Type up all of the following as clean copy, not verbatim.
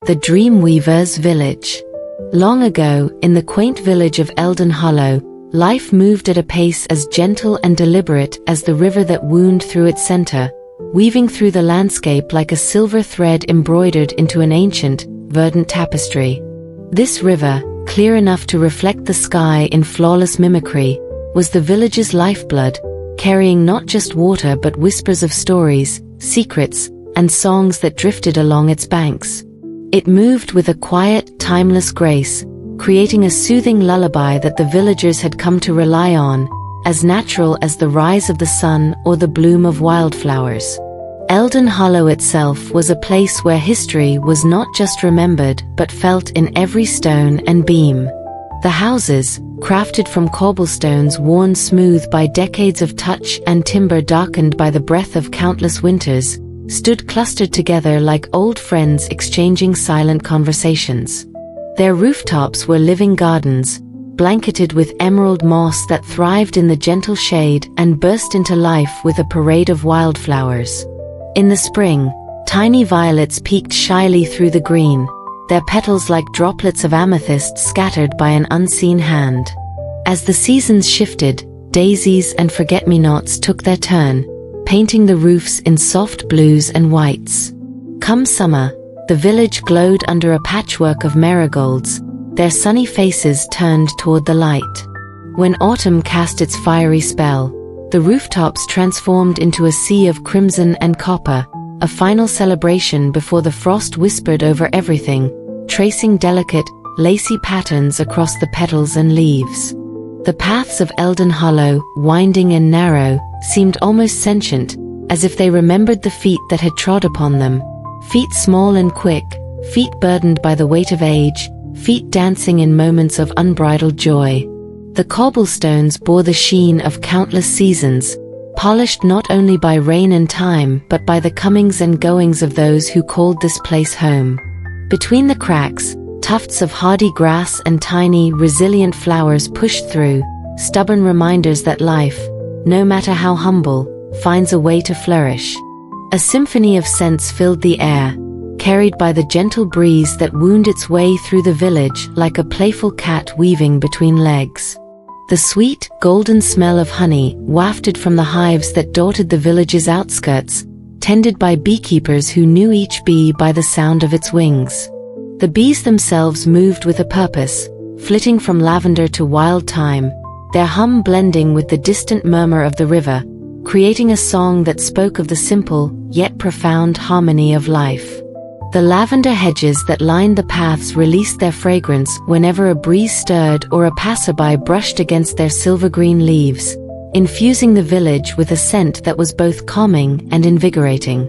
the Dreamweaver's village. Long ago, in the quaint village of Eldon Hollow, life moved at a pace as gentle and deliberate as the river that wound through its center, weaving through the landscape like a silver thread embroidered into an ancient, verdant tapestry. This river, clear enough to reflect the sky in flawless mimicry, was the village's lifeblood, carrying not just water but whispers of stories, secrets, and songs that drifted along its banks. It moved with a quiet, timeless grace, creating a soothing lullaby that the villagers had come to rely on, as natural as the rise of the sun or the bloom of wildflowers. Eldon Hollow itself was a place where history was not just remembered but felt in every stone and beam. The houses, crafted from cobblestones worn smooth by decades of touch and timber darkened by the breath of countless winters, stood clustered together like old friends exchanging silent conversations. Their rooftops were living gardens, blanketed with emerald moss that thrived in the gentle shade and burst into life with a parade of wildflowers. In the spring, tiny violets peeked shyly through the green, their petals like droplets of amethyst scattered by an unseen hand. As the seasons shifted, daisies and forget-me-nots took their turn, painting the roofs in soft blues and whites. Come summer, the village glowed under a patchwork of marigolds, their sunny faces turned toward the light. When autumn cast its fiery spell, the rooftops transformed into a sea of crimson and copper, a final celebration before the frost whispered over everything, tracing delicate, lacy patterns across the petals and leaves. The paths of Eldon Hollow, winding and narrow, seemed almost sentient, as if they remembered the feet that had trod upon them. Feet small and quick, feet burdened by the weight of age, feet dancing in moments of unbridled joy. The cobblestones bore the sheen of countless seasons, polished not only by rain and time but by the comings and goings of those who called this place home. Between the cracks, tufts of hardy grass and tiny, resilient flowers pushed through, stubborn reminders that life, no matter how humble, finds a way to flourish. A symphony of scents filled the air, carried by the gentle breeze that wound its way through the village like a playful cat weaving between legs. The sweet, golden smell of honey wafted from the hives that dotted the village's outskirts, tended by beekeepers who knew each bee by the sound of its wings. The bees themselves moved with a purpose, flitting from lavender to wild thyme, their hum blending with the distant murmur of the river, creating a song that spoke of the simple, yet profound harmony of life. The lavender hedges that lined the paths released their fragrance whenever a breeze stirred or a passerby brushed against their silver-green leaves, infusing the village with a scent that was both calming and invigorating.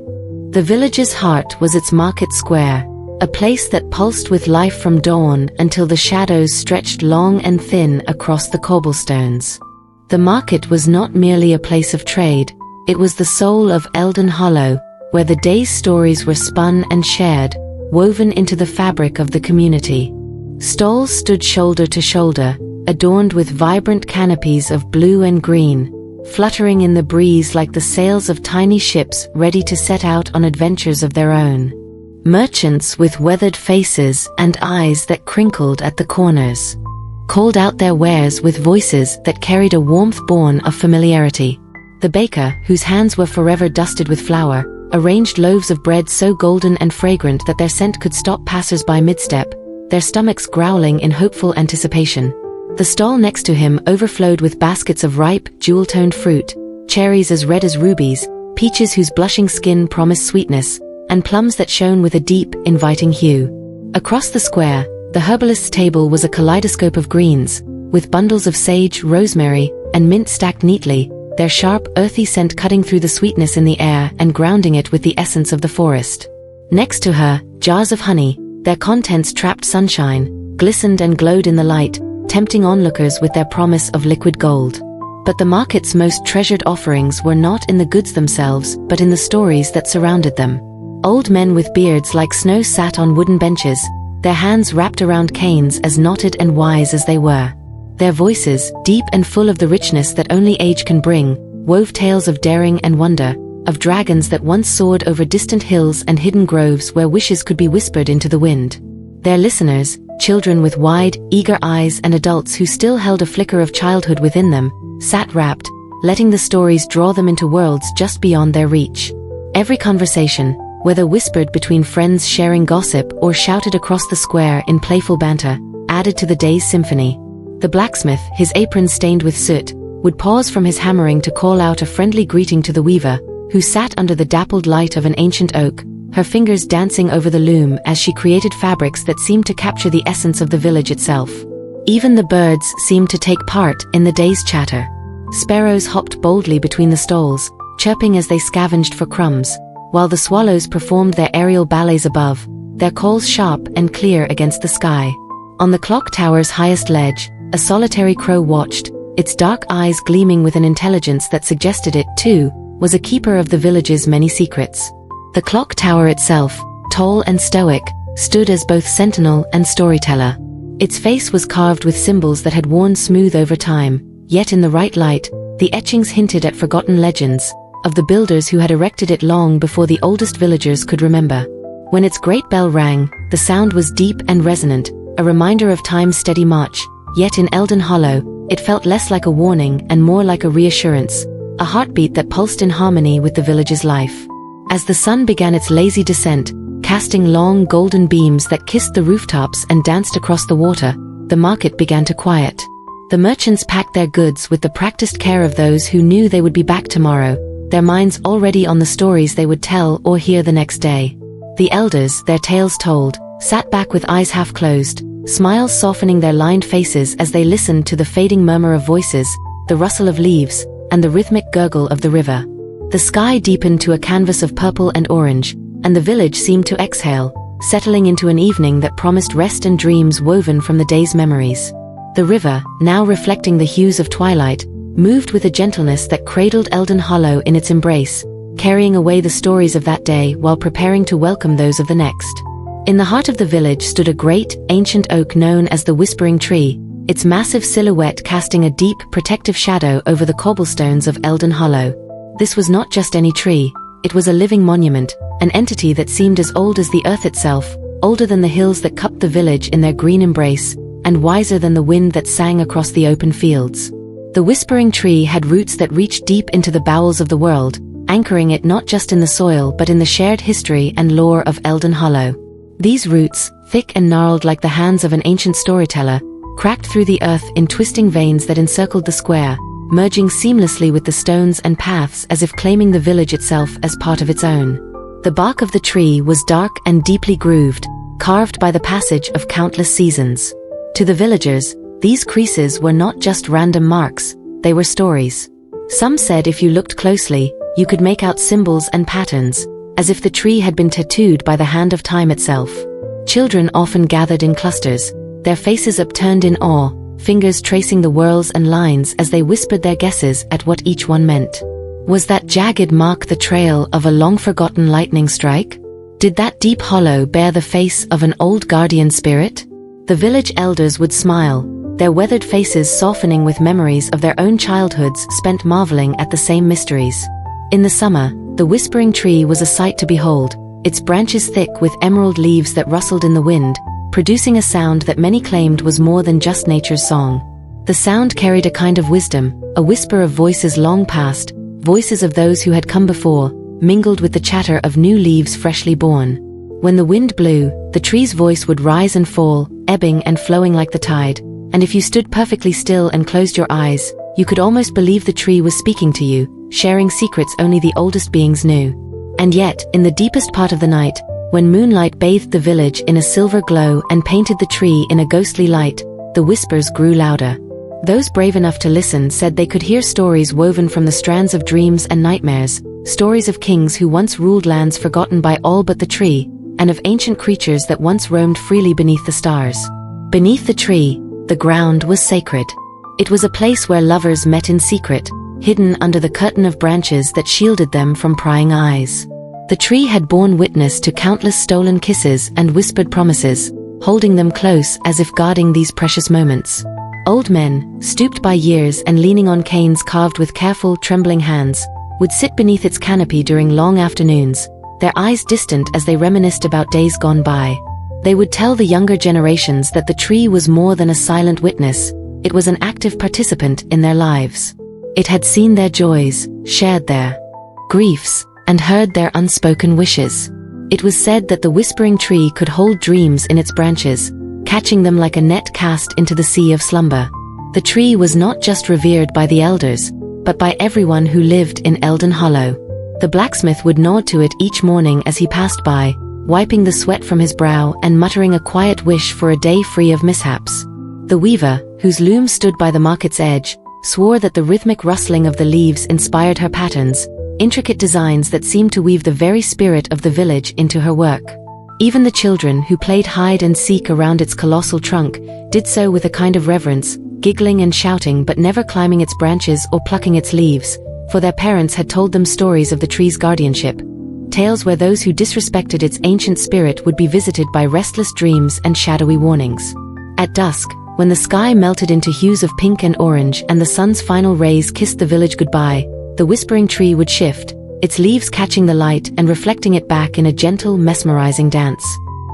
The village's heart was its market square, a place that pulsed with life from dawn until the shadows stretched long and thin across the cobblestones. The market was not merely a place of trade, it was the soul of Eldon Hollow, where the day's stories were spun and shared, woven into the fabric of the community. Stalls stood shoulder to shoulder, adorned with vibrant canopies of blue and green, fluttering in the breeze like the sails of tiny ships ready to set out on adventures of their own. Merchants with weathered faces and eyes that crinkled at the corners called out their wares with voices that carried a warmth born of familiarity. The baker, whose hands were forever dusted with flour, arranged loaves of bread so golden and fragrant that their scent could stop passers-by mid-step, their stomachs growling in hopeful anticipation. The stall next to him overflowed with baskets of ripe, jewel-toned fruit, cherries as red as rubies, peaches whose blushing skin promised sweetness, and plums that shone with a deep, inviting hue. Across the square, the herbalist's table was a kaleidoscope of greens, with bundles of sage, rosemary, and mint stacked neatly, their sharp, earthy scent cutting through the sweetness in the air and grounding it with the essence of the forest. Next to her, jars of honey, their contents trapped sunshine, glistened and glowed in the light, tempting onlookers with their promise of liquid gold. But the market's most treasured offerings were not in the goods themselves, but in the stories that surrounded them. Old men with beards like snow sat on wooden benches, their hands wrapped around canes as knotted and wise as they were. Their voices, deep and full of the richness that only age can bring, wove tales of daring and wonder, of dragons that once soared over distant hills and hidden groves where wishes could be whispered into the wind. Their listeners, children with wide, eager eyes and adults who still held a flicker of childhood within them, sat rapt, letting the stories draw them into worlds just beyond their reach. Every conversation, whether whispered between friends sharing gossip or shouted across the square in playful banter, added to the day's symphony. The blacksmith, his apron stained with soot, would pause from his hammering to call out a friendly greeting to the weaver, who sat under the dappled light of an ancient oak, her fingers dancing over the loom as she created fabrics that seemed to capture the essence of the village itself. Even the birds seemed to take part in the day's chatter. Sparrows hopped boldly between the stalls, chirping as they scavenged for crumbs, while the swallows performed their aerial ballets above, their calls sharp and clear against the sky. On the clock tower's highest ledge, a solitary crow watched, its dark eyes gleaming with an intelligence that suggested it, too, was a keeper of the village's many secrets. The clock tower itself, tall and stoic, stood as both sentinel and storyteller. Its face was carved with symbols that had worn smooth over time, yet in the right light, the etchings hinted at forgotten legends, of the builders who had erected it long before the oldest villagers could remember. When its great bell rang, the sound was deep and resonant, a reminder of time's steady march, yet in Eldon Hollow, it felt less like a warning and more like a reassurance, a heartbeat that pulsed in harmony with the village's life. As the sun began its lazy descent, casting long golden beams that kissed the rooftops and danced across the water, the market began to quiet. The merchants packed their goods with the practiced care of those who knew they would be back tomorrow, their minds already on the stories they would tell or hear the next day. The elders, their tales told, sat back with eyes half closed, smiles softening their lined faces as they listened to the fading murmur of voices, the rustle of leaves, and the rhythmic gurgle of the river. The sky deepened to a canvas of purple and orange, and the village seemed to exhale, settling into an evening that promised rest and dreams woven from the day's memories. The river, now reflecting the hues of twilight, moved with a gentleness that cradled Eldon Hollow in its embrace, carrying away the stories of that day while preparing to welcome those of the next. In the heart of the village stood a great, ancient oak known as the Whispering Tree, its massive silhouette casting a deep, protective shadow over the cobblestones of Eldon Hollow. This was not just any tree, it was a living monument, an entity that seemed as old as the earth itself, older than the hills that cupped the village in their green embrace, and wiser than the wind that sang across the open fields. The Whispering Tree had roots that reached deep into the bowels of the world, anchoring it not just in the soil but in the shared history and lore of Eldon Hollow. These roots, thick and gnarled like the hands of an ancient storyteller, cracked through the earth in twisting veins that encircled the square, merging seamlessly with the stones and paths as if claiming the village itself as part of its own. The bark of the tree was dark and deeply grooved, carved by the passage of countless seasons. To the villagers, these creases were not just random marks, they were stories. Some said if you looked closely, you could make out symbols and patterns, as if the tree had been tattooed by the hand of time itself. Children often gathered in clusters, their faces upturned in awe, fingers tracing the whorls and lines as they whispered their guesses at what each one meant. Was that jagged mark the trail of a long-forgotten lightning strike? Did that deep hollow bear the face of an old guardian spirit? The village elders would smile, their weathered faces softening with memories of their own childhoods spent marveling at the same mysteries. In the summer, the Whispering Tree was a sight to behold, its branches thick with emerald leaves that rustled in the wind, producing a sound that many claimed was more than just nature's song. The sound carried a kind of wisdom, a whisper of voices long past, voices of those who had come before, mingled with the chatter of new leaves freshly born. When the wind blew, the tree's voice would rise and fall, ebbing and flowing like the tide, and if you stood perfectly still and closed your eyes, you could almost believe the tree was speaking to you, sharing secrets only the oldest beings knew. And yet, in the deepest part of the night, when moonlight bathed the village in a silver glow and painted the tree in a ghostly light, the whispers grew louder. Those brave enough to listen said they could hear stories woven from the strands of dreams and nightmares, stories of kings who once ruled lands forgotten by all but the tree, and of ancient creatures that once roamed freely beneath the stars. Beneath the tree, the ground was sacred. It was a place where lovers met in secret, hidden under the curtain of branches that shielded them from prying eyes. The tree had borne witness to countless stolen kisses and whispered promises, holding them close as if guarding these precious moments. Old men, stooped by years and leaning on canes carved with careful, trembling hands, would sit beneath its canopy during long afternoons, their eyes distant as they reminisced about days gone by. They would tell the younger generations that the tree was more than a silent witness, it was an active participant in their lives. It had seen their joys, shared their griefs, and heard their unspoken wishes. It was said that the whispering tree could hold dreams in its branches, catching them like a net cast into the sea of slumber. The tree was not just revered by the elders, but by everyone who lived in Eldon Hollow. The blacksmith would nod to it each morning as he passed by, wiping the sweat from his brow and muttering a quiet wish for a day free of mishaps. The weaver, whose loom stood by the market's edge, swore that the rhythmic rustling of the leaves inspired her patterns, intricate designs that seemed to weave the very spirit of the village into her work. Even the children who played hide and seek around its colossal trunk did so with a kind of reverence, giggling and shouting but never climbing its branches or plucking its leaves, for their parents had told them stories of the tree's guardianship, tales where those who disrespected its ancient spirit would be visited by restless dreams and shadowy warnings. At dusk, when the sky melted into hues of pink and orange and the sun's final rays kissed the village goodbye, the whispering tree would shift, its leaves catching the light and reflecting it back in a gentle, mesmerizing dance.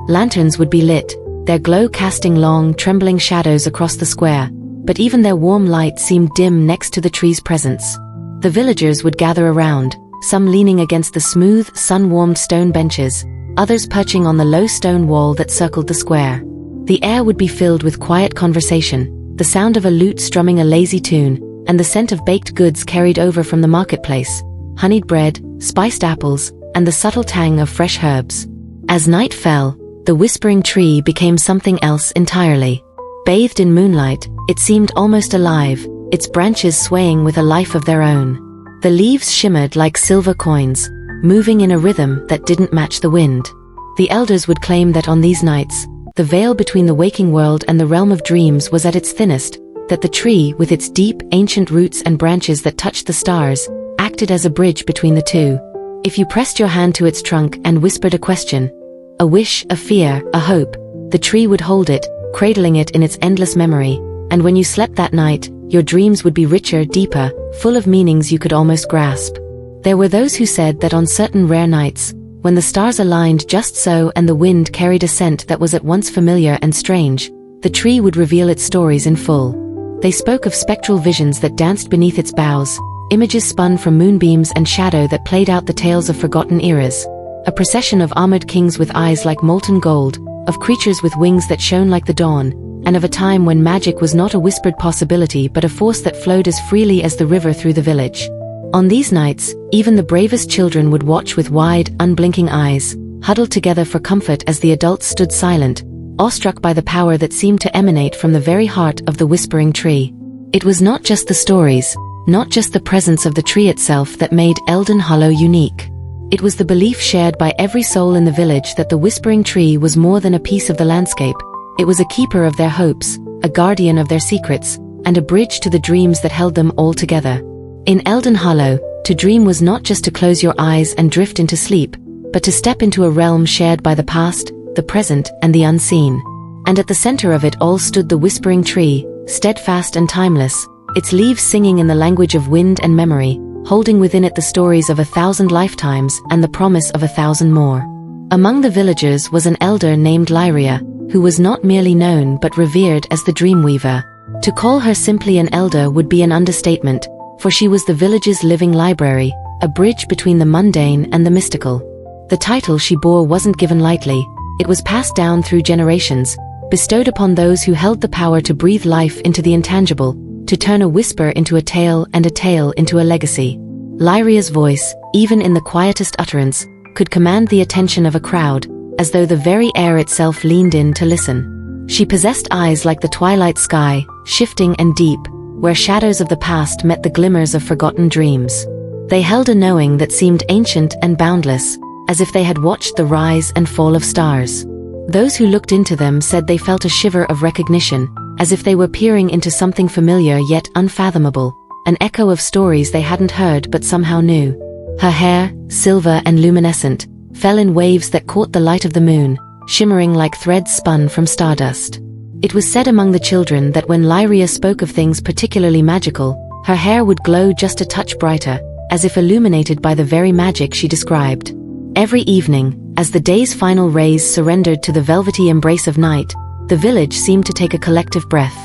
Lanterns would be lit, their glow casting long, trembling shadows across the square, but even their warm light seemed dim next to the tree's presence. The villagers would gather around, some leaning against the smooth, sun-warmed stone benches, others perching on the low stone wall that circled the square. The air would be filled with quiet conversation, the sound of a lute strumming a lazy tune, and the scent of baked goods carried over from the marketplace, honeyed bread, spiced apples, and the subtle tang of fresh herbs. As night fell, the whispering tree became something else entirely. Bathed in moonlight, it seemed almost alive, its branches swaying with a life of their own. The leaves shimmered like silver coins, moving in a rhythm that didn't match the wind. The elders would claim that on these nights, the veil between the waking world and the realm of dreams was at its thinnest, that the tree, with its deep, ancient roots and branches that touched the stars, acted as a bridge between the two. If you pressed your hand to its trunk and whispered a question, a wish, a fear, a hope, the tree would hold it, cradling it in its endless memory, and when you slept that night, your dreams would be richer, deeper, full of meanings you could almost grasp. There were those who said that on certain rare nights, when the stars aligned just so and the wind carried a scent that was at once familiar and strange, the tree would reveal its stories in full. They spoke of spectral visions that danced beneath its boughs, images spun from moonbeams and shadow that played out the tales of forgotten eras, a procession of armored kings with eyes like molten gold, of creatures with wings that shone like the dawn, and of a time when magic was not a whispered possibility but a force that flowed as freely as the river through the village. On these nights, even the bravest children would watch with wide, unblinking eyes, huddled together for comfort as the adults stood silent, awestruck by the power that seemed to emanate from the very heart of the whispering tree. It was not just the stories, not just the presence of the tree itself that made Eldon Hollow unique. It was the belief shared by every soul in the village that the whispering tree was more than a piece of the landscape. It was a keeper of their hopes, a guardian of their secrets, and a bridge to the dreams that held them all together. In Eldon Hollow, to dream was not just to close your eyes and drift into sleep, but to step into a realm shared by the past, the present, and the unseen. And at the center of it all stood the whispering tree, steadfast and timeless, its leaves singing in the language of wind and memory, holding within it the stories of 1,000 lifetimes and the promise of 1,000 more. Among the villagers was an elder named Lyria, who was not merely known but revered as the Dreamweaver. To call her simply an elder would be an understatement, for she was the village's living library, a bridge between the mundane and the mystical. The title she bore wasn't given lightly. It was passed down through generations, bestowed upon those who held the power to breathe life into the intangible, to turn a whisper into a tale and a tale into a legacy. Lyria's voice, even in the quietest utterance, could command the attention of a crowd, as though the very air itself leaned in to listen. She possessed eyes like the twilight sky, shifting and deep, where shadows of the past met the glimmers of forgotten dreams. They held a knowing that seemed ancient and boundless, as if they had watched the rise and fall of stars. Those who looked into them said they felt a shiver of recognition, as if they were peering into something familiar yet unfathomable, an echo of stories they hadn't heard but somehow knew. Her hair, silver and luminescent, fell in waves that caught the light of the moon, shimmering like threads spun from stardust. It was said among the children that when Lyria spoke of things particularly magical, her hair would glow just a touch brighter, as if illuminated by the very magic she described. Every evening, as the day's final rays surrendered to the velvety embrace of night, the village seemed to take a collective breath.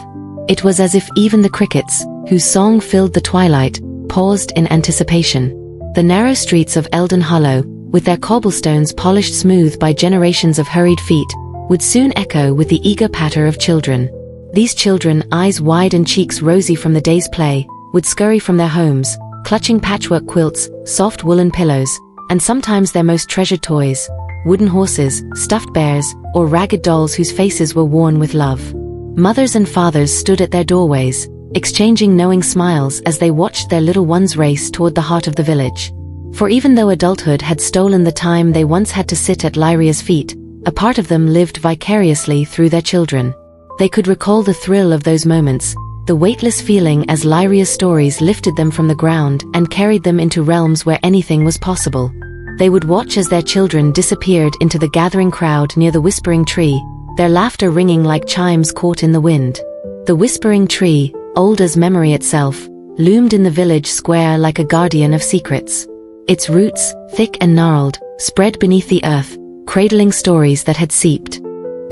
It was as if even the crickets, whose song filled the twilight, paused in anticipation. The narrow streets of Eldon Hollow, with their cobblestones polished smooth by generations of hurried feet, would soon echo with the eager patter of children. These children, eyes wide and cheeks rosy from the day's play, would scurry from their homes, clutching patchwork quilts, soft woolen pillows, and sometimes their most treasured toys, wooden horses, stuffed bears, or ragged dolls whose faces were worn with love. Mothers and fathers stood at their doorways, exchanging knowing smiles as they watched their little ones race toward the heart of the village. For even though adulthood had stolen the time they once had to sit at Lyria's feet, a part of them lived vicariously through their children. They could recall the thrill of those moments, the weightless feeling as Lyria's stories lifted them from the ground and carried them into realms where anything was possible. They would watch as their children disappeared into the gathering crowd near the Whispering Tree, their laughter ringing like chimes caught in the wind. The Whispering Tree, old as memory itself, loomed in the village square like a guardian of secrets. Its roots, thick and gnarled, spread beneath the earth, cradling stories that had seeped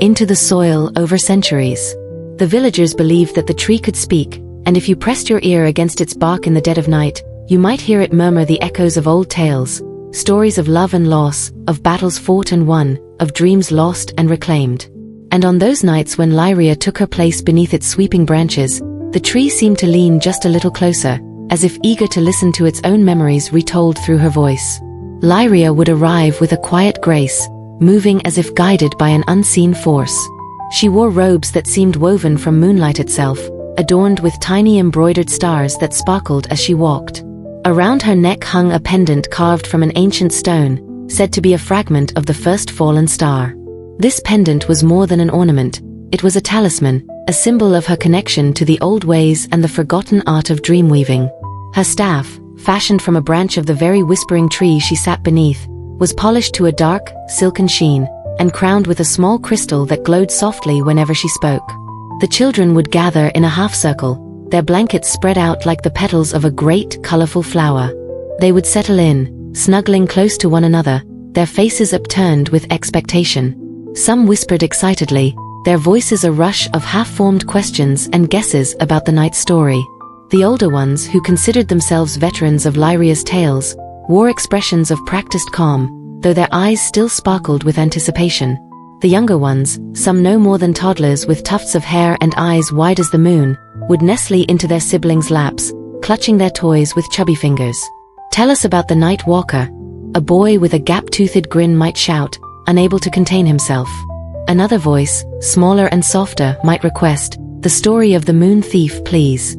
into the soil over centuries. The villagers believed that the tree could speak, and if you pressed your ear against its bark in the dead of night, you might hear it murmur the echoes of old tales, stories of love and loss, of battles fought and won, of dreams lost and reclaimed. And on those nights when Lyria took her place beneath its sweeping branches, the tree seemed to lean just a little closer, as if eager to listen to its own memories retold through her voice. Lyria would arrive with a quiet grace, moving as if guided by an unseen force. She wore robes that seemed woven from moonlight itself, adorned with tiny embroidered stars that sparkled as she walked. Around her neck hung a pendant carved from an ancient stone, said to be a fragment of the first fallen star. This pendant was more than an ornament. It was a talisman, a symbol of her connection to the old ways and the forgotten art of dreamweaving. Her staff, fashioned from a branch of the very whispering tree she sat beneath, was polished to a dark, silken sheen, and crowned with a small crystal that glowed softly whenever she spoke. The children would gather in a half-circle, their blankets spread out like the petals of a great, colorful flower. They would settle in, snuggling close to one another, their faces upturned with expectation. Some whispered excitedly, their voices a rush of half-formed questions and guesses about the night's story. The older ones, who considered themselves veterans of Lyria's tales, wore expressions of practiced calm, though their eyes still sparkled with anticipation. The younger ones, some no more than toddlers with tufts of hair and eyes wide as the moon, would nestle into their siblings' laps, clutching their toys with chubby fingers. "Tell us about the night walker," a boy with a gap-toothed grin might shout, unable to contain himself. Another voice, smaller and softer, might request, "The story of the moon thief, please."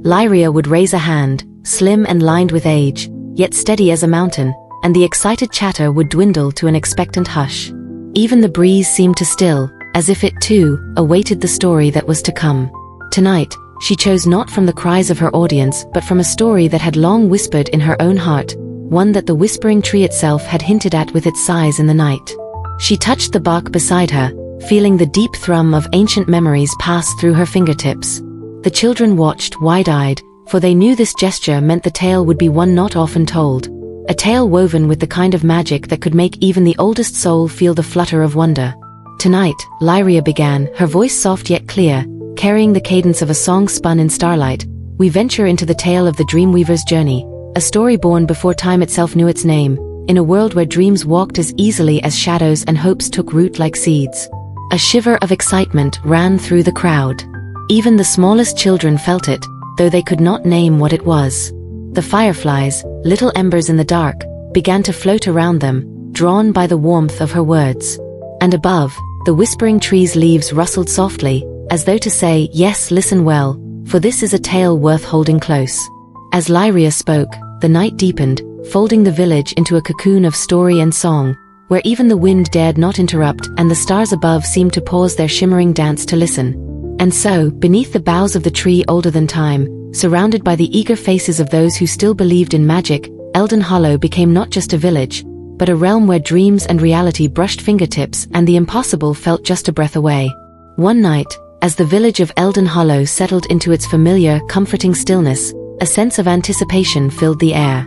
Lyria would raise a hand, slim and lined with age, yet steady as a mountain, and the excited chatter would dwindle to an expectant hush. Even the breeze seemed to still, as if it too awaited the story that was to come. Tonight, she chose not from the cries of her audience but from a story that had long whispered in her own heart, one that the whispering tree itself had hinted at with its sighs in the night. She touched the bark beside her, feeling the deep thrum of ancient memories pass through her fingertips. The children watched wide-eyed, for they knew this gesture meant the tale would be one not often told. A tale woven with the kind of magic that could make even the oldest soul feel the flutter of wonder. "Tonight," Lyria began, her voice soft yet clear, carrying the cadence of a song spun in starlight, "we venture into the tale of the Dreamweaver's journey, a story born before time itself knew its name, in a world where dreams walked as easily as shadows and hopes took root like seeds." A shiver of excitement ran through the crowd. Even the smallest children felt it, though they could not name what it was. The fireflies, little embers in the dark, began to float around them, drawn by the warmth of her words. And above, the whispering tree's leaves rustled softly, as though to say, "Yes, listen well, for this is a tale worth holding close." As Lyria spoke, the night deepened, folding the village into a cocoon of story and song, where even the wind dared not interrupt and the stars above seemed to pause their shimmering dance to listen. And so, beneath the boughs of the tree older than time, surrounded by the eager faces of those who still believed in magic, Eldon Hollow became not just a village, but a realm where dreams and reality brushed fingertips and the impossible felt just a breath away. One night, as the village of Eldon Hollow settled into its familiar, comforting stillness, a sense of anticipation filled the air.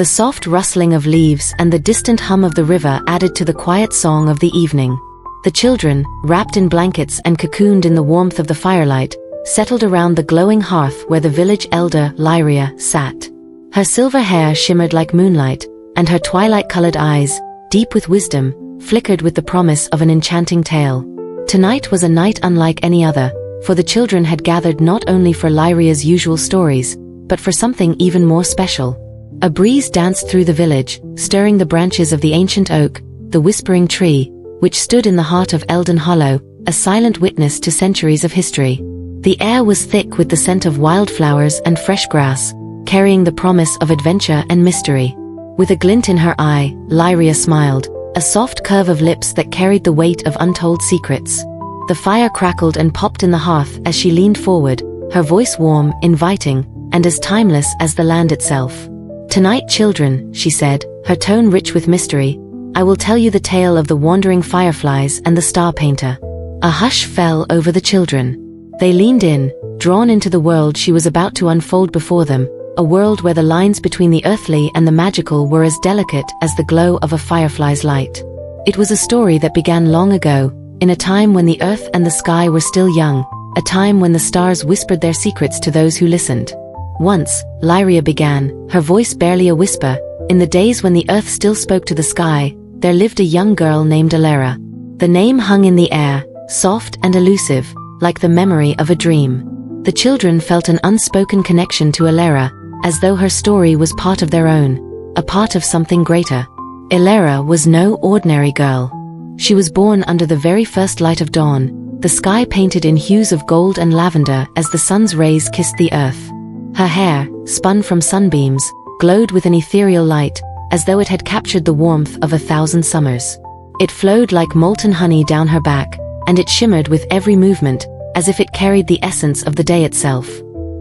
The soft rustling of leaves and the distant hum of the river added to the quiet song of the evening. The children, wrapped in blankets and cocooned in the warmth of the firelight, settled around the glowing hearth where the village elder, Lyria, sat. Her silver hair shimmered like moonlight, and her twilight-colored eyes, deep with wisdom, flickered with the promise of an enchanting tale. Tonight was a night unlike any other, for the children had gathered not only for Lyria's usual stories, but for something even more special. A breeze danced through the village, stirring the branches of the ancient oak, the whispering tree, which stood in the heart of Eldon Hollow, a silent witness to centuries of history. The air was thick with the scent of wildflowers and fresh grass, carrying the promise of adventure and mystery. With a glint in her eye, Lyria smiled, a soft curve of lips that carried the weight of untold secrets. The fire crackled and popped in the hearth as she leaned forward, her voice warm, inviting, and as timeless as the land itself. "Tonight, children," she said, her tone rich with mystery, "I will tell you the tale of the wandering fireflies and the star painter." A hush fell over the children. They leaned in, drawn into the world she was about to unfold before them, a world where the lines between the earthly and the magical were as delicate as the glow of a firefly's light. It was a story that began long ago, in a time when the earth and the sky were still young, a time when the stars whispered their secrets to those who listened. Once, Lyria began, her voice barely a whisper, in the days when the earth still spoke to the sky, there lived a young girl named Elara. The name hung in the air, soft and elusive, like the memory of a dream. The children felt an unspoken connection to Elara, as though her story was part of their own, a part of something greater. Elara was no ordinary girl. She was born under the very first light of dawn, the sky painted in hues of gold and lavender as the sun's rays kissed the earth. Her hair, spun from sunbeams, glowed with an ethereal light, as though it had captured the warmth of 1,000 summers. It flowed like molten honey down her back, and it shimmered with every movement, as if it carried the essence of the day itself.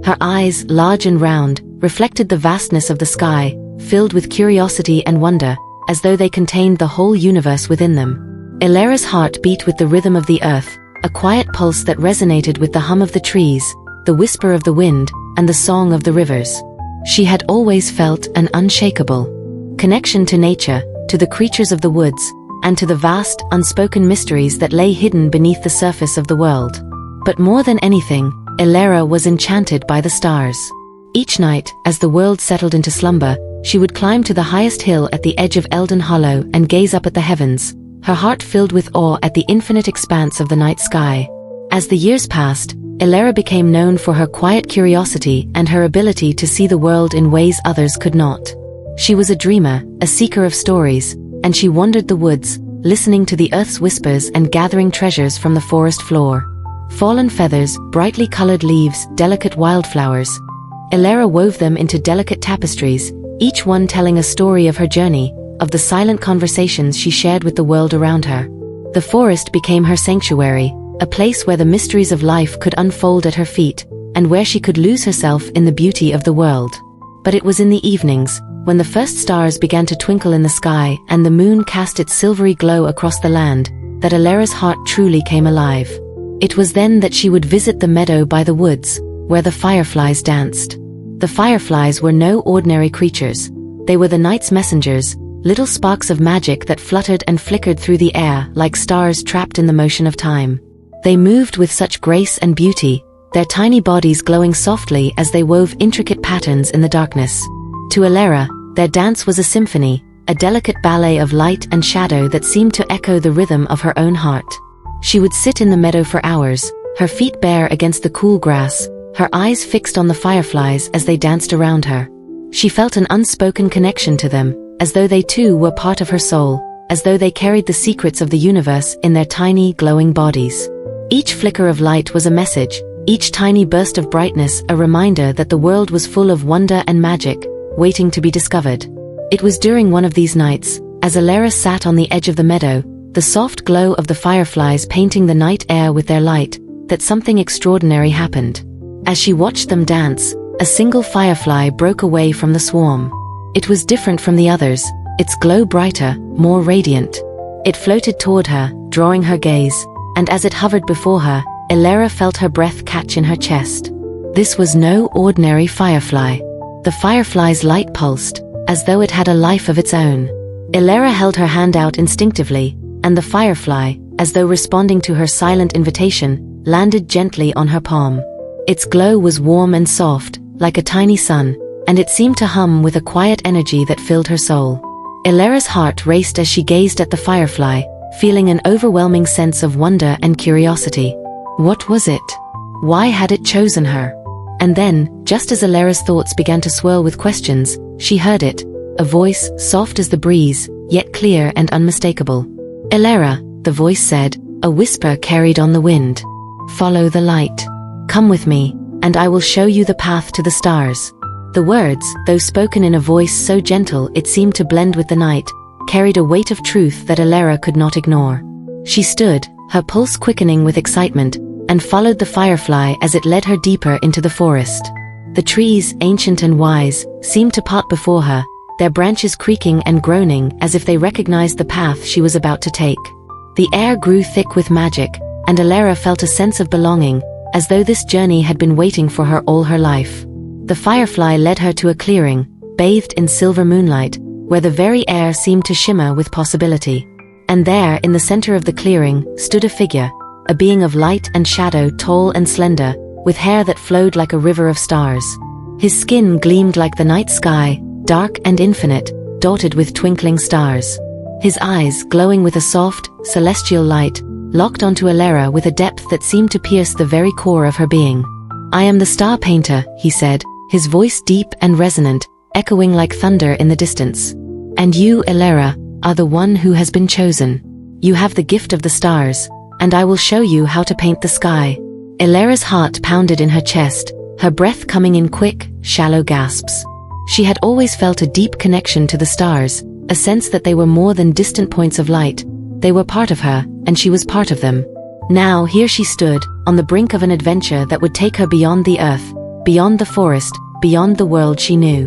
Her eyes, large and round, reflected the vastness of the sky, filled with curiosity and wonder, as though they contained the whole universe within them. Elara's heart beat with the rhythm of the earth, a quiet pulse that resonated with the hum of the trees, the whisper of the wind, and the song of the rivers. She had always felt an unshakable connection to nature, to the creatures of the woods, and to the vast, unspoken mysteries that lay hidden beneath the surface of the world. But more than anything, Elara was enchanted by the stars. Each night, as the world settled into slumber, she would climb to the highest hill at the edge of Eldon Hollow and gaze up at the heavens, her heart filled with awe at the infinite expanse of the night sky. As the years passed, Elara became known for her quiet curiosity and her ability to see the world in ways others could not. She was a dreamer, a seeker of stories, and she wandered the woods, listening to the earth's whispers and gathering treasures from the forest floor. Fallen feathers, brightly colored leaves, delicate wildflowers. Elara wove them into delicate tapestries, each one telling a story of her journey, of the silent conversations she shared with the world around her. The forest became her sanctuary, a place where the mysteries of life could unfold at her feet, and where she could lose herself in the beauty of the world. But it was in the evenings, when the first stars began to twinkle in the sky and the moon cast its silvery glow across the land, that Elara's heart truly came alive. It was then that she would visit the meadow by the woods, where the fireflies danced. The fireflies were no ordinary creatures. They were the night's messengers, little sparks of magic that fluttered and flickered through the air like stars trapped in the motion of time. They moved with such grace and beauty, their tiny bodies glowing softly as they wove intricate patterns in the darkness. To Elara, their dance was a symphony, a delicate ballet of light and shadow that seemed to echo the rhythm of her own heart. She would sit in the meadow for hours, her feet bare against the cool grass, her eyes fixed on the fireflies as they danced around her. She felt an unspoken connection to them, as though they too were part of her soul, as though they carried the secrets of the universe in their tiny, glowing bodies. Each flicker of light was a message, each tiny burst of brightness a reminder that the world was full of wonder and magic, waiting to be discovered. It was during one of these nights, as Elara sat on the edge of the meadow, the soft glow of the fireflies painting the night air with their light, that something extraordinary happened. As she watched them dance, a single firefly broke away from the swarm. It was different from the others, its glow brighter, more radiant. It floated toward her, drawing her gaze, and as it hovered before her, Elara felt her breath catch in her chest. This was no ordinary firefly. The firefly's light pulsed, as though it had a life of its own. Elara held her hand out instinctively, and the firefly, as though responding to her silent invitation, landed gently on her palm. Its glow was warm and soft, like a tiny sun, and it seemed to hum with a quiet energy that filled her soul. Elara's heart raced as she gazed at the firefly, feeling an overwhelming sense of wonder and curiosity. What was it? Why had it chosen her? And then, just as Elara's thoughts began to swirl with questions, she heard it, a voice soft as the breeze, yet clear and unmistakable. "Elara," the voice said, a whisper carried on the wind. "Follow the light. Come with me, and I will show you the path to the stars." The words, though spoken in a voice so gentle it seemed to blend with the night, carried a weight of truth that Elara could not ignore. She stood, her pulse quickening with excitement, and followed the firefly as it led her deeper into the forest. The trees, ancient and wise, seemed to part before her, their branches creaking and groaning as if they recognized the path she was about to take. The air grew thick with magic, and Elara felt a sense of belonging, as though this journey had been waiting for her all her life. The firefly led her to a clearing, bathed in silver moonlight, where the very air seemed to shimmer with possibility. And there, in the center of the clearing, stood a figure, a being of light and shadow, tall and slender, with hair that flowed like a river of stars. His skin gleamed like the night sky, dark and infinite, dotted with twinkling stars. His eyes, glowing with a soft, celestial light, locked onto Elara with a depth that seemed to pierce the very core of her being. "I am the star painter," he said, his voice deep and resonant, echoing like thunder in the distance. "And you, Elara, are the one who has been chosen. You have the gift of the stars, and I will show you how to paint the sky." Elara's heart pounded in her chest, her breath coming in quick, shallow gasps. She had always felt a deep connection to the stars, a sense that they were more than distant points of light. They were part of her, and she was part of them. Now here she stood, on the brink of an adventure that would take her beyond the earth, beyond the forest, beyond the world she knew.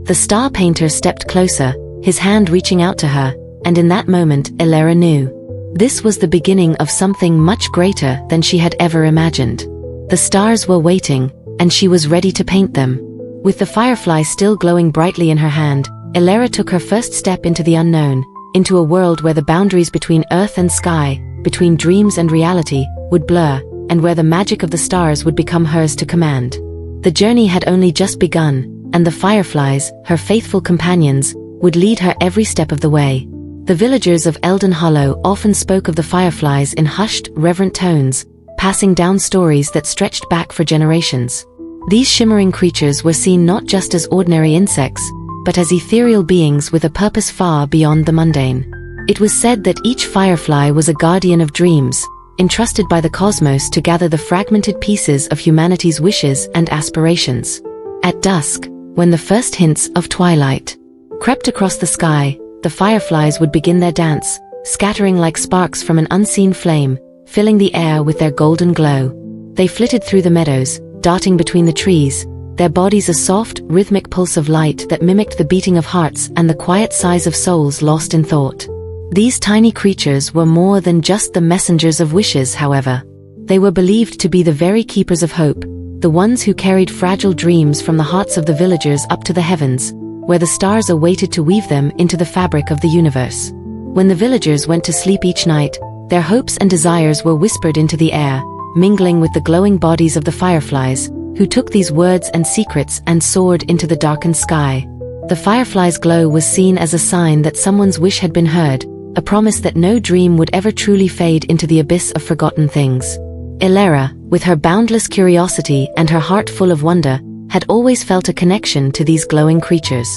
The star painter stepped closer, his hand reaching out to her, and in that moment Elara knew. This was the beginning of something much greater than she had ever imagined. The stars were waiting, and she was ready to paint them. With the firefly still glowing brightly in her hand, Elara took her first step into the unknown, into a world where the boundaries between earth and sky, between dreams and reality, would blur, and where the magic of the stars would become hers to command. The journey had only just begun, and the fireflies, her faithful companions, would lead her every step of the way. The villagers of Elden Hollow often spoke of the fireflies in hushed, reverent tones, passing down stories that stretched back for generations. These shimmering creatures were seen not just as ordinary insects, but as ethereal beings with a purpose far beyond the mundane. It was said that each firefly was a guardian of dreams, entrusted by the cosmos to gather the fragmented pieces of humanity's wishes and aspirations. At dusk, when the first hints of twilight crept across the sky, the fireflies would begin their dance, scattering like sparks from an unseen flame, filling the air with their golden glow. They flitted through the meadows, darting between the trees, their bodies a soft, rhythmic pulse of light that mimicked the beating of hearts and the quiet sighs of souls lost in thought. These tiny creatures were more than just the messengers of wishes, however. They were believed to be the very keepers of hope, the ones who carried fragile dreams from the hearts of the villagers up to the heavens, where the stars awaited to weave them into the fabric of the universe. When the villagers went to sleep each night, their hopes and desires were whispered into the air, mingling with the glowing bodies of the fireflies, who took these words and secrets and soared into the darkened sky. The firefly's glow was seen as a sign that someone's wish had been heard, a promise that no dream would ever truly fade into the abyss of forgotten things. Elara, with her boundless curiosity and her heart full of wonder, had always felt a connection to these glowing creatures.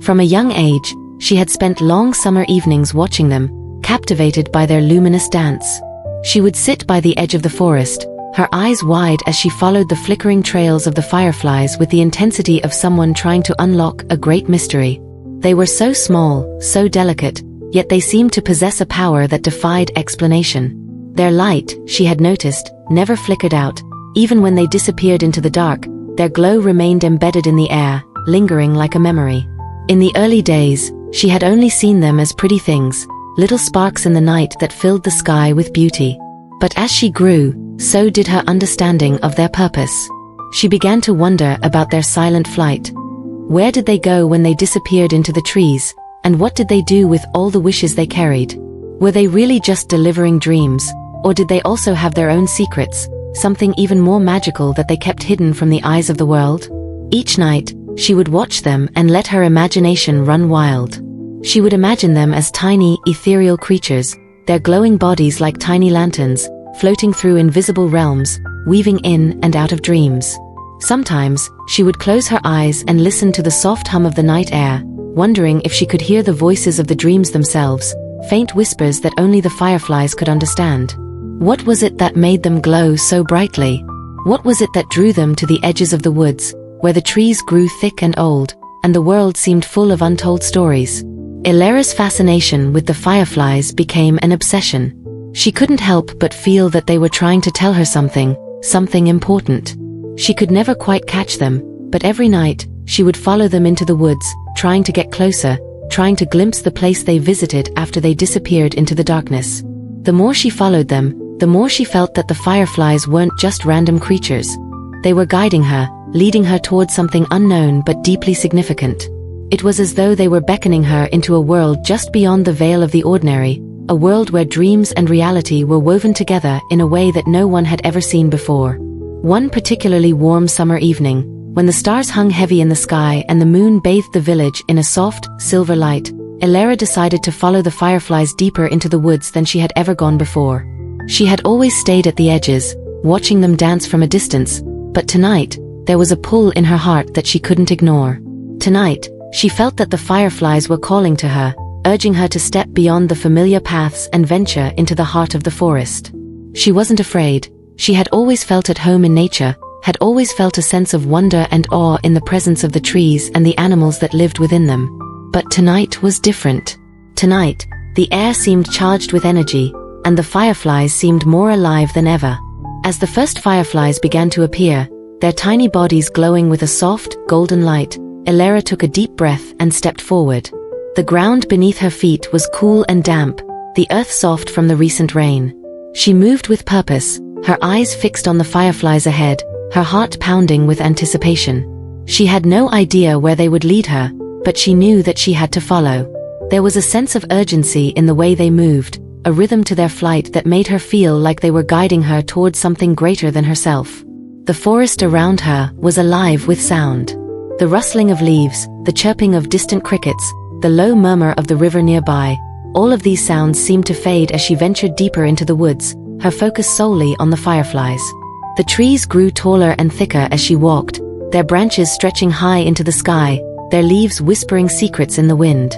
From a young age, she had spent long summer evenings watching them, captivated by their luminous dance. She would sit by the edge of the forest, her eyes wide as she followed the flickering trails of the fireflies with the intensity of someone trying to unlock a great mystery. They were so small, so delicate, yet they seemed to possess a power that defied explanation. Their light, she had noticed, never flickered out. Even when they disappeared into the dark, their glow remained embedded in the air, lingering like a memory. In the early days, she had only seen them as pretty things, little sparks in the night that filled the sky with beauty. But as she grew, so did her understanding of their purpose. She began to wonder about their silent flight. Where did they go when they disappeared into the trees, and what did they do with all the wishes they carried? Were they really just delivering dreams, or did they also have their own secrets, something even more magical that they kept hidden from the eyes of the world? Each night, she would watch them and let her imagination run wild. She would imagine them as tiny, ethereal creatures, their glowing bodies like tiny lanterns, floating through invisible realms, weaving in and out of dreams. Sometimes, she would close her eyes and listen to the soft hum of the night air, wondering if she could hear the voices of the dreams themselves, faint whispers that only the fireflies could understand. What was it that made them glow so brightly? What was it that drew them to the edges of the woods, where the trees grew thick and old, and the world seemed full of untold stories? Elera's fascination with the fireflies became an obsession. She couldn't help but feel that they were trying to tell her something important. She could never quite catch them, but every night, she would follow them into the woods, trying to get closer, trying to glimpse the place they visited after they disappeared into the darkness. The more she followed them, the more she felt that the fireflies weren't just random creatures. They were guiding her, leading her towards something unknown but deeply significant. It was as though they were beckoning her into a world just beyond the veil of the ordinary, a world where dreams and reality were woven together in a way that no one had ever seen before. One particularly warm summer evening, when the stars hung heavy in the sky and the moon bathed the village in a soft, silver light, Elera decided to follow the fireflies deeper into the woods than she had ever gone before. She had always stayed at the edges, watching them dance from a distance, but tonight, there was a pull in her heart that she couldn't ignore. Tonight, she felt that the fireflies were calling to her, urging her to step beyond the familiar paths and venture into the heart of the forest. She wasn't afraid. She had always felt at home in nature, had always felt a sense of wonder and awe in the presence of the trees and the animals that lived within them. But tonight was different. Tonight, the air seemed charged with energy, and the fireflies seemed more alive than ever. As the first fireflies began to appear, their tiny bodies glowing with a soft, golden light, Elera took a deep breath and stepped forward. The ground beneath her feet was cool and damp, the earth soft from the recent rain. She moved with purpose, her eyes fixed on the fireflies ahead, her heart pounding with anticipation. She had no idea where they would lead her, but she knew that she had to follow. There was a sense of urgency in the way they moved, a rhythm to their flight that made her feel like they were guiding her towards something greater than herself. The forest around her was alive with sound. The rustling of leaves, the chirping of distant crickets, the low murmur of the river nearby, all of these sounds seemed to fade as she ventured deeper into the woods, her focus solely on the fireflies. The trees grew taller and thicker as she walked, their branches stretching high into the sky, their leaves whispering secrets in the wind.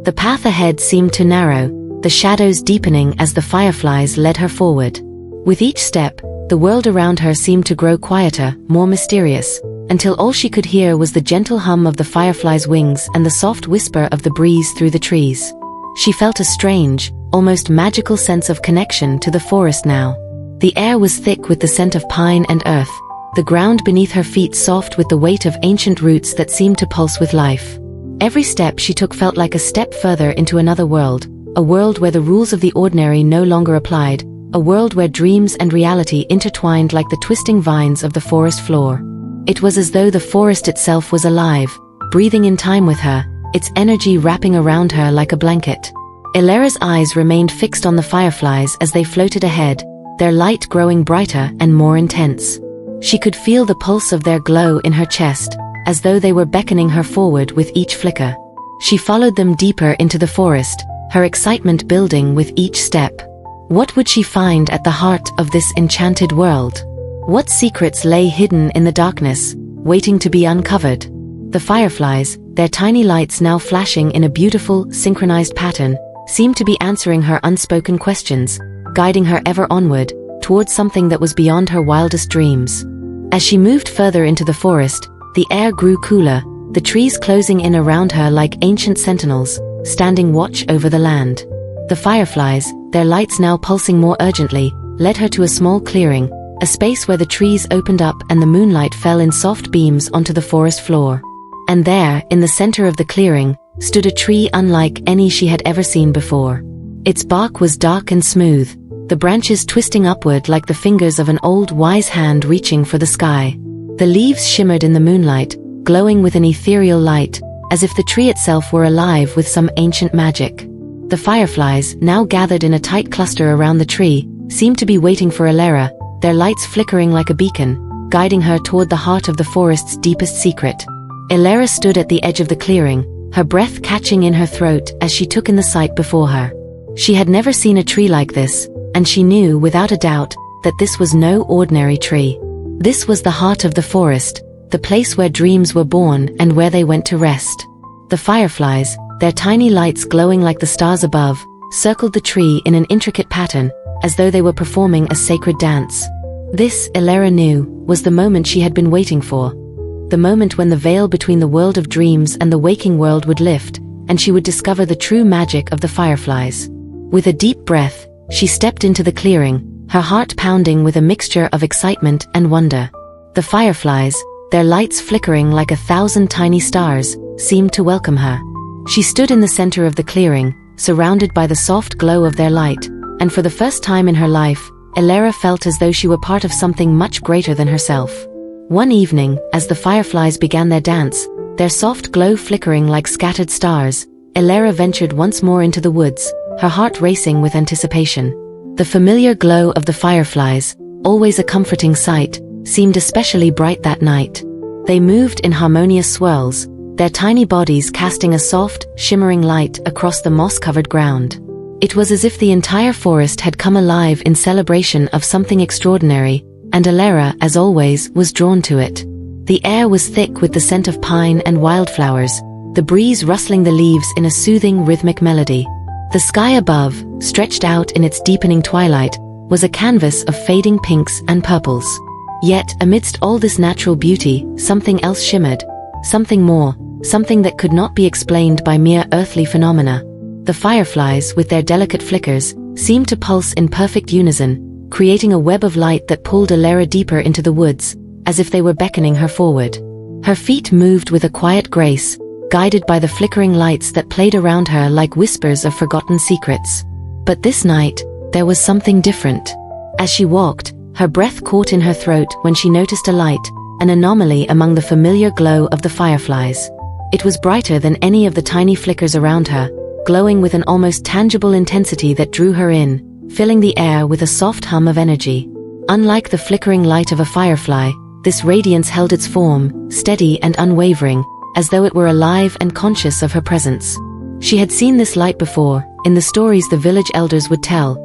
The path ahead seemed to narrow, the shadows deepening as the fireflies led her forward. With each step, the world around her seemed to grow quieter, more mysterious, until all she could hear was the gentle hum of the fireflies' wings and the soft whisper of the breeze through the trees. She felt a strange, almost magical sense of connection to the forest now. The air was thick with the scent of pine and earth, the ground beneath her feet soft with the weight of ancient roots that seemed to pulse with life. Every step she took felt like a step further into another world, a world where the rules of the ordinary no longer applied, a world where dreams and reality intertwined like the twisting vines of the forest floor. It was as though the forest itself was alive, breathing in time with her, its energy wrapping around her like a blanket. Elera's eyes remained fixed on the fireflies as they floated ahead, their light growing brighter and more intense. She could feel the pulse of their glow in her chest, as though they were beckoning her forward with each flicker. She followed them deeper into the forest, her excitement building with each step. What would she find at the heart of this enchanted world? What secrets lay hidden in the darkness, waiting to be uncovered? The fireflies, their tiny lights now flashing in a beautiful, synchronized pattern, seemed to be answering her unspoken questions, guiding her ever onward, towards something that was beyond her wildest dreams. As she moved further into the forest, the air grew cooler, the trees closing in around her like ancient sentinels, standing watch over the land. The fireflies, their lights now pulsing more urgently, led her to a small clearing, a space where the trees opened up and the moonlight fell in soft beams onto the forest floor. And there, in the center of the clearing, stood a tree unlike any she had ever seen before. Its bark was dark and smooth, the branches twisting upward like the fingers of an old wise hand reaching for the sky. The leaves shimmered in the moonlight, glowing with an ethereal light, as if the tree itself were alive with some ancient magic. The fireflies, now gathered in a tight cluster around the tree, seemed to be waiting for Elara, their lights flickering like a beacon, guiding her toward the heart of the forest's deepest secret. Elara stood at the edge of the clearing, her breath catching in her throat as she took in the sight before her. She had never seen a tree like this, and she knew without a doubt that this was no ordinary tree. This was the heart of the forest, the place where dreams were born and where they went to rest. The fireflies, their tiny lights glowing like the stars above, circled the tree in an intricate pattern, as though they were performing a sacred dance. This, Elara knew, was the moment she had been waiting for. The moment when the veil between the world of dreams and the waking world would lift, and she would discover the true magic of the fireflies. With a deep breath, she stepped into the clearing, her heart pounding with a mixture of excitement and wonder. The fireflies, their lights flickering like 1,000 tiny stars, seemed to welcome her. She stood in the center of the clearing, surrounded by the soft glow of their light, and for the first time in her life, Elara felt as though she were part of something much greater than herself. One evening, as the fireflies began their dance, their soft glow flickering like scattered stars, Elara ventured once more into the woods, her heart racing with anticipation. The familiar glow of the fireflies, always a comforting sight, seemed especially bright that night. They moved in harmonious swirls, their tiny bodies casting a soft, shimmering light across the moss-covered ground. It was as if the entire forest had come alive in celebration of something extraordinary, and Elara, as always, was drawn to it. The air was thick with the scent of pine and wildflowers, the breeze rustling the leaves in a soothing rhythmic melody. The sky above, stretched out in its deepening twilight, was a canvas of fading pinks and purples. Yet, amidst all this natural beauty, something else shimmered. Something more, something that could not be explained by mere earthly phenomena. The fireflies, with their delicate flickers, seemed to pulse in perfect unison, creating a web of light that pulled Elara deeper into the woods, as if they were beckoning her forward. Her feet moved with a quiet grace, guided by the flickering lights that played around her like whispers of forgotten secrets. But this night, there was something different. As she walked, her breath caught in her throat when she noticed a light, an anomaly among the familiar glow of the fireflies. It was brighter than any of the tiny flickers around her, glowing with an almost tangible intensity that drew her in, filling the air with a soft hum of energy. Unlike the flickering light of a firefly, this radiance held its form, steady and unwavering, as though it were alive and conscious of her presence. She had seen this light before, in the stories the village elders would tell.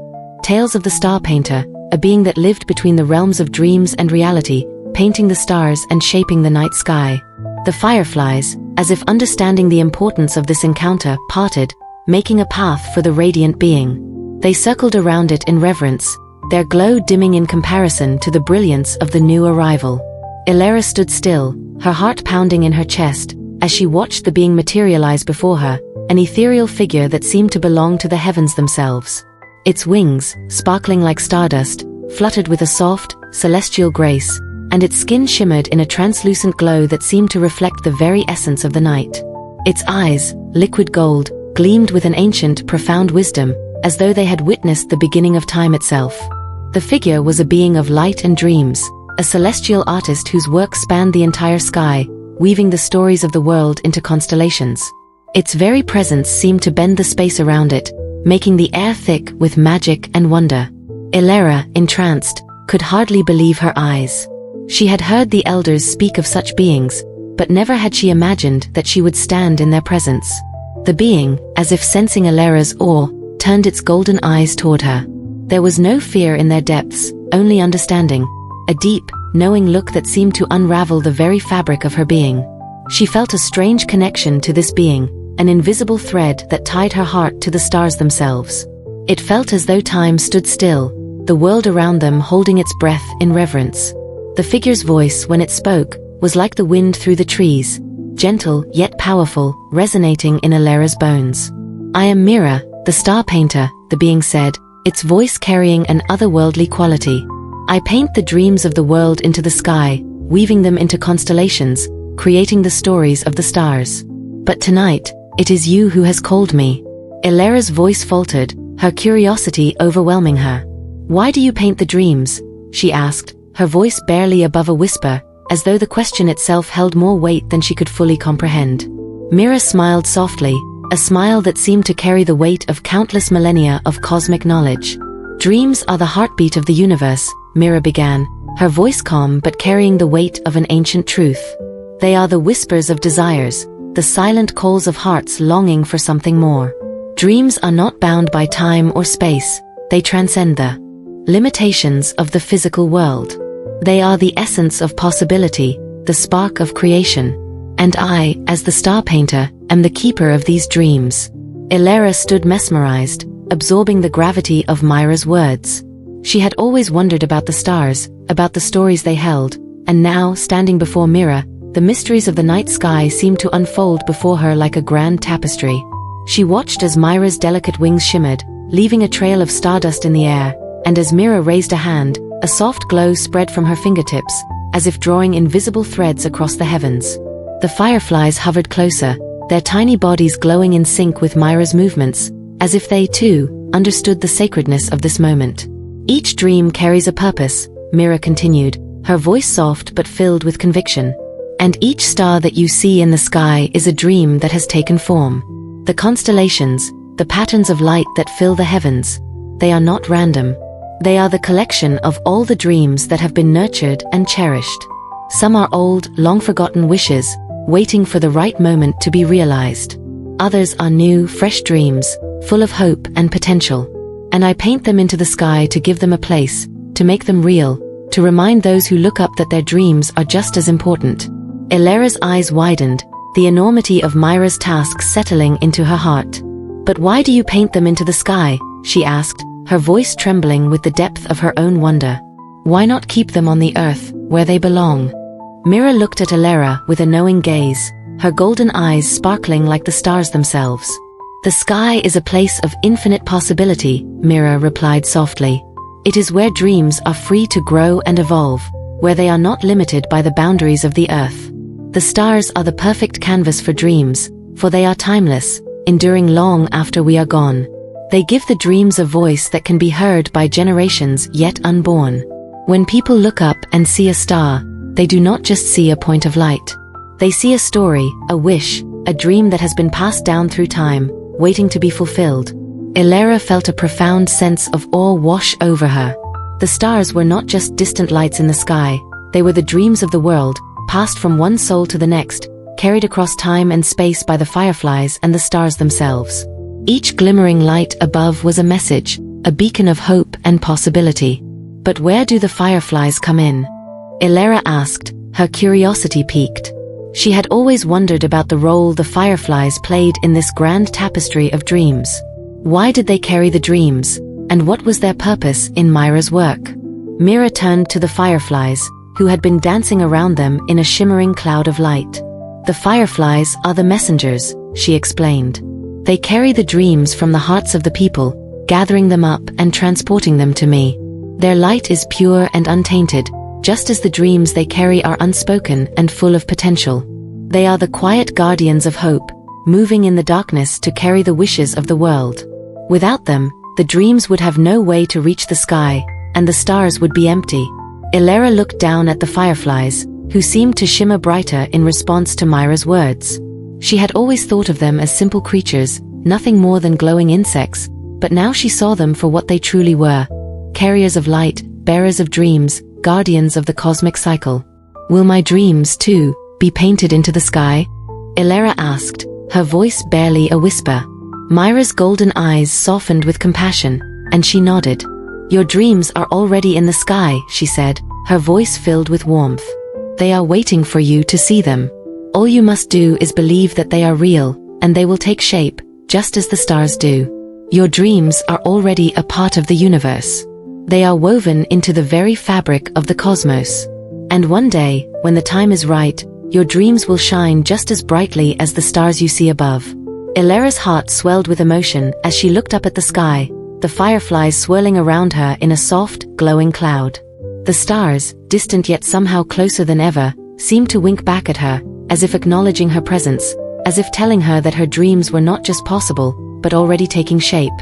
Tales of the star painter, a being that lived between the realms of dreams and reality, painting the stars and shaping the night sky. The fireflies, as if understanding the importance of this encounter, parted, making a path for the radiant being. They circled around it in reverence, their glow dimming in comparison to the brilliance of the new arrival. Elara stood still, her heart pounding in her chest, as she watched the being materialize before her, an ethereal figure that seemed to belong to the heavens themselves. Its wings, sparkling like stardust, fluttered with a soft, celestial grace, and its skin shimmered in a translucent glow that seemed to reflect the very essence of the night. Its eyes, liquid gold, gleamed with an ancient, profound wisdom, as though they had witnessed the beginning of time itself. The figure was a being of light and dreams, a celestial artist whose work spanned the entire sky, weaving the stories of the world into constellations. Its very presence seemed to bend the space around it, making the air thick with magic and wonder. Elara, entranced, could hardly believe her eyes. She had heard the elders speak of such beings, but never had she imagined that she would stand in their presence. The being, as if sensing Elara's awe, turned its golden eyes toward her. There was no fear in their depths, only understanding, a deep, knowing look that seemed to unravel the very fabric of her being. She felt a strange connection to this being, an invisible thread that tied her heart to the stars themselves. It felt as though time stood still, the world around them holding its breath in reverence. The figure's voice, when it spoke, was like the wind through the trees, gentle yet powerful, resonating in Elara's bones. "I am Mira, the star painter," the being said, its voice carrying an otherworldly quality. "I paint the dreams of the world into the sky, weaving them into constellations, creating the stories of the stars. But tonight, it is you who has called me." Elara's voice faltered, her curiosity overwhelming her. "Why do you paint the dreams?" she asked, her voice barely above a whisper, as though the question itself held more weight than she could fully comprehend. Mira smiled softly, a smile that seemed to carry the weight of countless millennia of cosmic knowledge. Dreams are the heartbeat of the universe, Mira began, her voice calm but carrying the weight of an ancient truth. They are the whispers of desires, the silent calls of hearts longing for something more. Dreams are not bound by time or space, they transcend the limitations of the physical world. They are the essence of possibility, the spark of creation. And I, as the star painter, am the keeper of these dreams. Elara stood mesmerized, absorbing the gravity of Myra's words. She had always wondered about the stars, about the stories they held, and now, standing before Mira, the mysteries of the night sky seemed to unfold before her like a grand tapestry. She watched as Myra's delicate wings shimmered, leaving a trail of stardust in the air, and as Mira raised a hand, a soft glow spread from her fingertips, as if drawing invisible threads across the heavens. The fireflies hovered closer, their tiny bodies glowing in sync with Myra's movements, as if they, too, understood the sacredness of this moment. Each dream carries a purpose, Mira continued, her voice soft but filled with conviction. And each star that you see in the sky is a dream that has taken form. The constellations, the patterns of light that fill the heavens, they are not random. They are the collection of all the dreams that have been nurtured and cherished. Some are old, long-forgotten wishes, waiting for the right moment to be realized. Others are new, fresh dreams, full of hope and potential. And I paint them into the sky to give them a place, to make them real, to remind those who look up that their dreams are just as important. Elara's eyes widened, the enormity of Myra's task settling into her heart. But why do you paint them into the sky? She asked, her voice trembling with the depth of her own wonder. Why not keep them on the earth, where they belong? Mira looked at Elara with a knowing gaze, her golden eyes sparkling like the stars themselves. The sky is a place of infinite possibility, Mira replied softly. It is where dreams are free to grow and evolve, where they are not limited by the boundaries of the earth. The stars are the perfect canvas for dreams, for they are timeless, enduring long after we are gone. They give the dreams a voice that can be heard by generations yet unborn. When people look up and see a star, they do not just see a point of light. They see a story, a wish, a dream that has been passed down through time, waiting to be fulfilled. Elara felt a profound sense of awe wash over her. The stars were not just distant lights in the sky, they were the dreams of the world, passed from one soul to the next, carried across time and space by the fireflies and the stars themselves. Each glimmering light above was a message, a beacon of hope and possibility. But where do the fireflies come in? Elara asked, her curiosity piqued. She had always wondered about the role the fireflies played in this grand tapestry of dreams. Why did they carry the dreams, and what was their purpose in Myra's work? Mira turned to the fireflies, who had been dancing around them in a shimmering cloud of light. The fireflies are the messengers, she explained. They carry the dreams from the hearts of the people, gathering them up and transporting them to me. Their light is pure and untainted, just as the dreams they carry are unspoken and full of potential. They are the quiet guardians of hope, moving in the darkness to carry the wishes of the world. Without them, the dreams would have no way to reach the sky, and the stars would be empty. Elara looked down at the fireflies, who seemed to shimmer brighter in response to Myra's words. She had always thought of them as simple creatures, nothing more than glowing insects, but now she saw them for what they truly were: carriers of light, bearers of dreams, guardians of the cosmic cycle. Will my dreams, too, be painted into the sky? Elara asked, her voice barely a whisper. Myra's golden eyes softened with compassion, and she nodded. Your dreams are already in the sky, she said, her voice filled with warmth. They are waiting for you to see them. All you must do is believe that they are real, and they will take shape, just as the stars do. Your dreams are already a part of the universe. They are woven into the very fabric of the cosmos. And one day, when the time is right, your dreams will shine just as brightly as the stars you see above. Elara's heart swelled with emotion as she looked up at the sky, the fireflies swirling around her in a soft, glowing cloud. The stars, distant yet somehow closer than ever, seemed to wink back at her, as if acknowledging her presence, as if telling her that her dreams were not just possible, but already taking shape.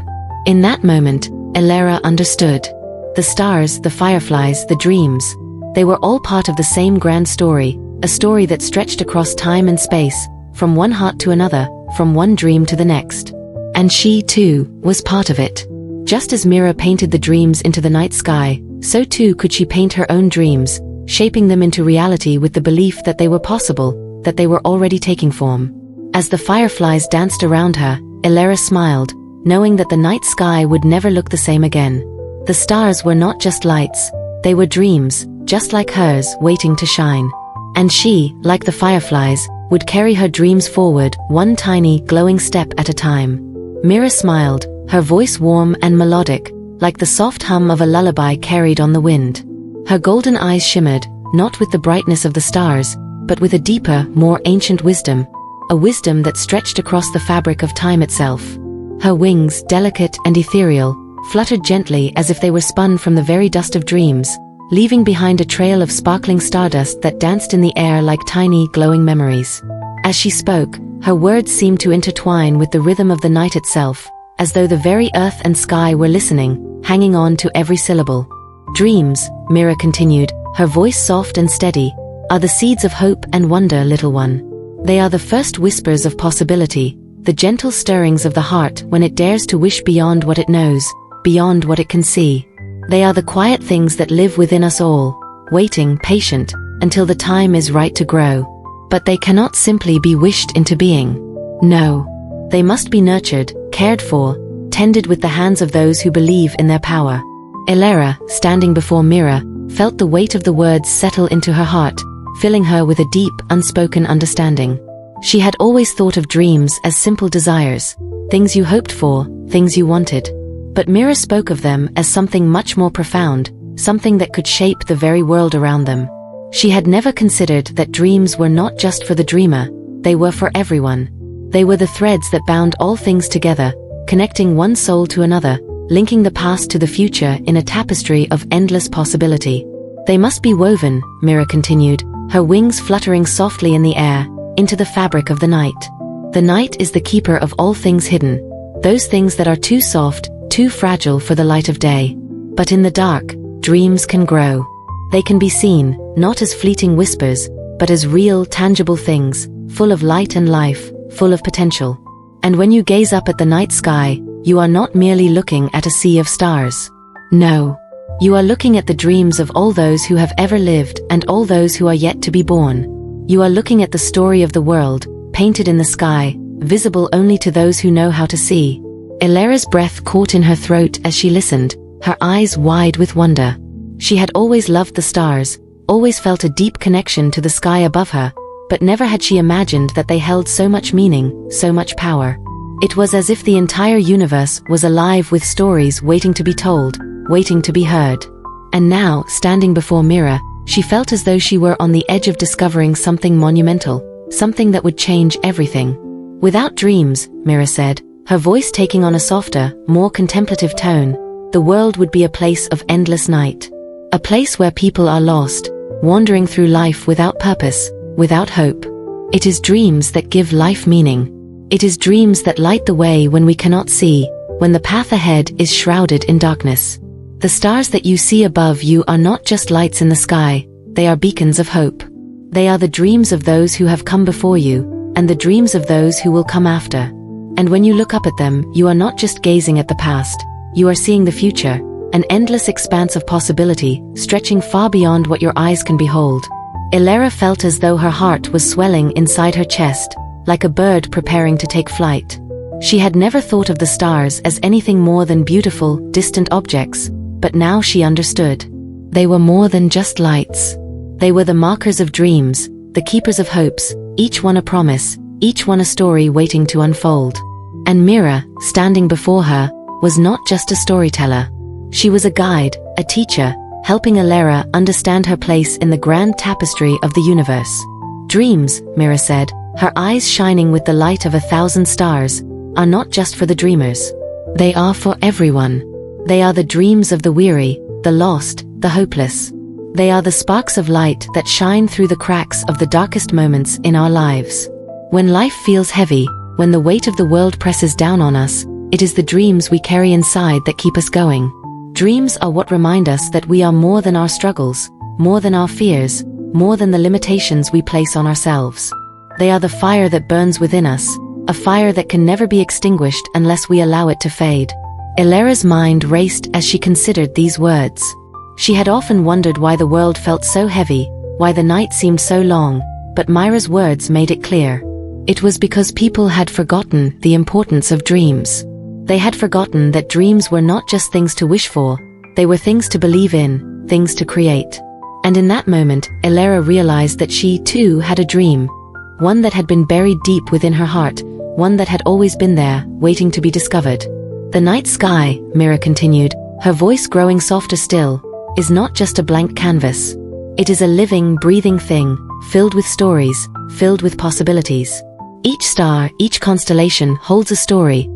In that moment, Elara understood. The stars, the fireflies, the dreams, They were all part of the same grand story, a story that stretched across time and space, from one heart to another, from one dream to the next. And she, too, was part of it. Just as Mira painted the dreams into the night sky, so too could she paint her own dreams, shaping them into reality with the belief that they were possible, that they were already taking form. As the fireflies danced around her, Elara smiled, knowing that the night sky would never look the same again. The stars were not just lights, they were dreams, just like hers, waiting to shine. And she, like the fireflies, would carry her dreams forward, one tiny, glowing step at a time. Mira smiled, her voice warm and melodic, like the soft hum of a lullaby carried on the wind. Her golden eyes shimmered, not with the brightness of the stars, but with a deeper, more ancient wisdom, a wisdom that stretched across the fabric of time itself. Her wings, delicate and ethereal, fluttered gently as if they were spun from the very dust of dreams, leaving behind a trail of sparkling stardust that danced in the air like tiny, glowing memories. As she spoke, her words seemed to intertwine with the rhythm of the night itself, as though the very earth and sky were listening, hanging on to every syllable. Dreams, Mira continued, her voice soft and steady, are the seeds of hope and wonder, little one. They are the first whispers of possibility, the gentle stirrings of the heart when it dares to wish beyond what it knows, beyond what it can see. They are the quiet things that live within us all, waiting, patient, until the time is right to grow. But they cannot simply be wished into being. No. They must be nurtured, cared for, tended with the hands of those who believe in their power. Elara, standing before Mira, felt the weight of the words settle into her heart, filling her with a deep, unspoken understanding. She had always thought of dreams as simple desires, things you hoped for, things you wanted. But Mira spoke of them as something much more profound, something that could shape the very world around them. She had never considered that dreams were not just for the dreamer, they were for everyone. They were the threads that bound all things together, connecting one soul to another, linking the past to the future in a tapestry of endless possibility. They must be woven, Mira continued, her wings fluttering softly in the air, into the fabric of the night. The night is the keeper of all things hidden, those things that are too soft, too fragile for the light of day. But in the dark, dreams can grow. They can be seen, not as fleeting whispers, but as real, tangible things, full of light and life, full of potential. And when you gaze up at the night sky, you are not merely looking at a sea of stars. No. You are looking at the dreams of all those who have ever lived and all those who are yet to be born. You are looking at the story of the world, painted in the sky, visible only to those who know how to see. Elara's breath caught in her throat as she listened, her eyes wide with wonder. She had always loved the stars, always felt a deep connection to the sky above her, but never had she imagined that they held so much meaning, so much power. It was as if the entire universe was alive with stories waiting to be told, waiting to be heard. And now, standing before Mira, she felt as though she were on the edge of discovering something monumental, something that would change everything. Without dreams, Mira said, her voice taking on a softer, more contemplative tone, the world would be a place of endless night. A place where people are lost, wandering through life without purpose, without hope. It is dreams that give life meaning. It is dreams that light the way when we cannot see, when the path ahead is shrouded in darkness. The stars that you see above you are not just lights in the sky, they are beacons of hope. They are the dreams of those who have come before you, and the dreams of those who will come after. And when you look up at them, you are not just gazing at the past, you are seeing the future, an endless expanse of possibility, stretching far beyond what your eyes can behold. Elara felt as though her heart was swelling inside her chest, like a bird preparing to take flight. She had never thought of the stars as anything more than beautiful, distant objects, but now she understood. They were more than just lights. They were the markers of dreams, the keepers of hopes, each one a promise, each one a story waiting to unfold. And Mira, standing before her, was not just a storyteller. She was a guide, a teacher, helping Elara understand her place in the grand tapestry of the universe. Dreams, Mira said, her eyes shining with the light of 1,000 stars, are not just for the dreamers. They are for everyone. They are the dreams of the weary, the lost, the hopeless. They are the sparks of light that shine through the cracks of the darkest moments in our lives. When life feels heavy, when the weight of the world presses down on us, it is the dreams we carry inside that keep us going. Dreams are what remind us that we are more than our struggles, more than our fears, more than the limitations we place on ourselves. They are the fire that burns within us, a fire that can never be extinguished unless we allow it to fade. Illyra's mind raced as she considered these words. She had often wondered why the world felt so heavy, why the night seemed so long, but Myra's words made it clear. It was because people had forgotten the importance of dreams. They had forgotten that dreams were not just things to wish for, they were things to believe in, things to create. And in that moment, Illyra realized that she, too, had a dream. One that had been buried deep within her heart, one that had always been there, waiting to be discovered. The night sky, Myra continued, her voice growing softer still, is not just a blank canvas. It is a living, breathing thing, filled with stories, filled with possibilities. Each star, each constellation holds a story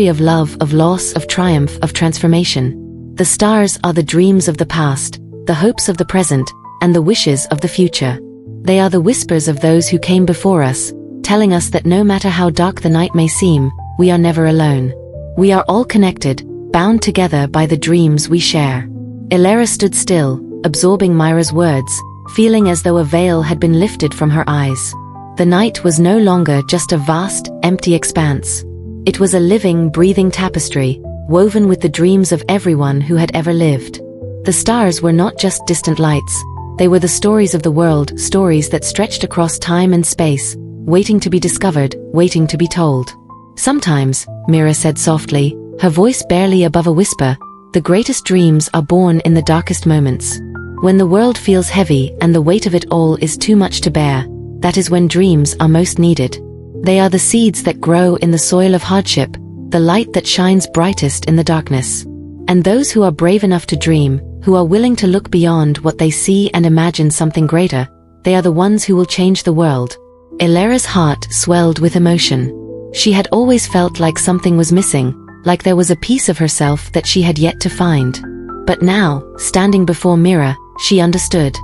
of love, of loss, of triumph, of transformation. The stars are the dreams of the past, the hopes of the present, and the wishes of the future. They are the whispers of those who came before us, telling us that no matter how dark the night may seem, we are never alone. We are all connected, bound together by the dreams we share. Illyra stood still, absorbing Myra's words, feeling as though a veil had been lifted from her eyes. The night was no longer just a vast, empty expanse. It was a living, breathing tapestry, woven with the dreams of everyone who had ever lived. The stars were not just distant lights. They were the stories of the world, stories that stretched across time and space, waiting to be discovered, waiting to be told. Sometimes, Myra said softly, her voice barely above a whisper, the greatest dreams are born in the darkest moments. When the world feels heavy and the weight of it all is too much to bear, that is when dreams are most needed. They are the seeds that grow in the soil of hardship, the light that shines brightest in the darkness. And those who are brave enough to dream, who are willing to look beyond what they see and imagine something greater, they are the ones who will change the world. Illyra's heart swelled with emotion. She had always felt like something was missing, like there was a piece of herself that she had yet to find. But now, standing before Myra, she understood.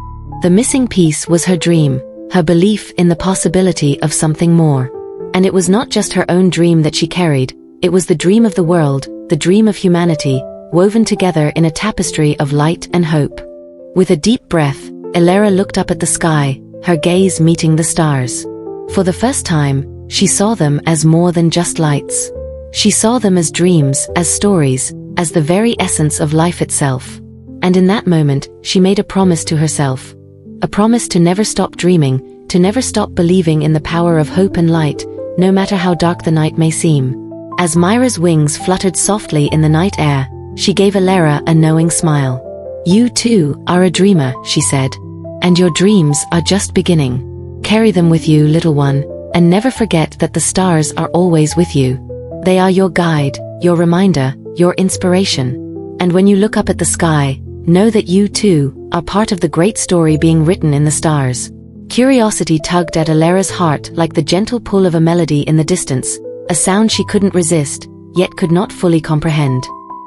The missing piece was her dream, her belief in the possibility of something more. And it was not just her own dream that she carried, it was the dream of the world, the dream of humanity, woven together in a tapestry of light and hope. With a deep breath, Illyra looked up at the sky, her gaze meeting the stars. For the first time, she saw them as more than just lights. She saw them as dreams, as stories, as the very essence of life itself. And in that moment, she made a promise to herself. A promise to never stop dreaming, to never stop believing in the power of hope and light, no matter how dark the night may seem. As Myra's wings fluttered softly in the night air, she gave Illyra a knowing smile. You too are a dreamer, she said. And your dreams are just beginning. Carry them with you, little one, and never forget that the stars are always with you. They are your guide, your reminder, your inspiration. And when you look up at the sky, know that you too are part of the great story being written in the stars. Curiosity tugged at Illyra's heart like the gentle pull of a melody in the distance, a sound she couldn't resist, yet could not fully comprehend.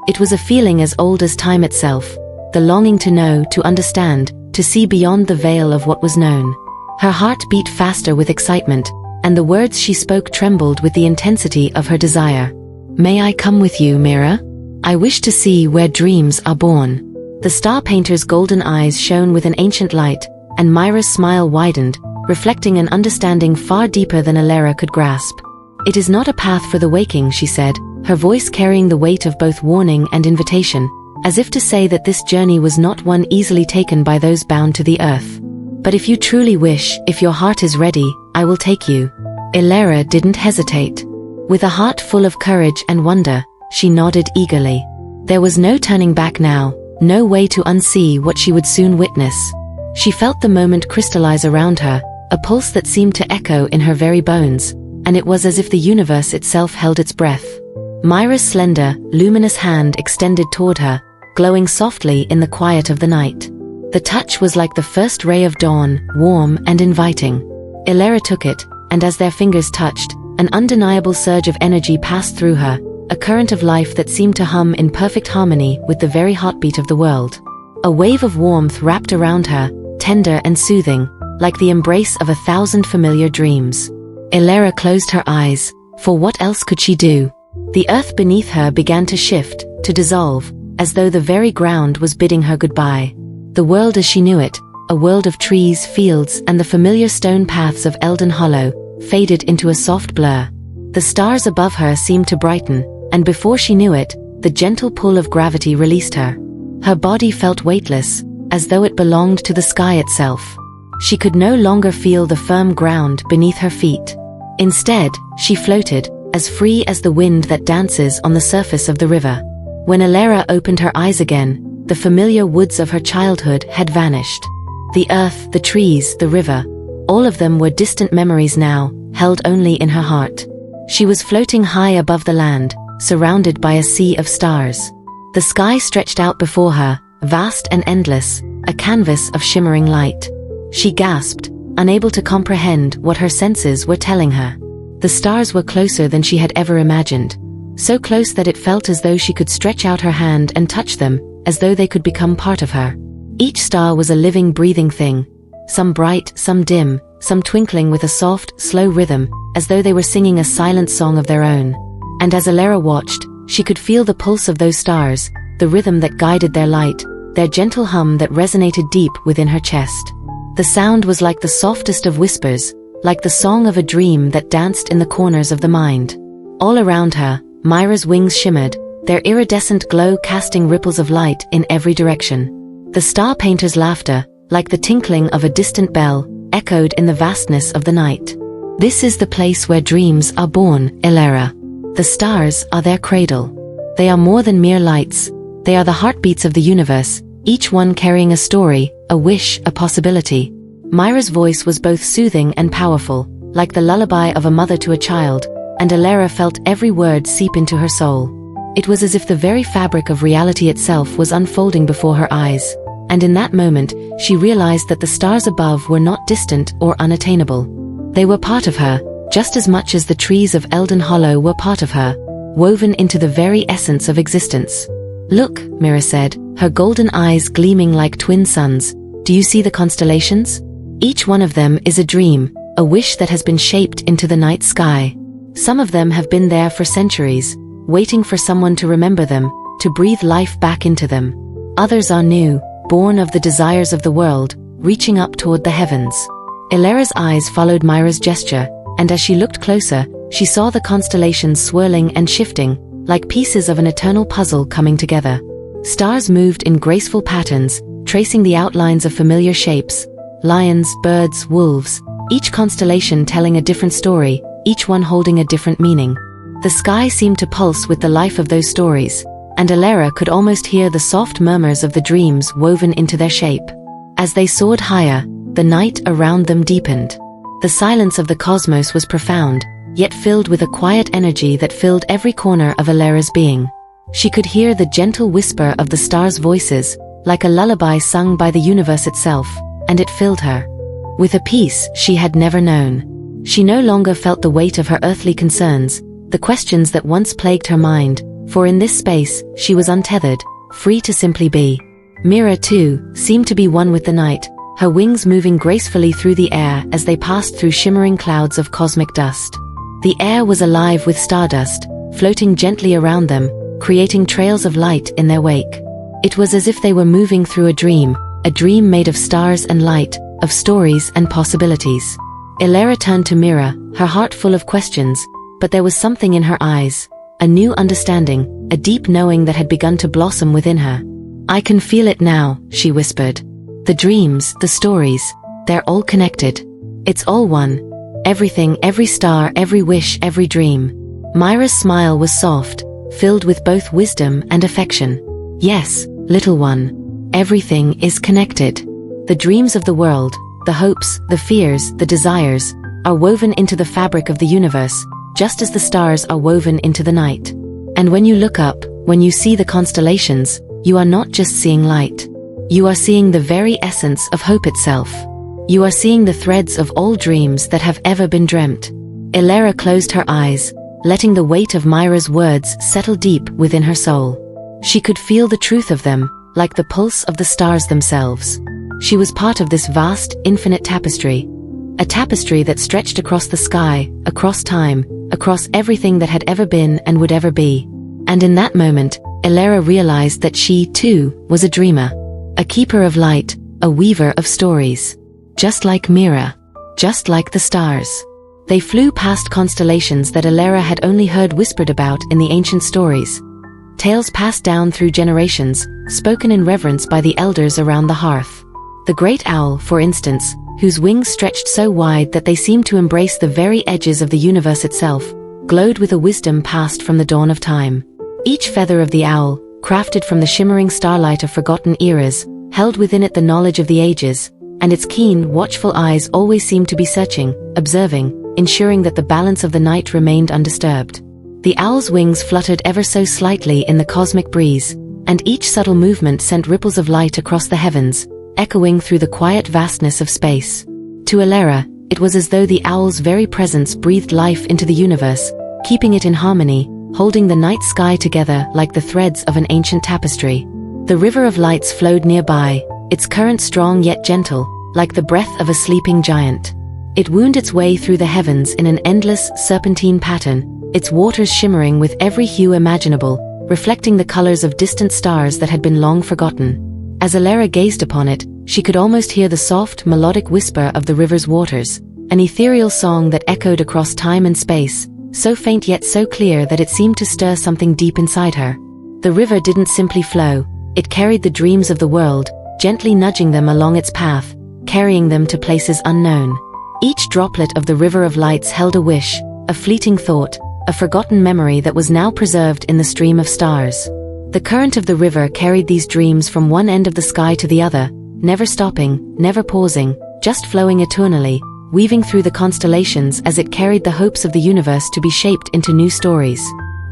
It was a feeling as old as time itself, the longing to know, to understand, to see beyond the veil of what was known. Her heart beat faster with excitement, and the words she spoke trembled with the intensity of her desire. May I come with you, Myra? I wish to see where dreams are born. The star painter's golden eyes shone with an ancient light, and Myra's smile widened, reflecting an understanding far deeper than Illyra could grasp. It is not a path for the waking, she said, her voice carrying the weight of both warning and invitation, as if to say that this journey was not one easily taken by those bound to the earth. But if you truly wish, if your heart is ready, I will take you. Illyra didn't hesitate. With a heart full of courage and wonder, she nodded eagerly. There was no turning back now, no way to unsee what she would soon witness. She felt the moment crystallize around her, a pulse that seemed to echo in her very bones, and it was as if the universe itself held its breath. Myra's slender, luminous hand extended toward her, glowing softly in the quiet of the night. The touch was like the first ray of dawn, warm and inviting. Illyra took it, and as their fingers touched, an undeniable surge of energy passed through her, a current of life that seemed to hum in perfect harmony with the very heartbeat of the world. A wave of warmth wrapped around her, tender and soothing, like the embrace of 1,000 familiar dreams. Illyra closed her eyes, for what else could she do? The earth beneath her began to shift, to dissolve, as though the very ground was bidding her goodbye. The world as she knew it, a world of trees, fields, and the familiar stone paths of Eldon Hollow, faded into a soft blur. The stars above her seemed to brighten, and before she knew it, the gentle pull of gravity released her. Her body felt weightless, as though it belonged to the sky itself. She could no longer feel the firm ground beneath her feet. Instead, she floated, as free as the wind that dances on the surface of the river. When Elara opened her eyes again, the familiar woods of her childhood had vanished. The earth, the trees, the river, all of them were distant memories now, held only in her heart. She was floating high above the land, surrounded by a sea of stars. The sky stretched out before her, vast and endless, a canvas of shimmering light. She gasped, unable to comprehend what her senses were telling her. The stars were closer than she had ever imagined, so close that it felt as though she could stretch out her hand and touch them, as though they could become part of her. Each star was a living, breathing thing, some bright, some dim, some twinkling with a soft, slow rhythm, as though they were singing a silent song of their own. And as Elara watched, she could feel the pulse of those stars, the rhythm that guided their light, their gentle hum that resonated deep within her chest. The sound was like the softest of whispers, like the song of a dream that danced in the corners of the mind. All around her, Myra's wings shimmered, their iridescent glow casting ripples of light in every direction. The star painter's laughter, like the tinkling of a distant bell, echoed in the vastness of the night. This is the place where dreams are born, Elara. The stars are their cradle. They are more than mere lights. They are the heartbeats of the universe, each one carrying a story, a wish, a possibility. Myra's voice was both soothing and powerful, like the lullaby of a mother to a child, and Elara felt every word seep into her soul. It was as if the very fabric of reality itself was unfolding before her eyes. And in that moment, she realized that the stars above were not distant or unattainable. They were part of her, just as much as the trees of Eldon Hollow were part of her, woven into the very essence of existence. "Look," Mira said, her golden eyes gleaming like twin suns. "Do you see the constellations? Each one of them is a dream, a wish that has been shaped into the night sky. Some of them have been there for centuries, waiting for someone to remember them, to breathe life back into them. Others are new, born of the desires of the world, reaching up toward the heavens." Elara's eyes followed Myra's gesture, and as she looked closer, she saw the constellations swirling and shifting, like pieces of an eternal puzzle coming together. Stars moved in graceful patterns, tracing the outlines of familiar shapes: lions, birds, wolves, each constellation telling a different story, each one holding a different meaning. The sky seemed to pulse with the life of those stories, and Elara could almost hear the soft murmurs of the dreams woven into their shape. As they soared higher, the night around them deepened. The silence of the cosmos was profound, yet filled with a quiet energy that filled every corner of Elara's being. She could hear the gentle whisper of the stars' voices, like a lullaby sung by the universe itself, and it filled her with a peace she had never known. She no longer felt the weight of her earthly concerns, the questions that once plagued her mind, for in this space, she was untethered, free to simply be. Mira, too, seemed to be one with the night, her wings moving gracefully through the air as they passed through shimmering clouds of cosmic dust. The air was alive with stardust, floating gently around them, creating trails of light in their wake. It was as if they were moving through a dream made of stars and light, of stories and possibilities. Elara turned to Mira, her heart full of questions, but there was something in her eyes, a new understanding, a deep knowing that had begun to blossom within her. "I can feel it now," she whispered. "The dreams, the stories, they're all connected. It's all one. Everything, every star, every wish, every dream." Myra's smile was soft, filled with both wisdom and affection. "Yes, little one. Everything is connected. The dreams of the world, the hopes, the fears, the desires, are woven into the fabric of the universe, just as the stars are woven into the night. And when you look up, when you see the constellations, you are not just seeing light. You are seeing the very essence of hope itself. You are seeing the threads of all dreams that have ever been dreamt." Elara closed her eyes, letting the weight of Myra's words settle deep within her soul. She could feel the truth of them, like the pulse of the stars themselves. She was part of this vast, infinite tapestry. A tapestry that stretched across the sky, across time, across everything that had ever been and would ever be. And in that moment, Elara realized that she, too, was a dreamer. a keeper of light, a weaver of stories. Just like Mira. Just like the stars. They flew past constellations that Elara had only heard whispered about in the ancient stories. Tales passed down through generations, spoken in reverence by the elders around the hearth. The great owl, for instance, whose wings stretched so wide that they seemed to embrace the very edges of the universe itself, glowed with a wisdom passed from the dawn of time. Each feather of the owl, crafted from the shimmering starlight of forgotten eras, held within it the knowledge of the ages, and its keen, watchful eyes always seemed to be searching, observing, ensuring that the balance of the night remained undisturbed. The owl's wings fluttered ever so slightly in the cosmic breeze, and each subtle movement sent ripples of light across the heavens, echoing through the quiet vastness of space. To Elara, it was as though the owl's very presence breathed life into the universe, keeping it in harmony, holding the night sky together like the threads of an ancient tapestry. The river of lights flowed nearby, its current strong yet gentle, like the breath of a sleeping giant. It wound its way through the heavens in an endless, serpentine pattern, its waters shimmering with every hue imaginable, reflecting the colors of distant stars that had been long forgotten. As Elara gazed upon it, she could almost hear the soft, melodic whisper of the river's waters, an ethereal song that echoed across time and space, so faint yet so clear that it seemed to stir something deep inside her. The river didn't simply flow, it carried the dreams of the world, gently nudging them along its path, carrying them to places unknown. Each droplet of the river of lights held a wish, a fleeting thought, a forgotten memory that was now preserved in the stream of stars. The current of the river carried these dreams from one end of the sky to the other, never stopping, never pausing, just flowing eternally, weaving through the constellations as it carried the hopes of the universe to be shaped into new stories.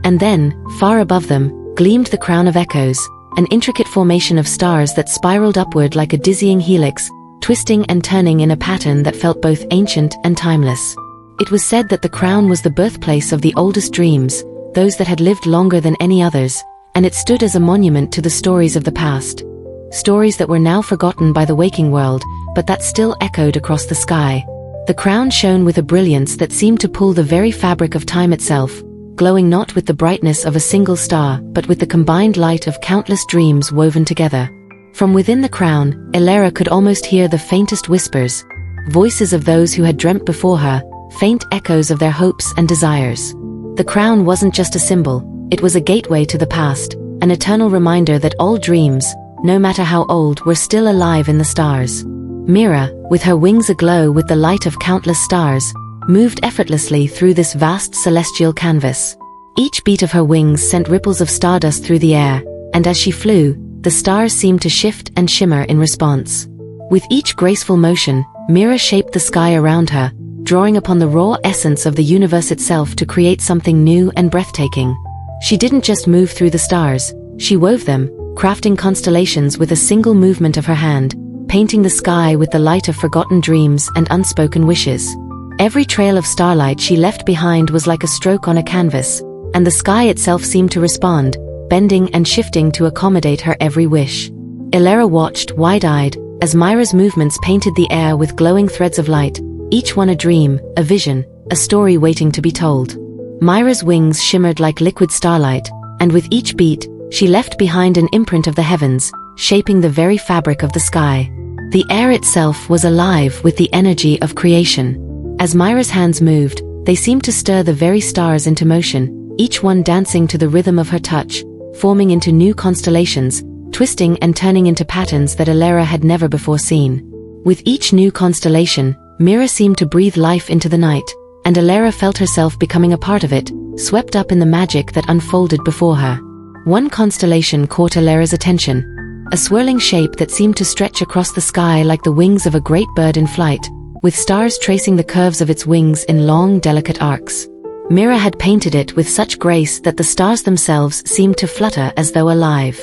And then, far above them, gleamed the crown of echoes, an intricate formation of stars that spiraled upward like a dizzying helix, twisting and turning in a pattern that felt both ancient and timeless. It was said that the crown was the birthplace of the oldest dreams, those that had lived longer than any others, and it stood as a monument to the stories of the past. Stories that were now forgotten by the waking world, but that still echoed across the sky. The crown shone with a brilliance that seemed to pull the very fabric of time itself, glowing not with the brightness of a single star, but with the combined light of countless dreams woven together. From within the crown, Elara could almost hear the faintest whispers, voices of those who had dreamt before her, faint echoes of their hopes and desires. The crown wasn't just a symbol, it was a gateway to the past, an eternal reminder that all dreams, no matter how old, were still alive in the stars. Mira, with her wings aglow with the light of countless stars, moved effortlessly through this vast celestial canvas. Each beat of her wings sent ripples of stardust through the air, and as she flew, the stars seemed to shift and shimmer in response. With each graceful motion, Mira shaped the sky around her, drawing upon the raw essence of the universe itself to create something new and breathtaking. She didn't just move through the stars, she wove them, crafting constellations with a single movement of her hand, painting the sky with the light of forgotten dreams and unspoken wishes. Every trail of starlight she left behind was like a stroke on a canvas, and the sky itself seemed to respond, bending and shifting to accommodate her every wish. Elara watched, wide-eyed, as Mira's movements painted the air with glowing threads of light, each one a dream, a vision, a story waiting to be told. Mira's wings shimmered like liquid starlight, and with each beat, she left behind an imprint of the heavens, shaping the very fabric of the sky. The air itself was alive with the energy of creation. As Mira's hands moved, they seemed to stir the very stars into motion, each one dancing to the rhythm of her touch, forming into new constellations, twisting and turning into patterns that Elara had never before seen. With each new constellation, Mira seemed to breathe life into the night, and Elara felt herself becoming a part of it, swept up in the magic that unfolded before her. One constellation caught Elara's attention, a swirling shape that seemed to stretch across the sky like the wings of a great bird in flight, with stars tracing the curves of its wings in long, delicate arcs. Mira had painted it with such grace that the stars themselves seemed to flutter as though alive.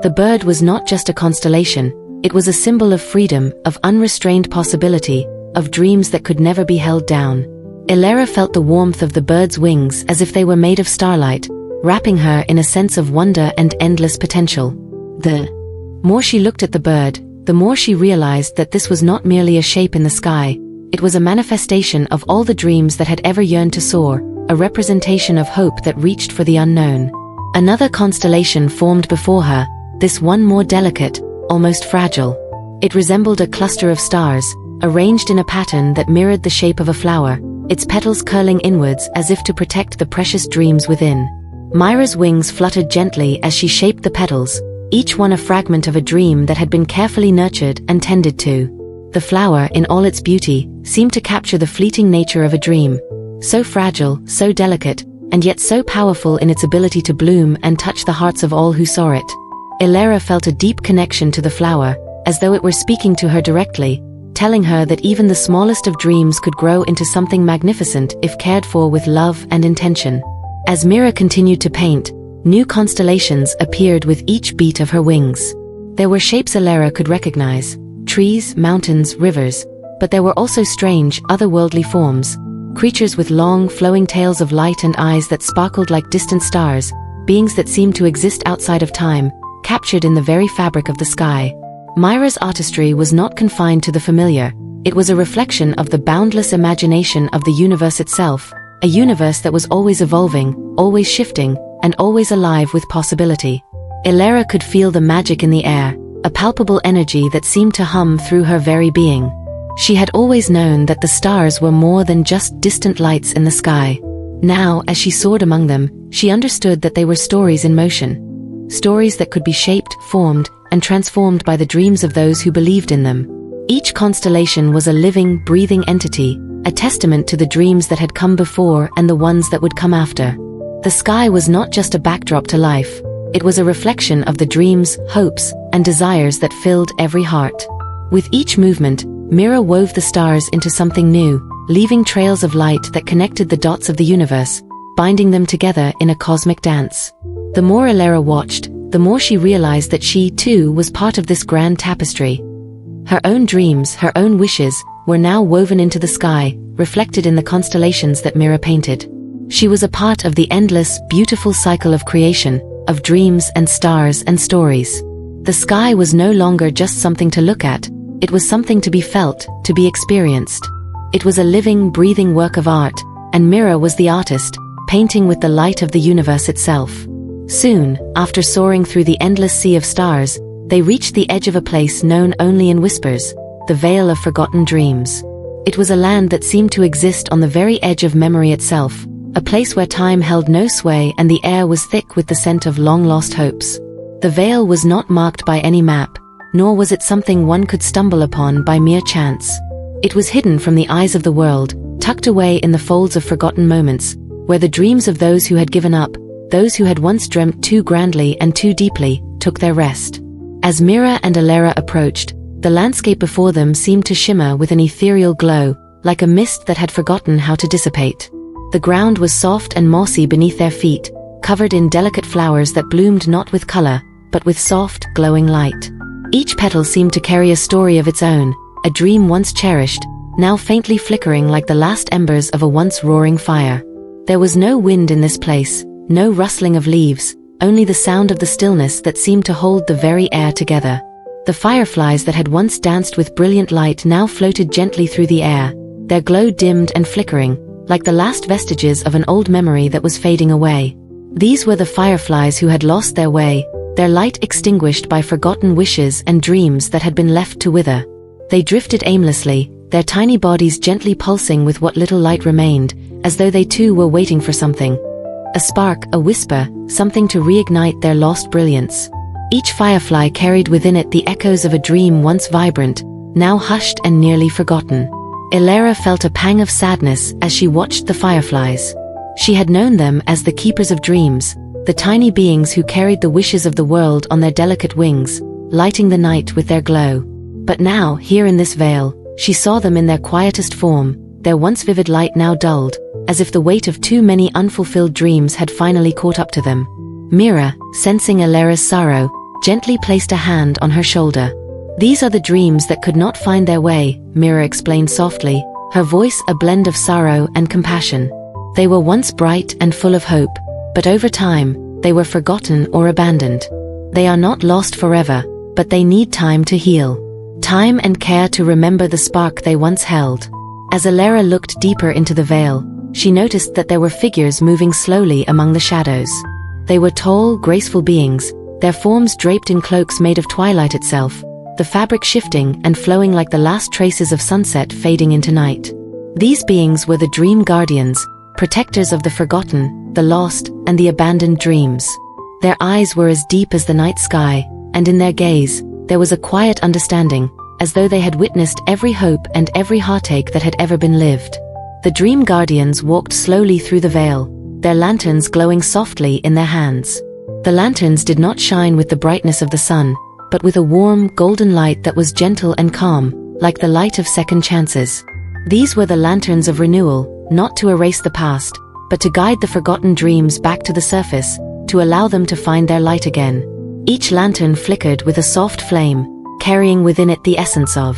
The bird was not just a constellation, it was a symbol of freedom, of unrestrained possibility, of dreams that could never be held down. Elara felt the warmth of the bird's wings as if they were made of starlight, wrapping her in a sense of wonder and endless potential. The more she looked at the bird, the more she realized that this was not merely a shape in the sky, it was a manifestation of all the dreams that had ever yearned to soar, a representation of hope that reached for the unknown. Another constellation formed before her, this one more delicate, almost fragile. It resembled a cluster of stars, arranged in a pattern that mirrored the shape of a flower, its petals curling inwards as if to protect the precious dreams within. Myra's wings fluttered gently as she shaped the petals, each one a fragment of a dream that had been carefully nurtured and tended to. The flower, in all its beauty, seemed to capture the fleeting nature of a dream. So fragile, so delicate, and yet so powerful in its ability to bloom and touch the hearts of all who saw it. Elara felt a deep connection to the flower, as though it were speaking to her directly, telling her that even the smallest of dreams could grow into something magnificent if cared for with love and intention. As Mira continued to paint, new constellations appeared with each beat of her wings. There were shapes Elara could recognize: trees, mountains, rivers, but there were also strange, otherworldly forms, creatures with long, flowing tails of light and eyes that sparkled like distant stars, beings that seemed to exist outside of time, captured in the very fabric of the sky. Myra's artistry was not confined to the familiar. It was a reflection of the boundless imagination of the universe itself, a universe that was always evolving, always shifting, and always alive with possibility. Elara could feel the magic in the air, a palpable energy that seemed to hum through her very being. She had always known that the stars were more than just distant lights in the sky. Now, as she soared among them, she understood that they were stories in motion. Stories that could be shaped, formed, and transformed by the dreams of those who believed in them. Each constellation was a living, breathing entity, a testament to the dreams that had come before and the ones that would come after. The sky was not just a backdrop to life, it was a reflection of the dreams, hopes, and desires that filled every heart. With each movement, Mira wove the stars into something new, leaving trails of light that connected the dots of the universe, binding them together in a cosmic dance. The more Elara watched, the more she realized that she, too, was part of this grand tapestry. Her own dreams, her own wishes, were now woven into the sky, reflected in the constellations that Mira painted. She was a part of the endless, beautiful cycle of creation, of dreams and stars and stories. The sky was no longer just something to look at, it was something to be felt, to be experienced. It was a living, breathing work of art, and Mira was the artist, painting with the light of the universe itself. Soon, after soaring through the endless sea of stars, they reached the edge of a place known only in whispers, the Vale of Forgotten Dreams. It was a land that seemed to exist on the very edge of memory itself, a place where time held no sway and the air was thick with the scent of long-lost hopes. The Vale was not marked by any map, nor was it something one could stumble upon by mere chance. It was hidden from the eyes of the world, tucked away in the folds of forgotten moments, where the dreams of those who had given up, those who had once dreamt too grandly and too deeply, took their rest. As Mira and Elara approached, the landscape before them seemed to shimmer with an ethereal glow, like a mist that had forgotten how to dissipate. The ground was soft and mossy beneath their feet, covered in delicate flowers that bloomed not with color, but with soft, glowing light. Each petal seemed to carry a story of its own, a dream once cherished, now faintly flickering like the last embers of a once roaring fire. There was no wind in this place, no rustling of leaves, only the sound of the stillness that seemed to hold the very air together. The fireflies that had once danced with brilliant light now floated gently through the air, their glow dimmed and flickering, like the last vestiges of an old memory that was fading away. These were the fireflies who had lost their way, their light extinguished by forgotten wishes and dreams that had been left to wither. They drifted aimlessly, their tiny bodies gently pulsing with what little light remained, as though they too were waiting for something. A spark, a whisper, something to reignite their lost brilliance. Each firefly carried within it the echoes of a dream once vibrant, now hushed and nearly forgotten. Elara felt a pang of sadness as she watched the fireflies. She had known them as the keepers of dreams, the tiny beings who carried the wishes of the world on their delicate wings, lighting the night with their glow. But now, here in this vale, she saw them in their quietest form, their once vivid light now dulled, as if the weight of too many unfulfilled dreams had finally caught up to them. Mira, sensing Elara's sorrow, gently placed a hand on her shoulder. "These are the dreams that could not find their way," Mira explained softly, her voice a blend of sorrow and compassion. "They were once bright and full of hope, but over time, they were forgotten or abandoned. They are not lost forever, but they need time to heal. Time and care to remember the spark they once held." As Elara looked deeper into the veil, she noticed that there were figures moving slowly among the shadows. They were tall, graceful beings, their forms draped in cloaks made of twilight itself, the fabric shifting and flowing like the last traces of sunset fading into night. These beings were the dream guardians, protectors of the forgotten, the lost, and the abandoned dreams. Their eyes were as deep as the night sky, and in their gaze, there was a quiet understanding, as though they had witnessed every hope and every heartache that had ever been lived. The dream guardians walked slowly through the veil, their lanterns glowing softly in their hands. The lanterns did not shine with the brightness of the sun, but with a warm, golden light that was gentle and calm, like the light of second chances. These were the lanterns of renewal, not to erase the past, but to guide the forgotten dreams back to the surface, to allow them to find their light again. Each lantern flickered with a soft flame, carrying within it the essence of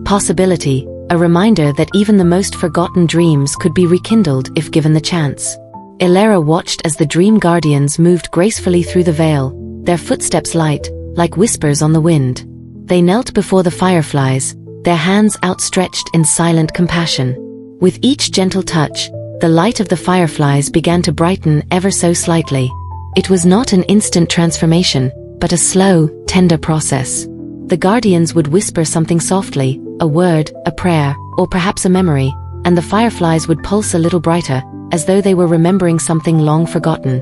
possibility, a reminder that even the most forgotten dreams could be rekindled if given the chance. Ilera watched as the dream guardians moved gracefully through the veil, their footsteps light, like whispers on the wind. They knelt before the fireflies, their hands outstretched in silent compassion. With each gentle touch, the light of the fireflies began to brighten ever so slightly. It was not an instant transformation, but a slow, tender process. The guardians would whisper something softly, a word, a prayer, or perhaps a memory, and the fireflies would pulse a little brighter, as though they were remembering something long forgotten.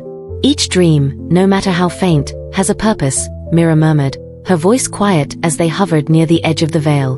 Each dream, no matter how faint, has a purpose, Mira murmured, her voice quiet as they hovered near the edge of the veil.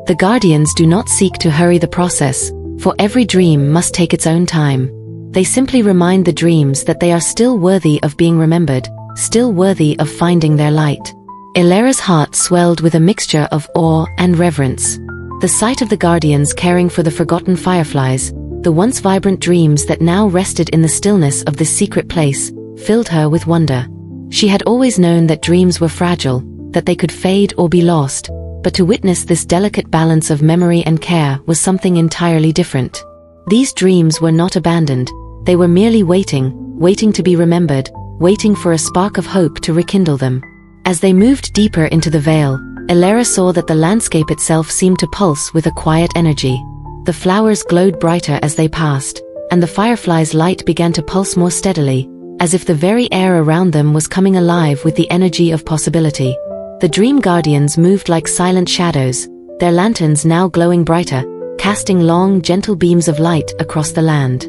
The guardians do not seek to hurry the process, for every dream must take its own time. They simply remind the dreams that they are still worthy of being remembered, still worthy of finding their light. Ilera's heart swelled with a mixture of awe and reverence. The sight of the guardians caring for the forgotten fireflies, the once vibrant dreams that now rested in the stillness of this secret place, filled her with wonder. She had always known that dreams were fragile, that they could fade or be lost, but to witness this delicate balance of memory and care was something entirely different. These dreams were not abandoned, they were merely waiting to be remembered, waiting for a spark of hope to rekindle them. As they moved deeper into the veil, Ilera saw that the landscape itself seemed to pulse with a quiet energy. The flowers glowed brighter as they passed, and the fireflies' light began to pulse more steadily, as if the very air around them was coming alive with the energy of possibility. The dream guardians moved like silent shadows, their lanterns now glowing brighter, casting long, gentle beams of light across the land.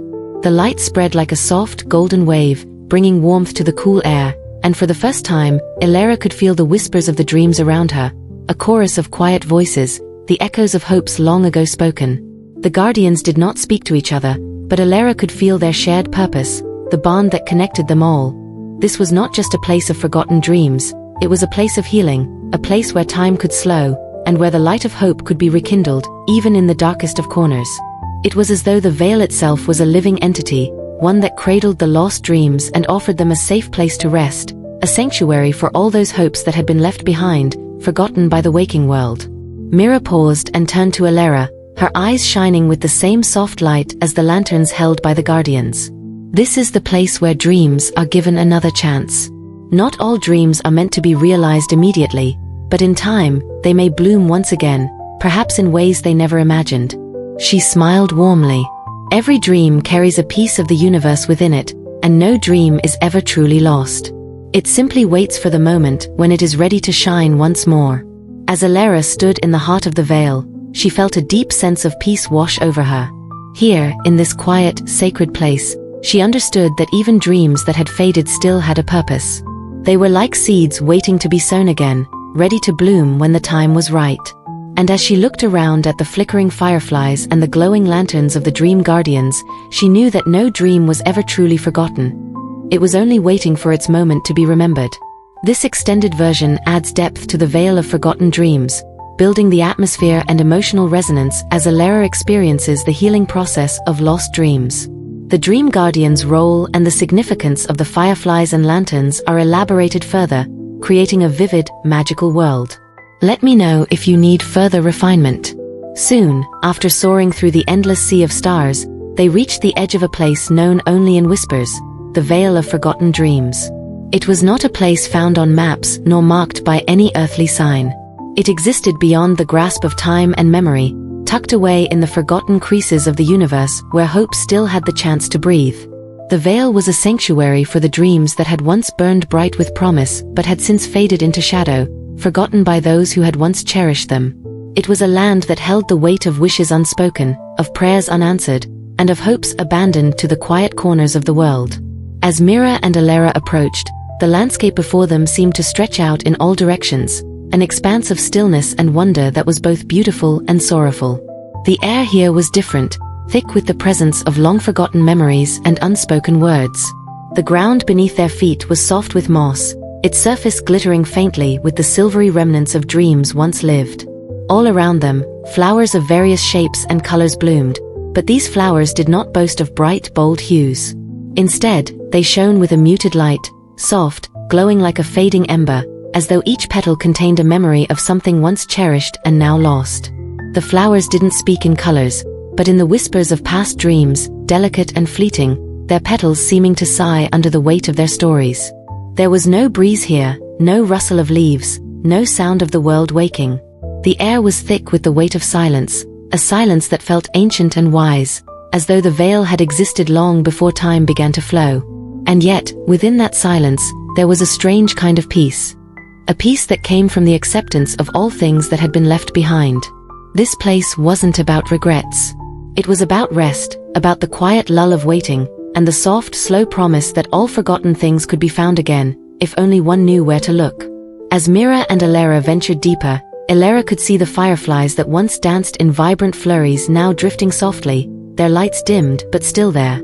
The light spread like a soft, golden wave, bringing warmth to the cool air, and for the first time, Ilera could feel the whispers of the dreams around her, a chorus of quiet voices, the echoes of hopes long ago spoken. The guardians did not speak to each other, but Ilera could feel their shared purpose, the bond that connected them all. This was not just a place of forgotten dreams, it was a place of healing, a place where time could slow, and where the light of hope could be rekindled, even in the darkest of corners. It was as though the veil itself was a living entity, one that cradled the lost dreams and offered them a safe place to rest, a sanctuary for all those hopes that had been left behind, forgotten by the waking world. Mira paused and turned to Ilera, her eyes shining with the same soft light as the lanterns held by the guardians. This is the place where dreams are given another chance. Not all dreams are meant to be realized immediately, but in time, they may bloom once again, perhaps in ways they never imagined. She smiled warmly. Every dream carries a piece of the universe within it, and no dream is ever truly lost. It simply waits for the moment when it is ready to shine once more. As Ilera stood in the heart of the veil, she felt a deep sense of peace wash over her. Here, in this quiet, sacred place, she understood that even dreams that had faded still had a purpose. They were like seeds waiting to be sown again, ready to bloom when the time was right. And as she looked around at the flickering fireflies and the glowing lanterns of the dream guardians, she knew that no dream was ever truly forgotten. It was only waiting for its moment to be remembered. This extended version adds depth to the veil of forgotten dreams, building the atmosphere and emotional resonance as Ilera experiences the healing process of lost dreams. The dream guardian's role and the significance of the fireflies and lanterns are elaborated further, creating a vivid, magical world. Let me know if you need further refinement. Soon, after soaring through the endless sea of stars, they reached the edge of a place known only in whispers, the Veil of Forgotten Dreams. It was not a place found on maps nor marked by any earthly sign. It existed beyond the grasp of time and memory, tucked away in the forgotten creases of the universe where hope still had the chance to breathe. The veil was a sanctuary for the dreams that had once burned bright with promise but had since faded into shadow, forgotten by those who had once cherished them. It was a land that held the weight of wishes unspoken, of prayers unanswered, and of hopes abandoned to the quiet corners of the world. As Mira and Alara approached, the landscape before them seemed to stretch out in all directions, an expanse of stillness and wonder that was both beautiful and sorrowful. The air here was different, thick with the presence of long-forgotten memories and unspoken words. The ground beneath their feet was soft with moss, its surface glittering faintly with the silvery remnants of dreams once lived. All around them, flowers of various shapes and colors bloomed, but these flowers did not boast of bright, bold hues. Instead, they shone with a muted light, soft, glowing like a fading ember, as though each petal contained a memory of something once cherished and now lost. The flowers didn't speak in colors, but in the whispers of past dreams, delicate and fleeting, their petals seeming to sigh under the weight of their stories. There was no breeze here, no rustle of leaves, no sound of the world waking. The air was thick with the weight of silence, a silence that felt ancient and wise, as though the veil had existed long before time began to flow. And yet, within that silence, there was a strange kind of peace. A peace that came from the acceptance of all things that had been left behind. This place wasn't about regrets. It was about rest, about the quiet lull of waiting, and the soft, slow promise that all forgotten things could be found again, if only one knew where to look. As Mira and Alara ventured deeper, Alara could see the fireflies that once danced in vibrant flurries now drifting softly, their lights dimmed but still there.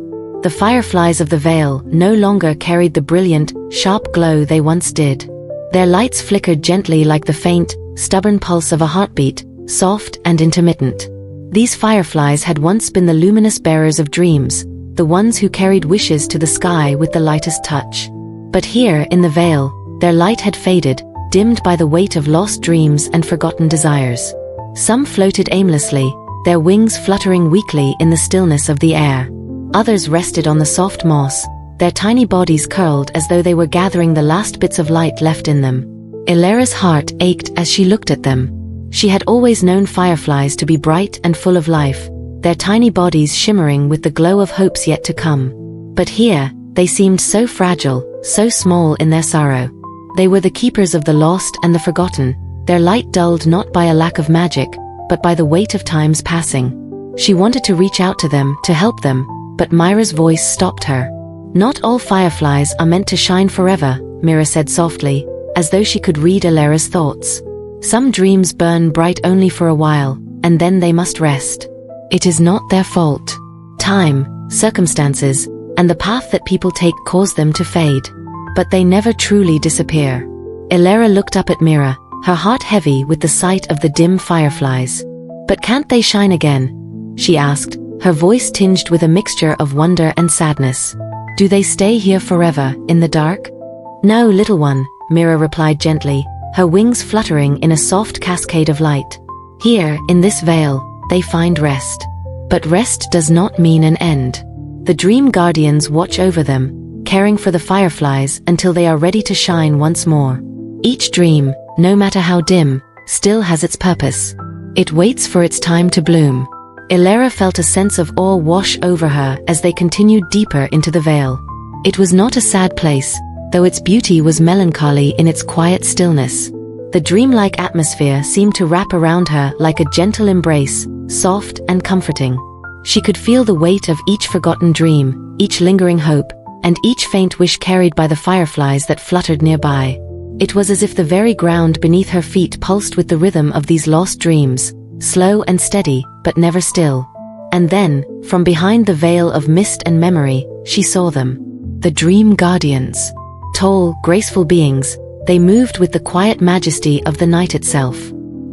The fireflies of the veil no longer carried the brilliant, sharp glow they once did. Their lights flickered gently like the faint, stubborn pulse of a heartbeat, soft and intermittent. These fireflies had once been the luminous bearers of dreams, the ones who carried wishes to the sky with the lightest touch. But here, in the veil, their light had faded, dimmed by the weight of lost dreams and forgotten desires. Some floated aimlessly, their wings fluttering weakly in the stillness of the air. Others rested on the soft moss, their tiny bodies curled as though they were gathering the last bits of light left in them. Alara's heart ached as she looked at them. She had always known fireflies to be bright and full of life, their tiny bodies shimmering with the glow of hopes yet to come. But here, they seemed so fragile, so small in their sorrow. They were the keepers of the lost and the forgotten, their light dulled not by a lack of magic, but by the weight of time's passing. She wanted to reach out to them, to help them, but Myra's voice stopped her. "Not all fireflies are meant to shine forever," Mira said softly, as though she could read Alara's thoughts. "Some dreams burn bright only for a while, and then they must rest. It is not their fault. Time, circumstances, and the path that people take cause them to fade. But they never truly disappear." Alara looked up at Mira, her heart heavy with the sight of the dim fireflies. "But can't they shine again?" she asked, her voice tinged with a mixture of wonder and sadness. "Do they stay here forever, in the dark?" "No, little one," Mira replied gently, her wings fluttering in a soft cascade of light. "Here, in this veil, they find rest. But rest does not mean an end. The dream guardians watch over them, caring for the fireflies until they are ready to shine once more. Each dream, no matter how dim, still has its purpose. It waits for its time to bloom." Alara felt a sense of awe wash over her as they continued deeper into the veil. It was not a sad place, though its beauty was melancholy in its quiet stillness. The dreamlike atmosphere seemed to wrap around her like a gentle embrace, soft and comforting. She could feel the weight of each forgotten dream, each lingering hope, and each faint wish carried by the fireflies that fluttered nearby. It was as if the very ground beneath her feet pulsed with the rhythm of these lost dreams, slow and steady, but never still. And then, from behind the veil of mist and memory, she saw them. The dream guardians. Tall, graceful beings, they moved with the quiet majesty of the night itself.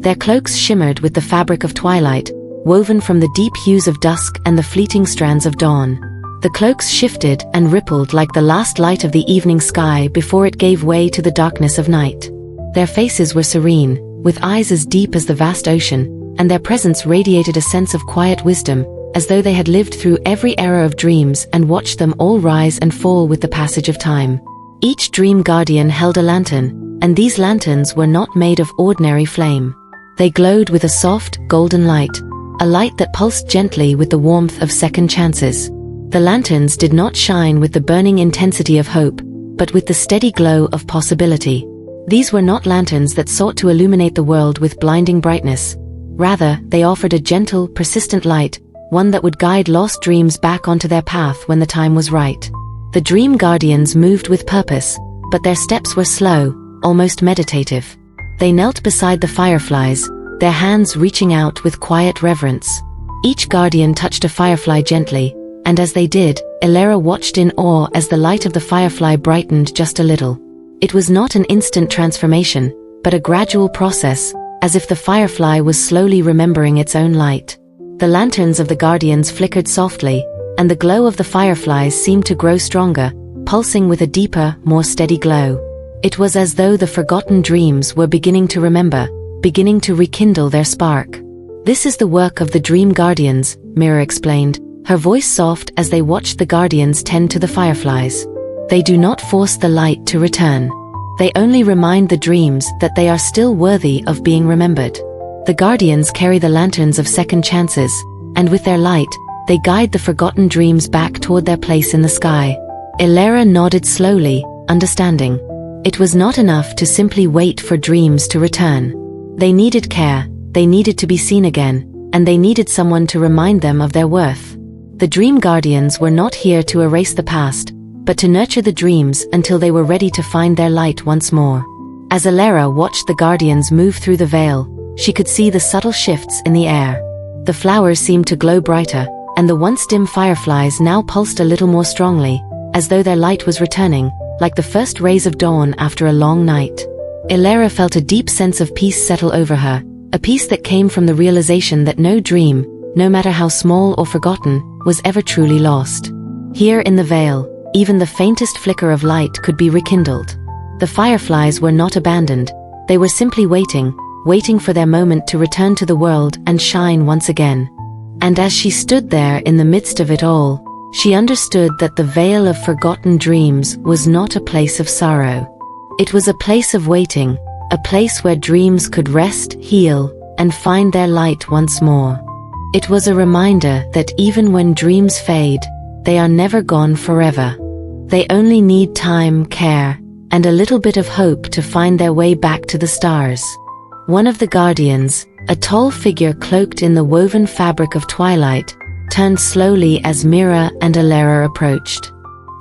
Their cloaks shimmered with the fabric of twilight, woven from the deep hues of dusk and the fleeting strands of dawn. The cloaks shifted and rippled like the last light of the evening sky before it gave way to the darkness of night. Their faces were serene, with eyes as deep as the vast ocean, and their presence radiated a sense of quiet wisdom, as though they had lived through every era of dreams and watched them all rise and fall with the passage of time. Each dream guardian held a lantern, and these lanterns were not made of ordinary flame. They glowed with a soft, golden light, a light that pulsed gently with the warmth of second chances. The lanterns did not shine with the burning intensity of hope, but with the steady glow of possibility. These were not lanterns that sought to illuminate the world with blinding brightness. Rather, they offered a gentle, persistent light, one that would guide lost dreams back onto their path when the time was right. The dream guardians moved with purpose, but their steps were slow, almost meditative. They knelt beside the fireflies, their hands reaching out with quiet reverence. Each guardian touched a firefly gently, and as they did, Elara watched in awe as the light of the firefly brightened just a little. It was not an instant transformation, but a gradual process, as if the firefly was slowly remembering its own light. The lanterns of the guardians flickered softly, and the glow of the fireflies seemed to grow stronger, pulsing with a deeper, more steady glow. It was as though the forgotten dreams were beginning to remember, beginning to rekindle their spark. "This is the work of the dream guardians," Mira explained, her voice soft as they watched the guardians tend to the fireflies. "They do not force the light to return. They only remind the dreams that they are still worthy of being remembered." The guardians carry the lanterns of second chances, and with their light, they guide the forgotten dreams back toward their place in the sky. Elara nodded slowly, understanding. It was not enough to simply wait for dreams to return. They needed care, they needed to be seen again, and they needed someone to remind them of their worth. The dream guardians were not here to erase the past, but to nurture the dreams until they were ready to find their light once more. As Elara watched the guardians move through the veil, she could see the subtle shifts in the air. The flowers seemed to glow brighter, and the once dim fireflies now pulsed a little more strongly, as though their light was returning, like the first rays of dawn after a long night. Elara felt a deep sense of peace settle over her, a peace that came from the realization that no dream, no matter how small or forgotten, was ever truly lost. Here in the veil, even the faintest flicker of light could be rekindled. The fireflies were not abandoned, they were simply waiting for their moment to return to the world and shine once again. And as she stood there in the midst of it all, she understood that the veil of forgotten dreams was not a place of sorrow. It was a place of waiting, a place where dreams could rest, heal, and find their light once more. It was a reminder that even when dreams fade, they are never gone forever. They only need time, care, and a little bit of hope to find their way back to the stars. One of the guardians, a tall figure cloaked in the woven fabric of twilight, turned slowly as Mira and Elara approached.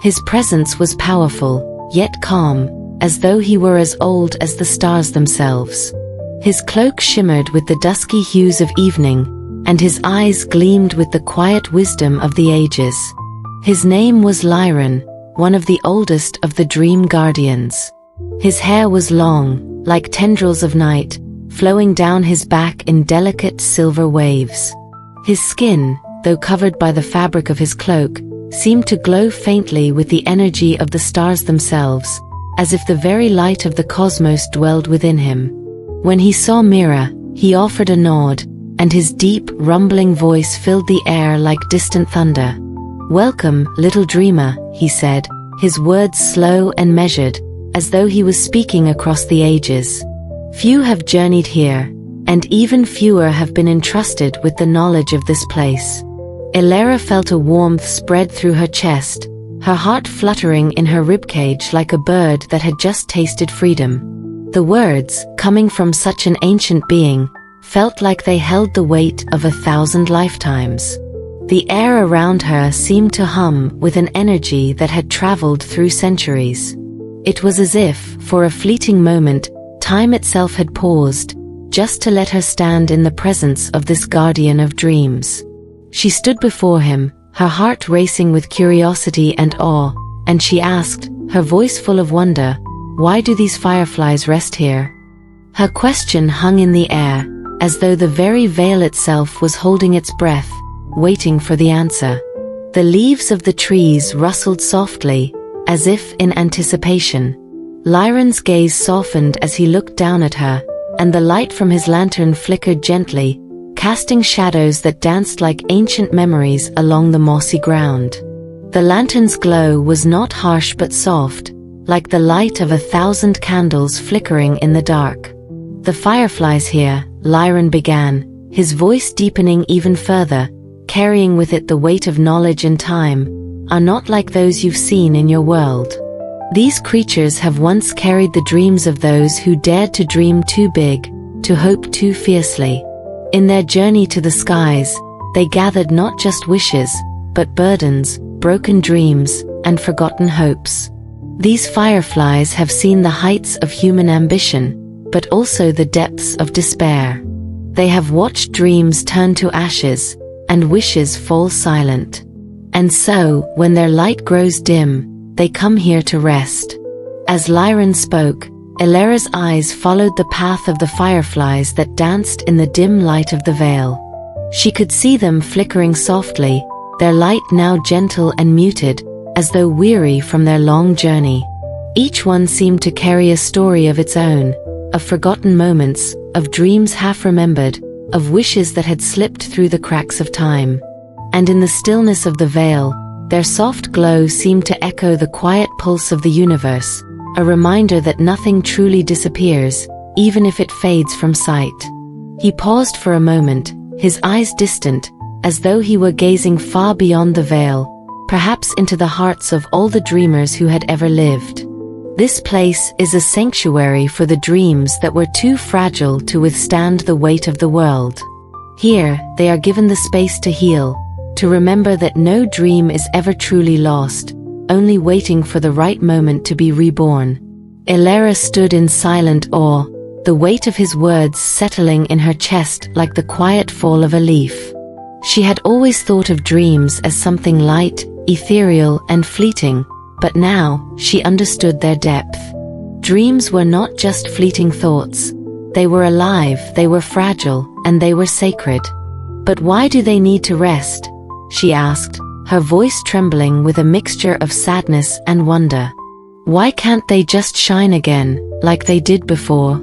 His presence was powerful, yet calm, as though he were as old as the stars themselves. His cloak shimmered with the dusky hues of evening, and his eyes gleamed with the quiet wisdom of the ages. His name was Lyran, one of the oldest of the Dream Guardians. His hair was long, like tendrils of night, flowing down his back in delicate silver waves. His skin, though covered by the fabric of his cloak, seemed to glow faintly with the energy of the stars themselves, as if the very light of the cosmos dwelled within him. When he saw Mira, he offered a nod, and his deep, rumbling voice filled the air like distant thunder. "Welcome, little dreamer," he said, his words slow and measured, as though he was speaking across the ages. "Few have journeyed here, and even fewer have been entrusted with the knowledge of this place." Elara felt a warmth spread through her chest, her heart fluttering in her ribcage like a bird that had just tasted freedom. The words, coming from such an ancient being, felt like they held the weight of 1,000 lifetimes. The air around her seemed to hum with an energy that had traveled through centuries. It was as if, for a fleeting moment, time itself had paused, just to let her stand in the presence of this guardian of dreams. She stood before him, her heart racing with curiosity and awe, and she asked, her voice full of wonder, "Why do these fireflies rest here?" Her question hung in the air, as though the very veil itself was holding its breath, waiting for the answer. The leaves of the trees rustled softly, as if in anticipation. Lyran's gaze softened as he looked down at her, and the light from his lantern flickered gently, casting shadows that danced like ancient memories along the mossy ground. The lantern's glow was not harsh but soft, like the light of 1,000 candles flickering in the dark. "The fireflies here," Lyran began, his voice deepening even further, carrying with it the weight of knowledge and time, are not like those you've seen in your world. These creatures have once carried the dreams of those who dared to dream too big, to hope too fiercely. In their journey to the skies, they gathered not just wishes, but burdens, broken dreams, and forgotten hopes. These fireflies have seen the heights of human ambition, but also the depths of despair. They have watched dreams turn to ashes, and wishes fall silent. And so, when their light grows dim, they come here to rest. As Lyran spoke, Elera's eyes followed the path of the fireflies that danced in the dim light of the veil. She could see them flickering softly, their light now gentle and muted, as though weary from their long journey. Each one seemed to carry a story of its own, of forgotten moments, of dreams half-remembered, of wishes that had slipped through the cracks of time. And in the stillness of the veil, their soft glow seemed to echo the quiet pulse of the universe, a reminder that nothing truly disappears, even if it fades from sight. He paused for a moment, his eyes distant, as though he were gazing far beyond the veil, perhaps into the hearts of all the dreamers who had ever lived. This place is a sanctuary for the dreams that were too fragile to withstand the weight of the world. Here, they are given the space to heal, to remember that no dream is ever truly lost, only waiting for the right moment to be reborn. Elera stood in silent awe, the weight of his words settling in her chest like the quiet fall of a leaf. She had always thought of dreams as something light, ethereal, and fleeting, but now, she understood their depth. Dreams were not just fleeting thoughts. They were alive, they were fragile, and they were sacred. But why do they need to rest? She asked, her voice trembling with a mixture of sadness and wonder. Why can't they just shine again, like they did before?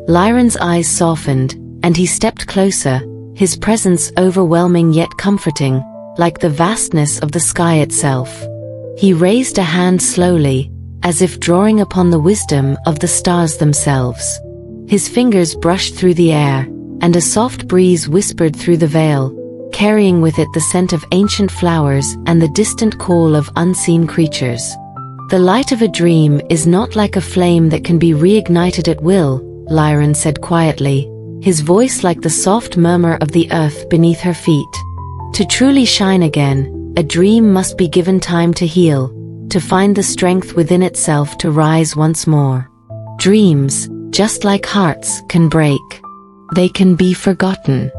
Lyran's eyes softened, and he stepped closer, his presence overwhelming yet comforting, like the vastness of the sky itself. He raised a hand slowly, as if drawing upon the wisdom of the stars themselves. His fingers brushed through the air, and a soft breeze whispered through the veil, carrying with it the scent of ancient flowers and the distant call of unseen creatures. The light of a dream is not like a flame that can be reignited at will, Lyran said quietly, his voice like the soft murmur of the earth beneath her feet. To truly shine again, a dream must be given time to heal, to find the strength within itself to rise once more. Dreams, just like hearts, can break. They can be forgotten.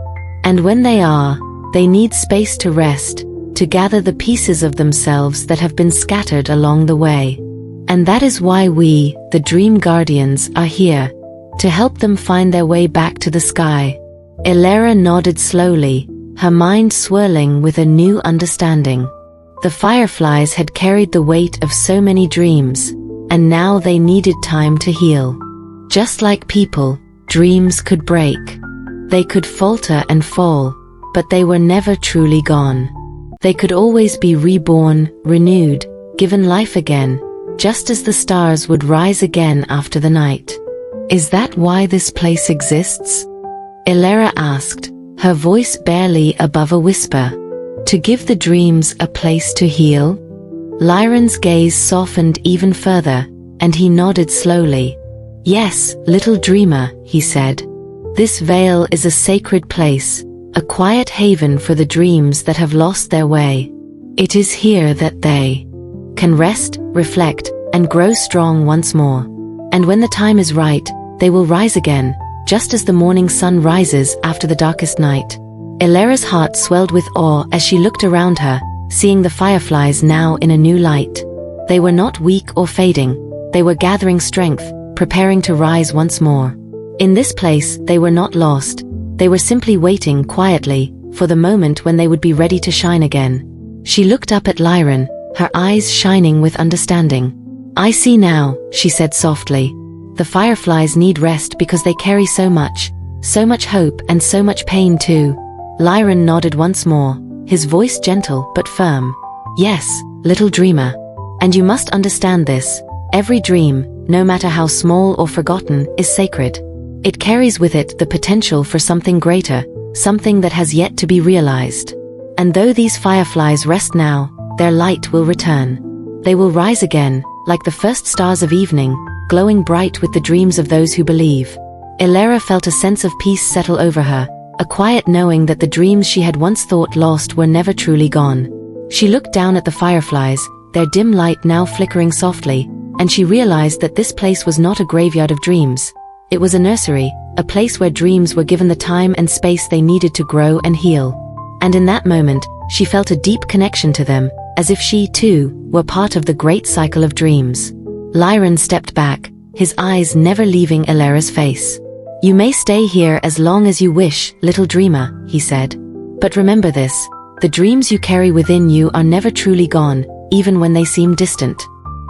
And when they are, they need space to rest, to gather the pieces of themselves that have been scattered along the way. And that is why we, the Dream Guardians, are here, to help them find their way back to the sky. Elera nodded slowly, her mind swirling with a new understanding. The fireflies had carried the weight of so many dreams, and now they needed time to heal. Just like people, dreams could break. They could falter and fall, but they were never truly gone. They could always be reborn, renewed, given life again, just as the stars would rise again after the night. Is that why this place exists? Elera asked, her voice barely above a whisper. To give the dreams a place to heal? Lyran's gaze softened even further, and he nodded slowly. Yes, little dreamer, he said. This veil is a sacred place, a quiet haven for the dreams that have lost their way. It is here that they can rest, reflect, and grow strong once more. And when the time is right, they will rise again, just as the morning sun rises after the darkest night. Elera's heart swelled with awe as she looked around her, seeing the fireflies now in a new light. They were not weak or fading, they were gathering strength, preparing to rise once more. In this place, they were not lost, they were simply waiting quietly, for the moment when they would be ready to shine again. She looked up at Lyran, her eyes shining with understanding. I see now, she said softly. The fireflies need rest because they carry so much hope and so much pain too. Lyran nodded once more, his voice gentle but firm. Yes, little dreamer. And you must understand this. Every dream, no matter how small or forgotten, is sacred. It carries with it the potential for something greater, something that has yet to be realized. And though these fireflies rest now, their light will return. They will rise again, like the first stars of evening, glowing bright with the dreams of those who believe. Elara felt a sense of peace settle over her, a quiet knowing that the dreams she had once thought lost were never truly gone. She looked down at the fireflies, their dim light now flickering softly, and she realized that this place was not a graveyard of dreams. It was a nursery, a place where dreams were given the time and space they needed to grow and heal. And in that moment, she felt a deep connection to them, as if she, too, were part of the great cycle of dreams. Lyron stepped back, his eyes never leaving Elara's face. "You may stay here as long as you wish, little dreamer," he said. "But remember this, the dreams you carry within you are never truly gone, even when they seem distant.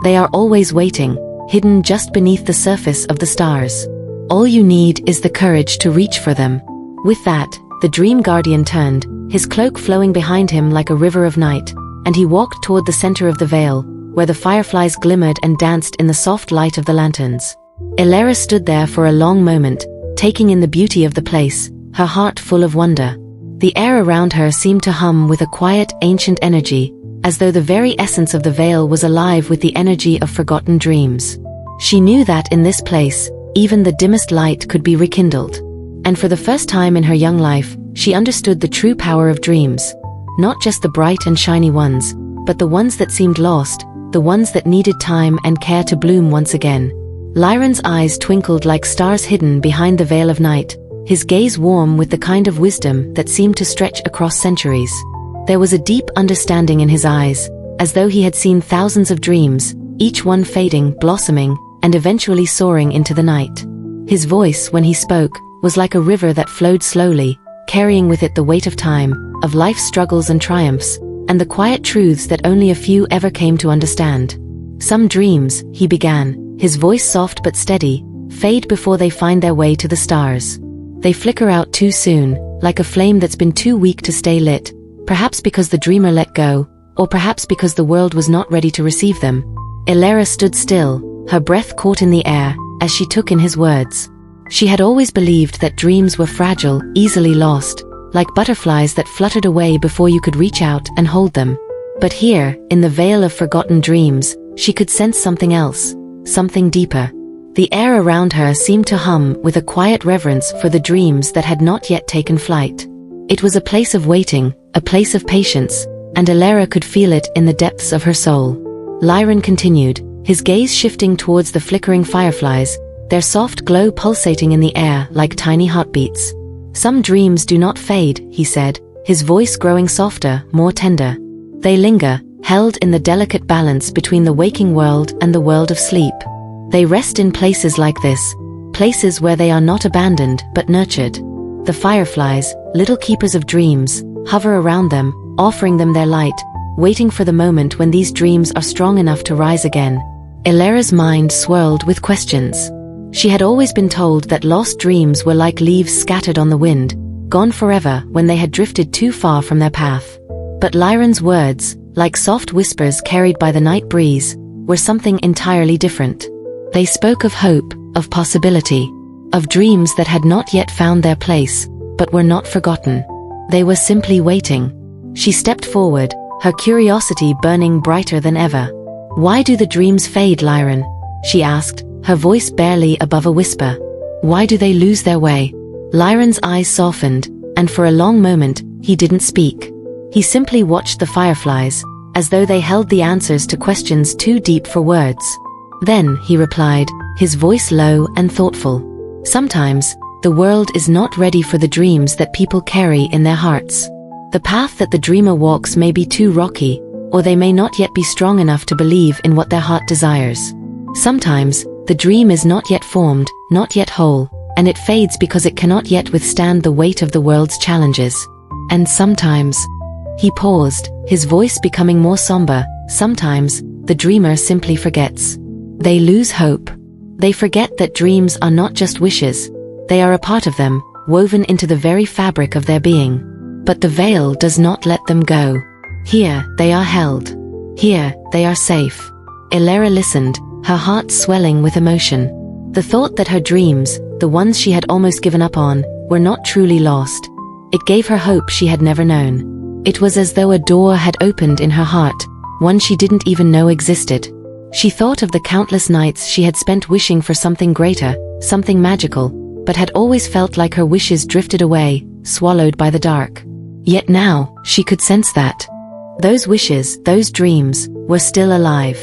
They are always waiting, hidden just beneath the surface of the stars. All you need is the courage to reach for them." With that, the dream guardian turned, his cloak flowing behind him like a river of night, and he walked toward the center of the veil, where the fireflies glimmered and danced in the soft light of the lanterns. Elara stood there for a long moment, taking in the beauty of the place, her heart full of wonder. The air around her seemed to hum with a quiet, ancient energy, as though the very essence of the veil was alive with the energy of forgotten dreams. She knew that in this place, even the dimmest light could be rekindled. And for the first time in her young life, she understood the true power of dreams. Not just the bright and shiny ones, but the ones that seemed lost, the ones that needed time and care to bloom once again. Lyron's eyes twinkled like stars hidden behind the veil of night, his gaze warm with the kind of wisdom that seemed to stretch across centuries. There was a deep understanding in his eyes, as though he had seen thousands of dreams, each one fading, blossoming, and eventually soaring into the night. His voice, when he spoke, was like a river that flowed slowly, carrying with it the weight of time, of life's struggles and triumphs, and the quiet truths that only a few ever came to understand. "Some dreams," he began, his voice soft but steady, "fade before they find their way to the stars. They flicker out too soon, like a flame that's been too weak to stay lit, perhaps because the dreamer let go, or perhaps because the world was not ready to receive them." Elara stood still, her breath caught in the air, as she took in his words. She had always believed that dreams were fragile, easily lost, like butterflies that fluttered away before you could reach out and hold them. But here, in the veil of forgotten dreams, she could sense something else, something deeper. The air around her seemed to hum with a quiet reverence for the dreams that had not yet taken flight. It was a place of waiting, a place of patience, and Elara could feel it in the depths of her soul. Lyron continued, his gaze shifting towards the flickering fireflies, their soft glow pulsating in the air like tiny heartbeats. "Some dreams do not fade," he said, his voice growing softer, more tender. "They linger, held in the delicate balance between the waking world and the world of sleep. They rest in places like this, places where they are not abandoned but nurtured. The fireflies, little keepers of dreams, hover around them, offering them their light, waiting for the moment when these dreams are strong enough to rise again." Elara's mind swirled with questions. She had always been told that lost dreams were like leaves scattered on the wind, gone forever when they had drifted too far from their path. But Lyron's words, like soft whispers carried by the night breeze, were something entirely different. They spoke of hope, of possibility, of dreams that had not yet found their place, but were not forgotten. They were simply waiting. She stepped forward, her curiosity burning brighter than ever. "Why do the dreams fade, Lyron?" she asked, her voice barely above a whisper. "Why do they lose their way?" Lyron's eyes softened, and for a long moment, he didn't speak. He simply watched the fireflies, as though they held the answers to questions too deep for words. Then, he replied, his voice low and thoughtful. "Sometimes, the world is not ready for the dreams that people carry in their hearts. The path that the dreamer walks may be too rocky, or they may not yet be strong enough to believe in what their heart desires. Sometimes, the dream is not yet formed, not yet whole, and it fades because it cannot yet withstand the weight of the world's challenges. And sometimes..." He paused, his voice becoming more somber. "Sometimes, the dreamer simply forgets. They lose hope. They forget that dreams are not just wishes. They are a part of them, woven into the very fabric of their being. But the veil does not let them go. Here, they are held. Here, they are safe." Elara listened, her heart swelling with emotion. The thought that her dreams, the ones she had almost given up on, were not truly lost. It gave her hope she had never known. It was as though a door had opened in her heart, one she didn't even know existed. She thought of the countless nights she had spent wishing for something greater, something magical, but had always felt like her wishes drifted away, swallowed by the dark. Yet now, she could sense that those wishes, those dreams, were still alive.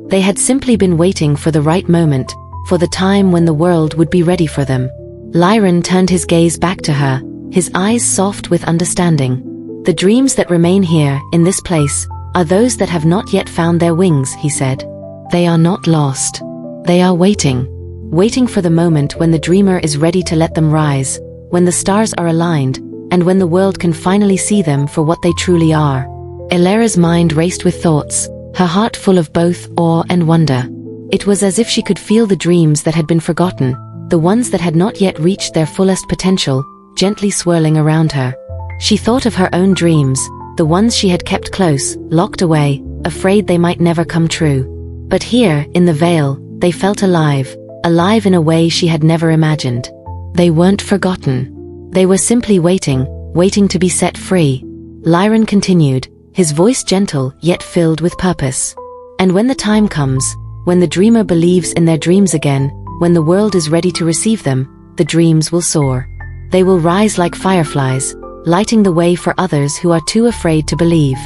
They had simply been waiting for the right moment, for the time when the world would be ready for them. Lyron turned his gaze back to her, his eyes soft with understanding. The dreams that remain here, in this place, are those that have not yet found their wings, he said. They are not lost. They are waiting. Waiting for the moment when the dreamer is ready to let them rise, when the stars are aligned, and when the world can finally see them for what they truly are. Elera's mind raced with thoughts, her heart full of both awe and wonder. It was as if she could feel the dreams that had been forgotten, the ones that had not yet reached their fullest potential, gently swirling around her. She thought of her own dreams, the ones she had kept close, locked away, afraid they might never come true. But here, in the veil, they felt alive, alive in a way she had never imagined. They weren't forgotten. They were simply waiting, waiting to be set free. Lyron continued, his voice gentle yet filled with purpose. And when the time comes, when the dreamer believes in their dreams again, when the world is ready to receive them, the dreams will soar. They will rise like fireflies, lighting the way for others who are too afraid to believe.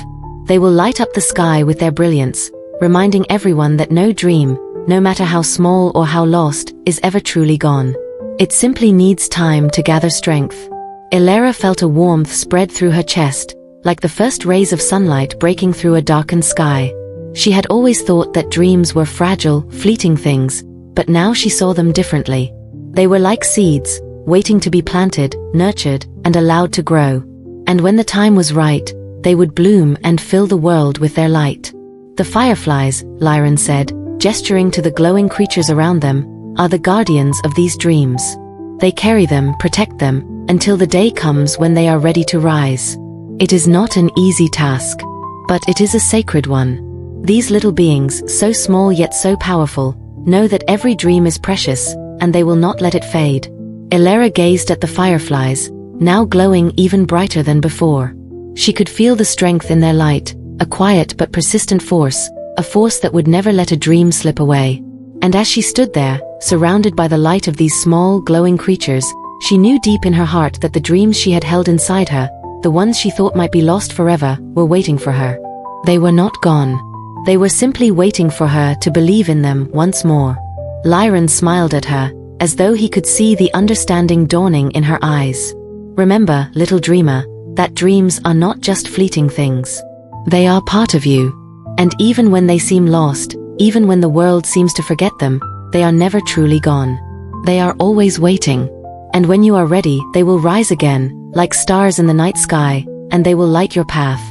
They will light up the sky with their brilliance, reminding everyone that no dream, no matter how small or how lost, is ever truly gone. It simply needs time to gather strength. Elera felt a warmth spread through her chest, like the first rays of sunlight breaking through a darkened sky. She had always thought that dreams were fragile, fleeting things, but now she saw them differently. They were like seeds, waiting to be planted, nurtured, and allowed to grow. And when the time was right, they would bloom and fill the world with their light. The fireflies, Lyron said, gesturing to the glowing creatures around them, are the guardians of these dreams. They carry them, protect them, until the day comes when they are ready to rise. It is not an easy task, but it is a sacred one. These little beings, so small yet so powerful, know that every dream is precious, and they will not let it fade. Elera gazed at the fireflies, now glowing even brighter than before. She could feel the strength in their light, a quiet but persistent force, a force that would never let a dream slip away. And as she stood there, surrounded by the light of these small, glowing creatures, she knew deep in her heart that the dreams she had held inside her, the ones she thought might be lost forever, were waiting for her. They were not gone. They were simply waiting for her to believe in them once more. Lyron smiled at her, as though he could see the understanding dawning in her eyes. Remember, little dreamer, that dreams are not just fleeting things. They are part of you. And even when they seem lost, even when the world seems to forget them, they are never truly gone. They are always waiting. And when you are ready, they will rise again, like stars in the night sky, and they will light your path.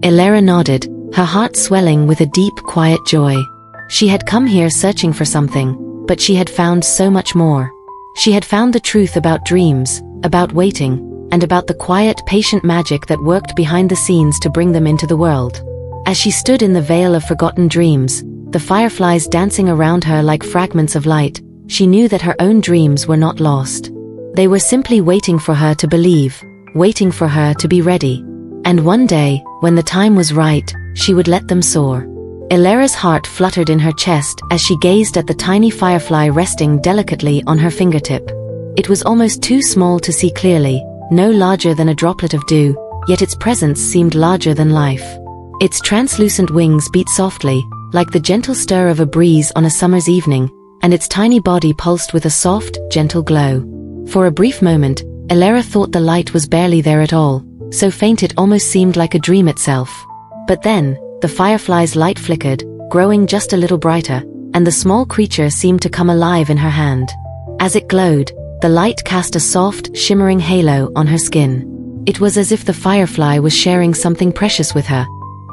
Elera nodded, her heart swelling with a deep, quiet joy. She had come here searching for something, but she had found so much more. She had found the truth about dreams, about waiting, and about the quiet, patient magic that worked behind the scenes to bring them into the world. As she stood in the veil of forgotten dreams, the fireflies dancing around her like fragments of light, she knew that her own dreams were not lost. They were simply waiting for her to believe, waiting for her to be ready. And one day, when the time was right, she would let them soar. Elera's heart fluttered in her chest as she gazed at the tiny firefly resting delicately on her fingertip. It was almost too small to see clearly, no larger than a droplet of dew, yet its presence seemed larger than life. Its translucent wings beat softly, like the gentle stir of a breeze on a summer's evening, and its tiny body pulsed with a soft, gentle glow. For a brief moment, Elera thought the light was barely there at all, so faint it almost seemed like a dream itself. But then, the firefly's light flickered, growing just a little brighter, and the small creature seemed to come alive in her hand. As it glowed, the light cast a soft, shimmering halo on her skin. It was as if the firefly was sharing something precious with her.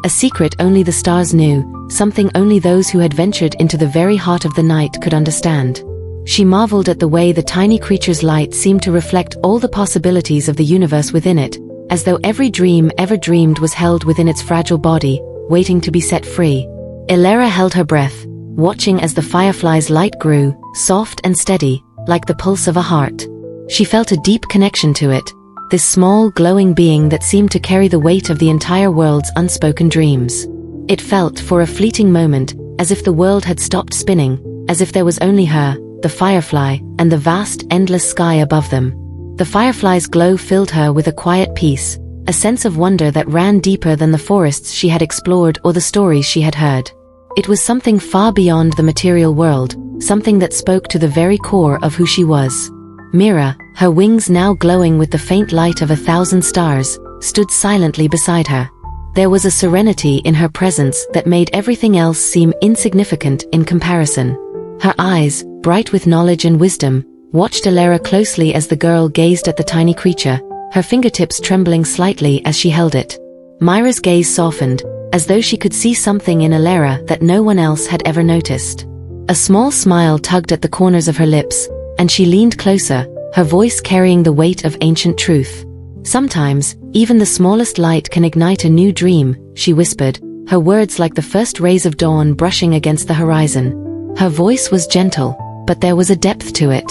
A secret only the stars knew, something only those who had ventured into the very heart of the night could understand. She marveled at the way the tiny creature's light seemed to reflect all the possibilities of the universe within it, as though every dream ever dreamed was held within its fragile body, waiting to be set free. Elera held her breath, watching as the firefly's light grew, soft and steady, like the pulse of a heart. She felt a deep connection to it, this small, glowing being that seemed to carry the weight of the entire world's unspoken dreams. It felt, for a fleeting moment, as if the world had stopped spinning, as if there was only her, the firefly, and the vast, endless sky above them. The firefly's glow filled her with a quiet peace, a sense of wonder that ran deeper than the forests she had explored or the stories she had heard. It was something far beyond the material world, something that spoke to the very core of who she was. Mira, her wings now glowing with the faint light of 1,000 stars, stood silently beside her. There was a serenity in her presence that made everything else seem insignificant in comparison. Her eyes, bright with knowledge and wisdom, watched Elara closely as the girl gazed at the tiny creature, her fingertips trembling slightly as she held it. Mira's gaze softened, as though she could see something in Elara that no one else had ever noticed. A small smile tugged at the corners of her lips, and she leaned closer, her voice carrying the weight of ancient truth. "Sometimes, even the smallest light can ignite a new dream," she whispered, her words like the first rays of dawn brushing against the horizon. Her voice was gentle, but there was a depth to it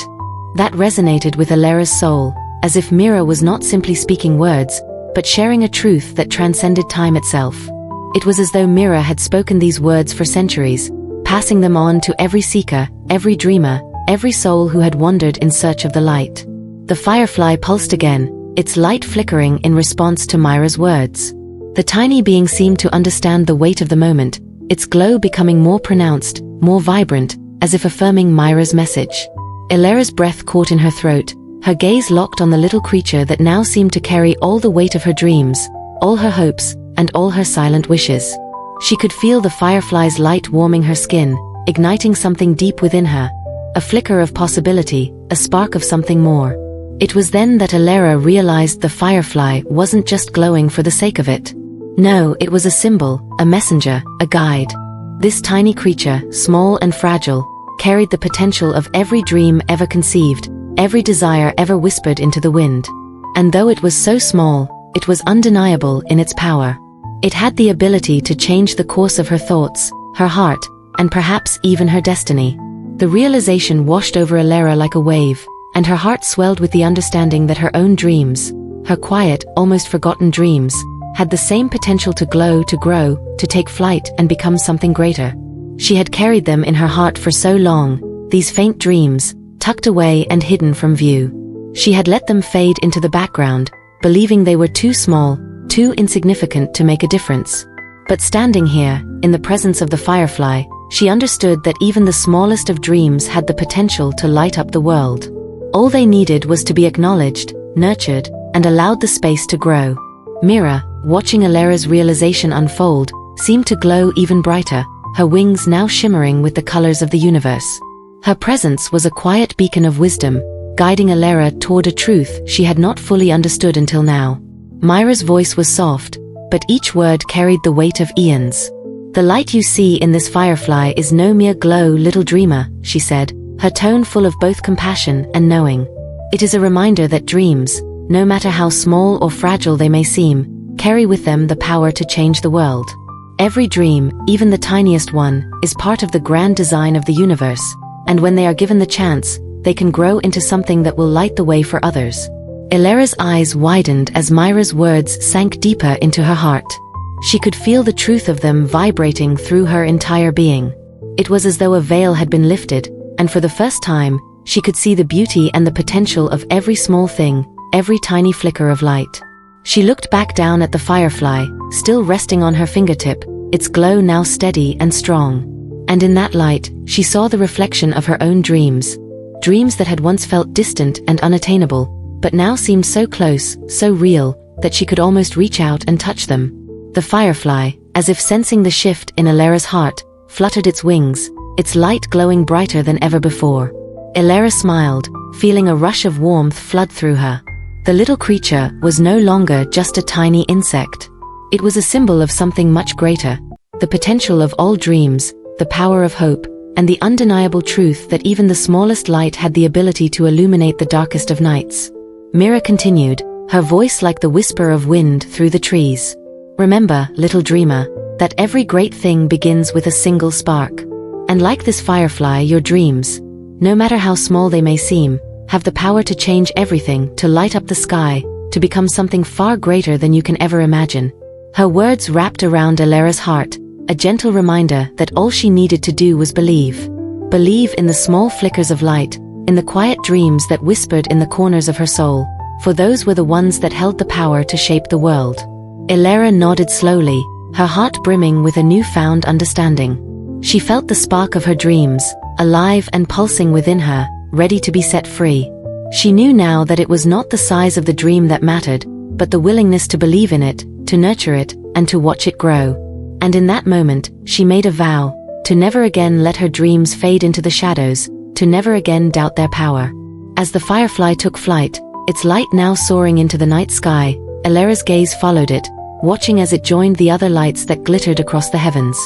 that resonated with Elara's soul, as if Mira was not simply speaking words, but sharing a truth that transcended time itself. It was as though Mira had spoken these words for centuries, passing them on to every seeker, every dreamer, every soul who had wandered in search of the light. The firefly pulsed again, its light flickering in response to Mira's words. The tiny being seemed to understand the weight of the moment, its glow becoming more pronounced, more vibrant, as if affirming Mira's message. Elara's breath caught in her throat, her gaze locked on the little creature that now seemed to carry all the weight of her dreams, all her hopes, and all her silent wishes. She could feel the firefly's light warming her skin, igniting something deep within her, a flicker of possibility, a spark of something more. It was then that Elara realized the firefly wasn't just glowing for the sake of it. No, it was a symbol, a messenger, a guide. This tiny creature, small and fragile, carried the potential of every dream ever conceived, every desire ever whispered into the wind. And though it was so small, it was undeniable in its power. It had the ability to change the course of her thoughts, her heart, and perhaps even her destiny. The realization washed over Elara like a wave, and her heart swelled with the understanding that her own dreams, her quiet, almost forgotten dreams, had the same potential to glow, to grow, to take flight and become something greater. She had carried them in her heart for so long, these faint dreams, tucked away and hidden from view. She had let them fade into the background, believing they were too small, too insignificant to make a difference. But standing here, in the presence of the firefly, she understood that even the smallest of dreams had the potential to light up the world. All they needed was to be acknowledged, nurtured, and allowed the space to grow. Mira, watching Elara's realization unfold, seemed to glow even brighter, her wings now shimmering with the colors of the universe. Her presence was a quiet beacon of wisdom, guiding Elara toward a truth she had not fully understood until now. Mira's voice was soft, but each word carried the weight of eons. "The light you see in this firefly is no mere glow, little dreamer," she said, her tone full of both compassion and knowing. "It is a reminder that dreams, no matter how small or fragile they may seem, carry with them the power to change the world. Every dream, even the tiniest one, is part of the grand design of the universe, and when they are given the chance, they can grow into something that will light the way for others." Elara's eyes widened as Mira's words sank deeper into her heart. She could feel the truth of them vibrating through her entire being. It was as though a veil had been lifted, and for the first time, she could see the beauty and the potential of every small thing, every tiny flicker of light. She looked back down at the firefly, still resting on her fingertip, its glow now steady and strong. And in that light, she saw the reflection of her own dreams. Dreams that had once felt distant and unattainable, but now seemed so close, so real, that she could almost reach out and touch them. The firefly, as if sensing the shift in Elara's heart, fluttered its wings, its light glowing brighter than ever before. Elara smiled, feeling a rush of warmth flood through her. The little creature was no longer just a tiny insect. It was a symbol of something much greater, the potential of all dreams, the power of hope, and the undeniable truth that even the smallest light had the ability to illuminate the darkest of nights. Mira continued, her voice like the whisper of wind through the trees. "Remember, little dreamer, that every great thing begins with a single spark. And like this firefly, your dreams, no matter how small they may seem, have the power to change everything, to light up the sky, to become something far greater than you can ever imagine. Her words wrapped around Elera's heart, a gentle reminder that all she needed to do was believe. Believe in the small flickers of light, in the quiet dreams that whispered in the corners of her soul, for those were the ones that held the power to shape the world. Elera nodded slowly, her heart brimming with a newfound understanding. She felt the spark of her dreams, alive and pulsing within her, ready to be set free. She knew now that it was not the size of the dream that mattered, but the willingness to believe in it, to nurture it, and to watch it grow. And in that moment, she made a vow, to never again let her dreams fade into the shadows, to never again doubt their power. As the firefly took flight, its light now soaring into the night sky, Elera's gaze followed it, watching as it joined the other lights that glittered across the heavens.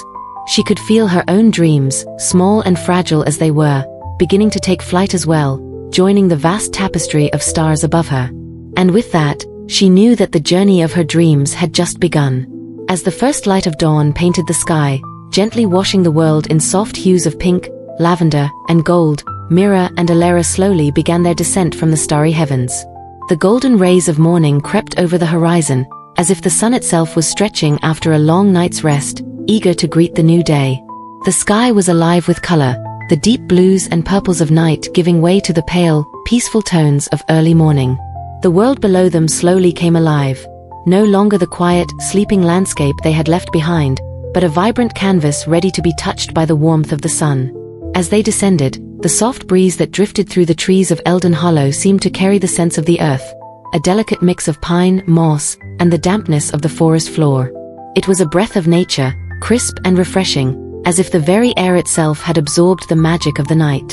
She could feel her own dreams, small and fragile as they were, beginning to take flight as well, joining the vast tapestry of stars above her. And with that, she knew that the journey of her dreams had just begun. As the first light of dawn painted the sky, gently washing the world in soft hues of pink, lavender, and gold, Mira and Elera slowly began their descent from the starry heavens. The golden rays of morning crept over the horizon, as if the sun itself was stretching after a long night's rest, eager to greet the new day. The sky was alive with color, the deep blues and purples of night giving way to the pale, peaceful tones of early morning. The world below them slowly came alive, no longer the quiet, sleeping landscape they had left behind, but a vibrant canvas ready to be touched by the warmth of the sun. As they descended, the soft breeze that drifted through the trees of Eldon Hollow seemed to carry the scents of the earth, a delicate mix of pine, moss, and the dampness of the forest floor. It was a breath of nature, crisp and refreshing, as if the very air itself had absorbed the magic of the night.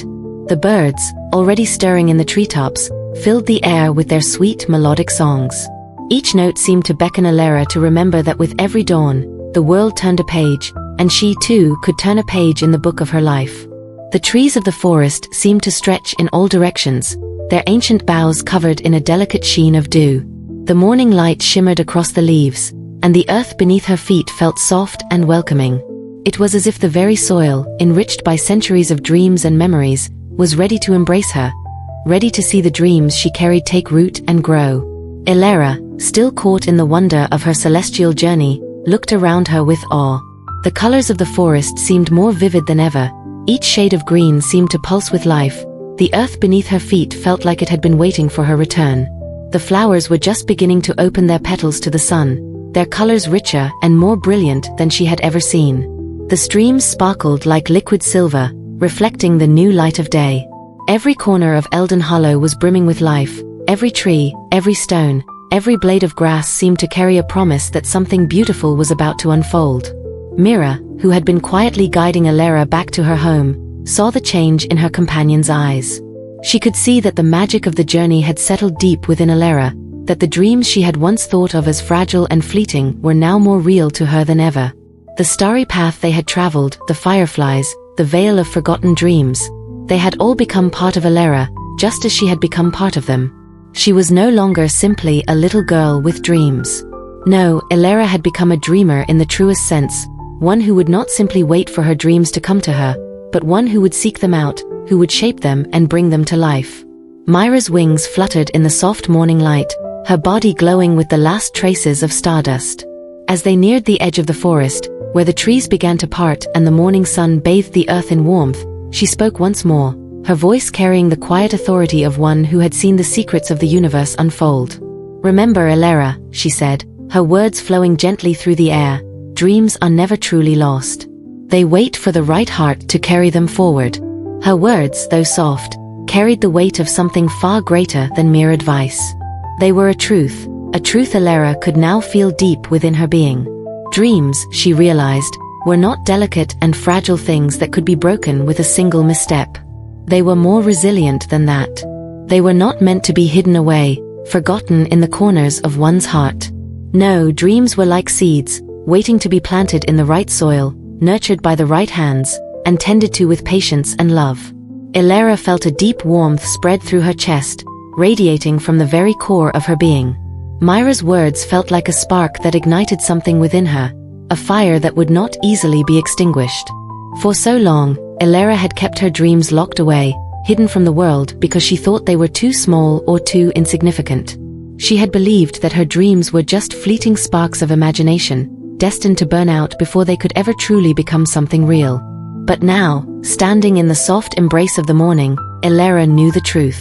The birds, already stirring in the treetops, filled the air with their sweet melodic songs. Each note seemed to beckon Elera to remember that with every dawn, the world turned a page, and she too could turn a page in the book of her life. The trees of the forest seemed to stretch in all directions, their ancient boughs covered in a delicate sheen of dew. The morning light shimmered across the leaves, and the earth beneath her feet felt soft and welcoming. It was as if the very soil, enriched by centuries of dreams and memories, was ready to embrace her, ready to see the dreams she carried take root and grow. Elera, still caught in the wonder of her celestial journey, looked around her with awe. The colors of the forest seemed more vivid than ever, each shade of green seemed to pulse with life, the earth beneath her feet felt like it had been waiting for her return. The flowers were just beginning to open their petals to the sun, their colors richer and more brilliant than she had ever seen. The streams sparkled like liquid silver, reflecting the new light of day. Every corner of Eldon Hollow was brimming with life, every tree, every stone, every blade of grass seemed to carry a promise that something beautiful was about to unfold. Mira, who had been quietly guiding Elera back to her home, saw the change in her companion's eyes. She could see that the magic of the journey had settled deep within Elera, that the dreams she had once thought of as fragile and fleeting were now more real to her than ever. The starry path they had traveled, the fireflies, the veil of forgotten dreams, they had all become part of Elera, just as she had become part of them. She was no longer simply a little girl with dreams. No, Elera had become a dreamer in the truest sense, one who would not simply wait for her dreams to come to her, but one who would seek them out, who would shape them and bring them to life. Mira's wings fluttered in the soft morning light, her body glowing with the last traces of stardust. As they neared the edge of the forest, where the trees began to part and the morning sun bathed the earth in warmth, she spoke once more, her voice carrying the quiet authority of one who had seen the secrets of the universe unfold. "Remember, Elera," she said, her words flowing gently through the air, "dreams are never truly lost. They wait for the right heart to carry them forward." Her words, though soft, carried the weight of something far greater than mere advice. They were a truth Elera could now feel deep within her being. Dreams, she realized, were not delicate and fragile things that could be broken with a single misstep. They were more resilient than that. They were not meant to be hidden away, forgotten in the corners of one's heart. No, dreams were like seeds, waiting to be planted in the right soil, nurtured by the right hands, and tended to with patience and love. Elera felt a deep warmth spread through her chest, radiating from the very core of her being. Mira's words felt like a spark that ignited something within her, a fire that would not easily be extinguished. For so long, Elera had kept her dreams locked away, hidden from the world because she thought they were too small or too insignificant. She had believed that her dreams were just fleeting sparks of imagination, destined to burn out before they could ever truly become something real. But now, standing in the soft embrace of the morning, Elara knew the truth.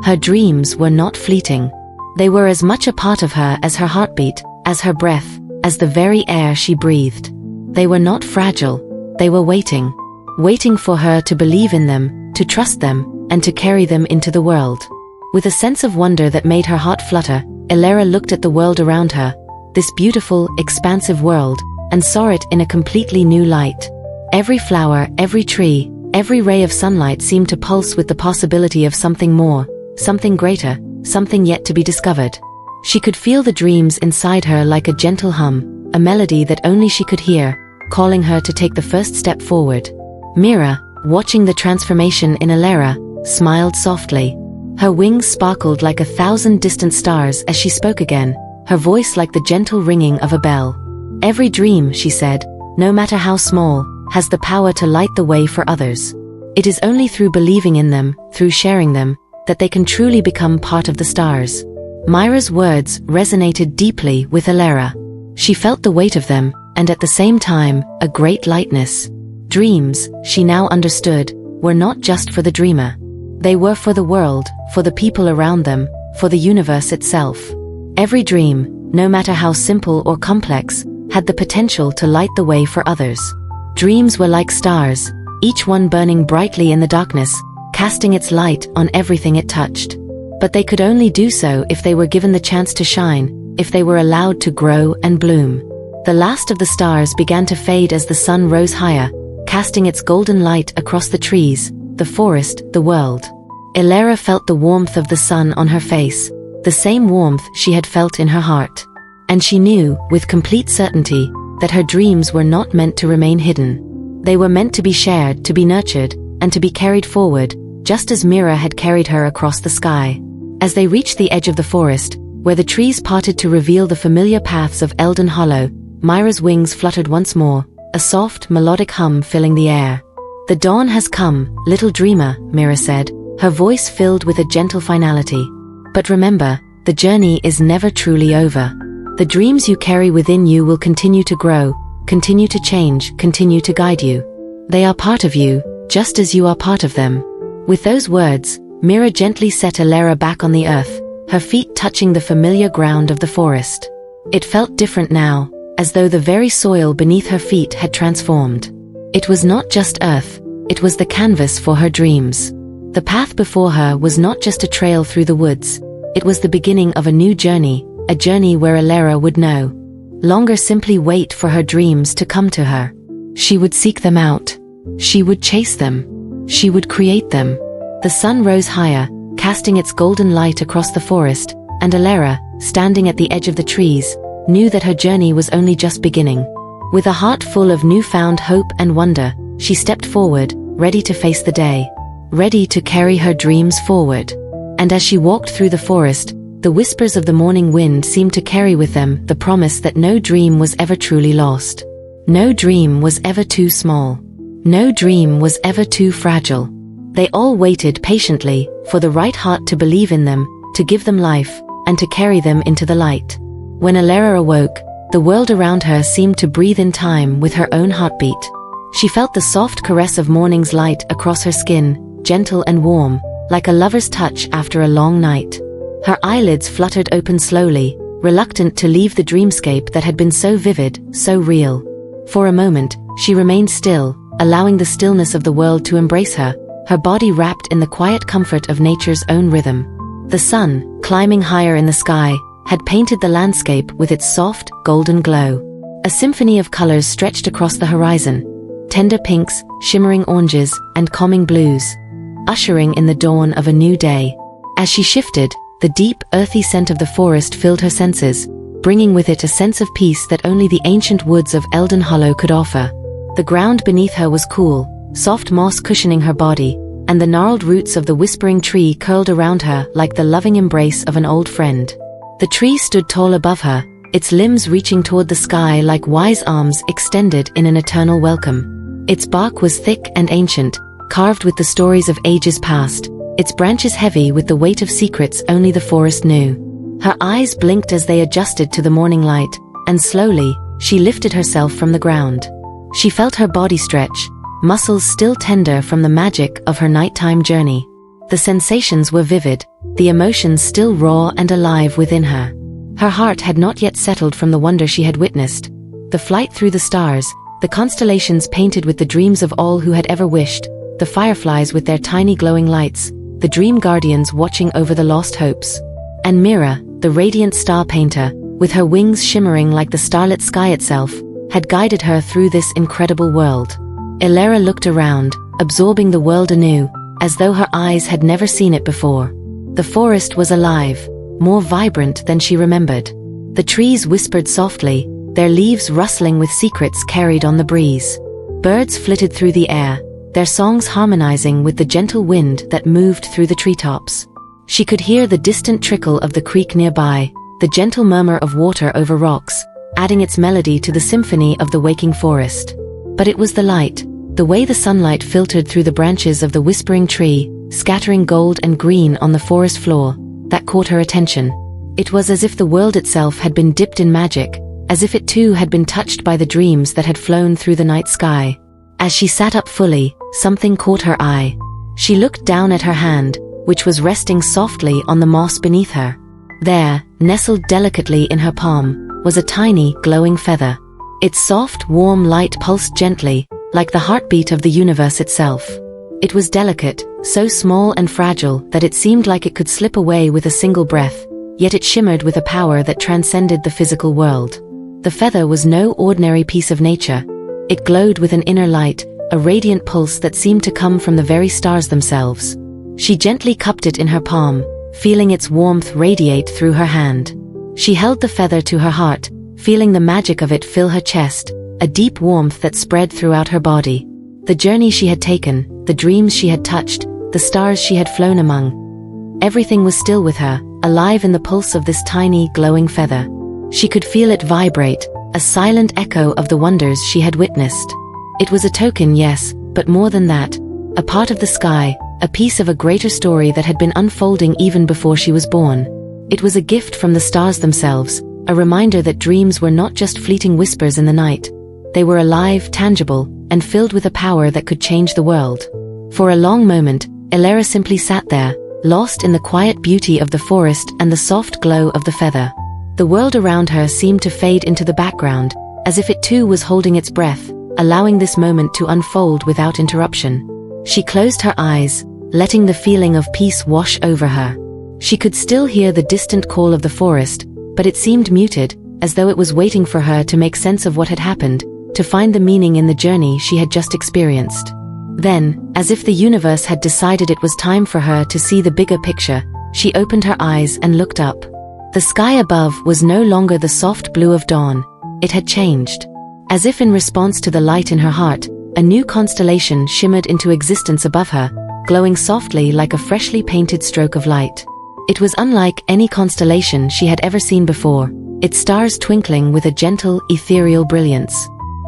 Her dreams were not fleeting. They were as much a part of her as her heartbeat, as her breath, as the very air she breathed. They were not fragile. They were waiting for her to believe in them, to trust them, and to carry them into the world. With a sense of wonder that made her heart flutter, Elara looked at the world around her, this beautiful, expansive world, and saw it in a completely new light. Every flower, every tree, every ray of sunlight seemed to pulse with the possibility of something more, something greater, something yet to be discovered. She could feel the dreams inside her like a gentle hum, a melody that only she could hear, calling her to take the first step forward. Mira, watching the transformation in Elara, smiled softly. Her wings sparkled like 1,000 distant stars as she spoke again, her voice like the gentle ringing of a bell. Every dream, she said, no matter how small, has the power to light the way for others. It is only through believing in them, through sharing them, that they can truly become part of the stars. Mira's words resonated deeply with Elara. She felt the weight of them, and at the same time, a great lightness. Dreams, she now understood, were not just for the dreamer. They were for the world, for the people around them, for the universe itself. Every dream, no matter how simple or complex, had the potential to light the way for others. Dreams were like stars, each one burning brightly in the darkness, casting its light on everything it touched. But they could only do so if they were given the chance to shine, if they were allowed to grow and bloom. The last of the stars began to fade as the sun rose higher, casting its golden light across the trees, the forest, the world. Elara felt the warmth of the sun on her face, the same warmth she had felt in her heart. And she knew, with complete certainty, that her dreams were not meant to remain hidden. They were meant to be shared, to be nurtured, and to be carried forward, just as Mira had carried her across the sky. As they reached the edge of the forest, where the trees parted to reveal the familiar paths of Elden Hollow, Mira's wings fluttered once more, a soft, melodic hum filling the air. "The dawn has come, little dreamer," Mira said, her voice filled with a gentle finality. "But remember, the journey is never truly over. The dreams you carry within you will continue to grow, continue to change, continue to guide you. They are part of you, just as you are part of them." With those words, Mira gently set Elara back on the earth, her feet touching the familiar ground of the forest. It felt different now, as though the very soil beneath her feet had transformed. It was not just earth, it was the canvas for her dreams. The path before her was not just a trail through the woods, it was the beginning of a new journey, a journey where Elara would no longer simply wait for her dreams to come to her. She would seek them out. She would chase them. She would create them. The sun rose higher, casting its golden light across the forest, and Elara, standing at the edge of the trees, knew that her journey was only just beginning. With a heart full of newfound hope and wonder, she stepped forward, ready to face the day, ready to carry her dreams forward. And as she walked through the forest, the whispers of the morning wind seemed to carry with them the promise that no dream was ever truly lost. No dream was ever too small. No dream was ever too fragile. They all waited patiently for the right heart to believe in them, to give them life, and to carry them into the light. When Elara awoke, the world around her seemed to breathe in time with her own heartbeat. She felt the soft caress of morning's light across her skin, gentle and warm, like a lover's touch after a long night. Her eyelids fluttered open slowly, reluctant to leave the dreamscape that had been so vivid, so real. For a moment, she remained still, allowing the stillness of the world to embrace her, her body wrapped in the quiet comfort of nature's own rhythm. The sun, climbing higher in the sky, had painted the landscape with its soft, golden glow. A symphony of colors stretched across the horizon, tender pinks, shimmering oranges, and calming blues, ushering in the dawn of a new day. As she shifted, the deep, earthy scent of the forest filled her senses, bringing with it a sense of peace that only the ancient woods of Elden Hollow could offer. The ground beneath her was cool, soft moss cushioning her body, and the gnarled roots of the whispering tree curled around her like the loving embrace of an old friend. The tree stood tall above her, its limbs reaching toward the sky like wise arms extended in an eternal welcome. Its bark was thick and ancient, carved with the stories of ages past, its branches heavy with the weight of secrets only the forest knew. Her eyes blinked as they adjusted to the morning light, and slowly, she lifted herself from the ground. She felt her body stretch, muscles still tender from the magic of her nighttime journey. The sensations were vivid, the emotions still raw and alive within her. Her heart had not yet settled from the wonder she had witnessed. The flight through the stars, the constellations painted with the dreams of all who had ever wished, the fireflies with their tiny glowing lights, the dream guardians watching over the lost hopes. And Mira, the radiant star painter, with her wings shimmering like the starlit sky itself, had guided her through this incredible world. Elara looked around, absorbing the world anew, as though her eyes had never seen it before. The forest was alive, more vibrant than she remembered. The trees whispered softly, their leaves rustling with secrets carried on the breeze. Birds flitted through the air, their songs harmonizing with the gentle wind that moved through the treetops. She could hear the distant trickle of the creek nearby, the gentle murmur of water over rocks, adding its melody to the symphony of the waking forest. But it was the light, the way the sunlight filtered through the branches of the whispering tree, scattering gold and green on the forest floor, that caught her attention. It was as if the world itself had been dipped in magic, as if it too had been touched by the dreams that had flown through the night sky. As she sat up fully, something caught her eye. She looked down at her hand, which was resting softly on the moss beneath her. There, nestled delicately in her palm, was a tiny, glowing feather. Its soft, warm light pulsed gently, like the heartbeat of the universe itself. It was delicate, so small and fragile that it seemed like it could slip away with a single breath, yet it shimmered with a power that transcended the physical world. The feather was no ordinary piece of nature. It glowed with an inner light, a radiant pulse that seemed to come from the very stars themselves. She gently cupped it in her palm, feeling its warmth radiate through her hand. She held the feather to her heart, feeling the magic of it fill her chest, a deep warmth that spread throughout her body. The journey she had taken, the dreams she had touched, the stars she had flown among. Everything was still with her, alive in the pulse of this tiny, glowing feather. She could feel it vibrate, a silent echo of the wonders she had witnessed. It was a token, yes, but more than that. A part of the sky, a piece of a greater story that had been unfolding even before she was born. It was a gift from the stars themselves, a reminder that dreams were not just fleeting whispers in the night. They were alive, tangible, and filled with a power that could change the world. For a long moment, Elara simply sat there, lost in the quiet beauty of the forest and the soft glow of the feather. The world around her seemed to fade into the background, as if it too was holding its breath, allowing this moment to unfold without interruption. She closed her eyes, letting the feeling of peace wash over her. She could still hear the distant call of the forest, but it seemed muted, as though it was waiting for her to make sense of what had happened, to find the meaning in the journey she had just experienced. Then, as if the universe had decided it was time for her to see the bigger picture, she opened her eyes and looked up. The sky above was no longer the soft blue of dawn. It had changed. As if in response to the light in her heart, a new constellation shimmered into existence above her, glowing softly like a freshly painted stroke of light. It was unlike any constellation she had ever seen before, its stars twinkling with a gentle, ethereal brilliance.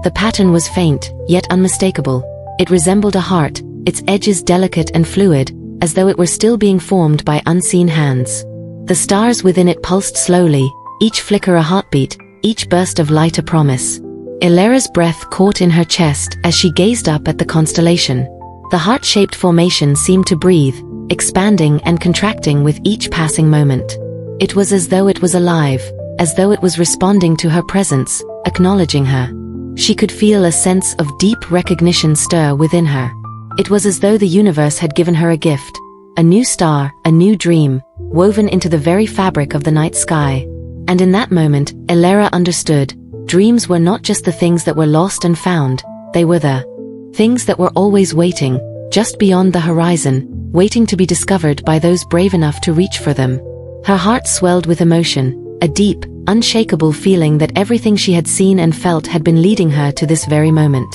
The pattern was faint, yet unmistakable. It resembled a heart, its edges delicate and fluid, as though it were still being formed by unseen hands. The stars within it pulsed slowly, each flicker a heartbeat, each burst of light a promise. Elara's breath caught in her chest as she gazed up at the constellation. The heart-shaped formation seemed to breathe, expanding and contracting with each passing moment. It was as though it was alive, as though it was responding to her presence, acknowledging her. She could feel a sense of deep recognition stir within her. It was as though the universe had given her a gift, a new star, a new dream, woven into the very fabric of the night sky. And in that moment, Elara understood. Dreams were not just the things that were lost and found, they were the things that were always waiting, just beyond the horizon, waiting to be discovered by those brave enough to reach for them. Her heart swelled with emotion, a deep, unshakable feeling that everything she had seen and felt had been leading her to this very moment.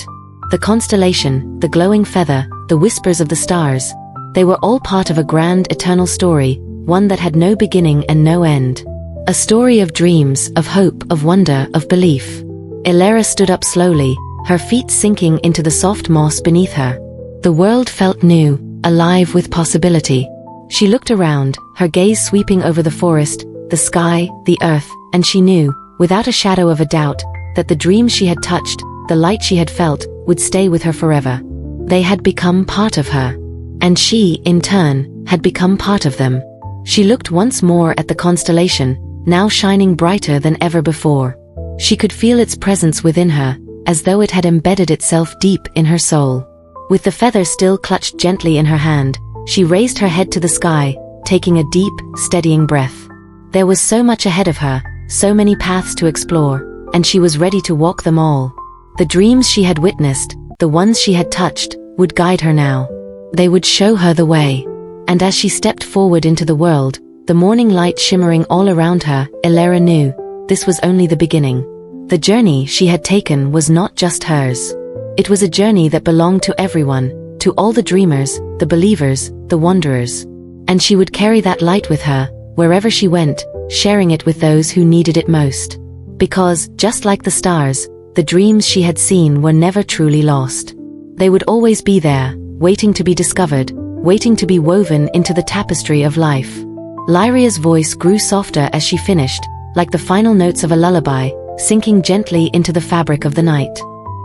The constellation, the glowing feather, the whispers of the stars, they were all part of a grand eternal story, one that had no beginning and no end. A story of dreams, of hope, of wonder, of belief. Elara stood up slowly, her feet sinking into the soft moss beneath her. The world felt new, alive with possibility. She looked around, her gaze sweeping over the forest, the sky, the earth, and she knew, without a shadow of a doubt, that the dreams she had touched, the light she had felt, would stay with her forever. They had become part of her. And she, in turn, had become part of them. She looked once more at the constellation, now shining brighter than ever before. She could feel its presence within her, as though it had embedded itself deep in her soul. With the feather still clutched gently in her hand, she raised her head to the sky, taking a deep, steadying breath. There was so much ahead of her, so many paths to explore, and she was ready to walk them all. The dreams she had witnessed, the ones she had touched, would guide her now. They would show her the way. And as she stepped forward into the world, the morning light shimmering all around her, Elara knew, this was only the beginning. The journey she had taken was not just hers. It was a journey that belonged to everyone, to all the dreamers, the believers, the wanderers. And she would carry that light with her, wherever she went, sharing it with those who needed it most. Because, just like the stars, the dreams she had seen were never truly lost. They would always be there, waiting to be discovered, waiting to be woven into the tapestry of life. Lyria's voice grew softer as she finished, like the final notes of a lullaby, sinking gently into the fabric of the night.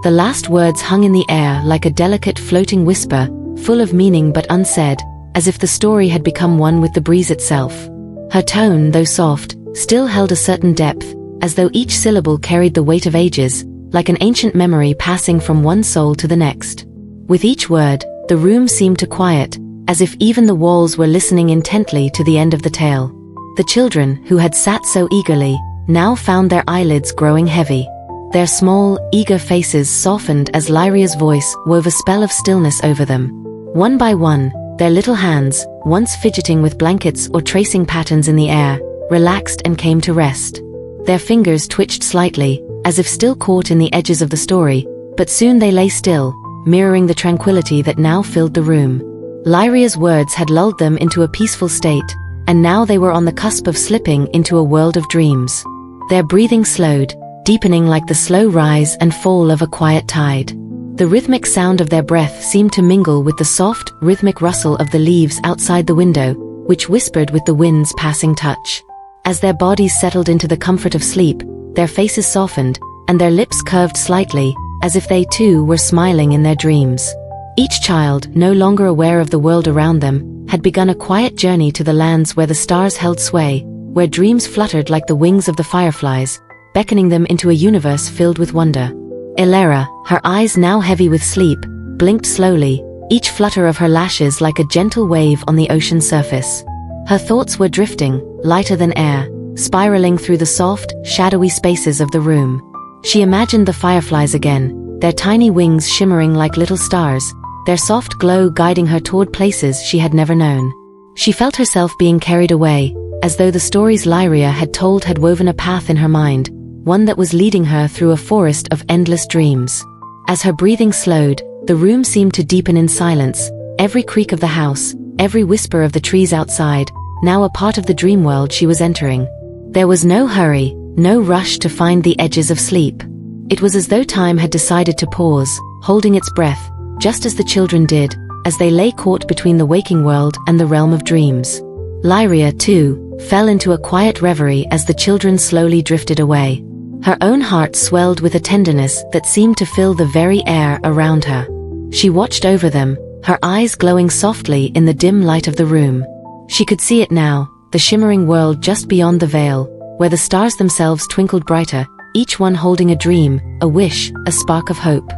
The last words hung in the air like a delicate floating whisper, full of meaning but unsaid, as if the story had become one with the breeze itself. Her tone, though soft, still held a certain depth, as though each syllable carried the weight of ages, like an ancient memory passing from one soul to the next. With each word, the room seemed to quiet, as if even the walls were listening intently to the end of the tale. The children, who had sat so eagerly, now found their eyelids growing heavy. Their small, eager faces softened as Lyria's voice wove a spell of stillness over them. One by one, their little hands, once fidgeting with blankets or tracing patterns in the air, relaxed and came to rest. Their fingers twitched slightly, as if still caught in the edges of the story, but soon they lay still, mirroring the tranquility that now filled the room. Lyria's words had lulled them into a peaceful state, and now they were on the cusp of slipping into a world of dreams. Their breathing slowed, deepening like the slow rise and fall of a quiet tide. The rhythmic sound of their breath seemed to mingle with the soft, rhythmic rustle of the leaves outside the window, which whispered with the wind's passing touch. As their bodies settled into the comfort of sleep, their faces softened, and their lips curved slightly, as if they too were smiling in their dreams. Each child, no longer aware of the world around them, had begun a quiet journey to the lands where the stars held sway, where dreams fluttered like the wings of the fireflies, beckoning them into a universe filled with wonder. Elara, her eyes now heavy with sleep, blinked slowly, each flutter of her lashes like a gentle wave on the ocean surface. Her thoughts were drifting, lighter than air, spiraling through the soft, shadowy spaces of the room. She imagined the fireflies again, their tiny wings shimmering like little stars, their soft glow guiding her toward places she had never known. She felt herself being carried away, as though the stories Lyria had told had woven a path in her mind, one that was leading her through a forest of endless dreams. As her breathing slowed, the room seemed to deepen in silence, every creak of the house, every whisper of the trees outside, now a part of the dream world she was entering. There was no hurry, no rush to find the edges of sleep. It was as though time had decided to pause, holding its breath, just as the children did, as they lay caught between the waking world and the realm of dreams. Lyria, too, fell into a quiet reverie as the children slowly drifted away. Her own heart swelled with a tenderness that seemed to fill the very air around her. She watched over them, her eyes glowing softly in the dim light of the room. She could see it now, the shimmering world just beyond the veil, where the stars themselves twinkled brighter, each one holding a dream, a wish, a spark of hope.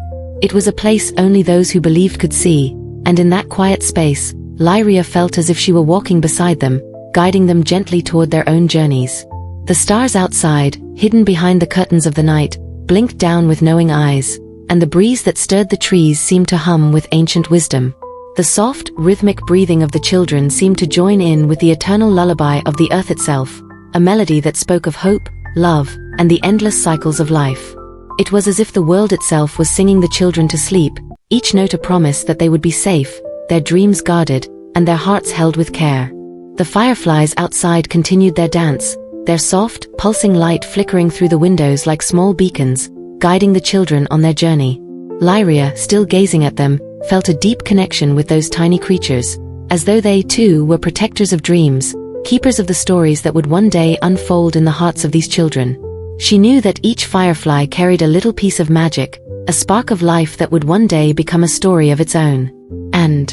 It was a place only those who believed could see, and in that quiet space, Lyria felt as if she were walking beside them, guiding them gently toward their own journeys. The stars outside, hidden behind the curtains of the night, blinked down with knowing eyes, and the breeze that stirred the trees seemed to hum with ancient wisdom. The soft, rhythmic breathing of the children seemed to join in with the eternal lullaby of the earth itself, a melody that spoke of hope, love, and the endless cycles of life. It was as if the world itself was singing the children to sleep, each note a promise that they would be safe, their dreams guarded, and their hearts held with care. The fireflies outside continued their dance, their soft, pulsing light flickering through the windows like small beacons, guiding the children on their journey. Lyria, still gazing at them, felt a deep connection with those tiny creatures, as though they too were protectors of dreams, keepers of the stories that would one day unfold in the hearts of these children. She knew that each firefly carried a little piece of magic, a spark of life that would one day become a story of its own. And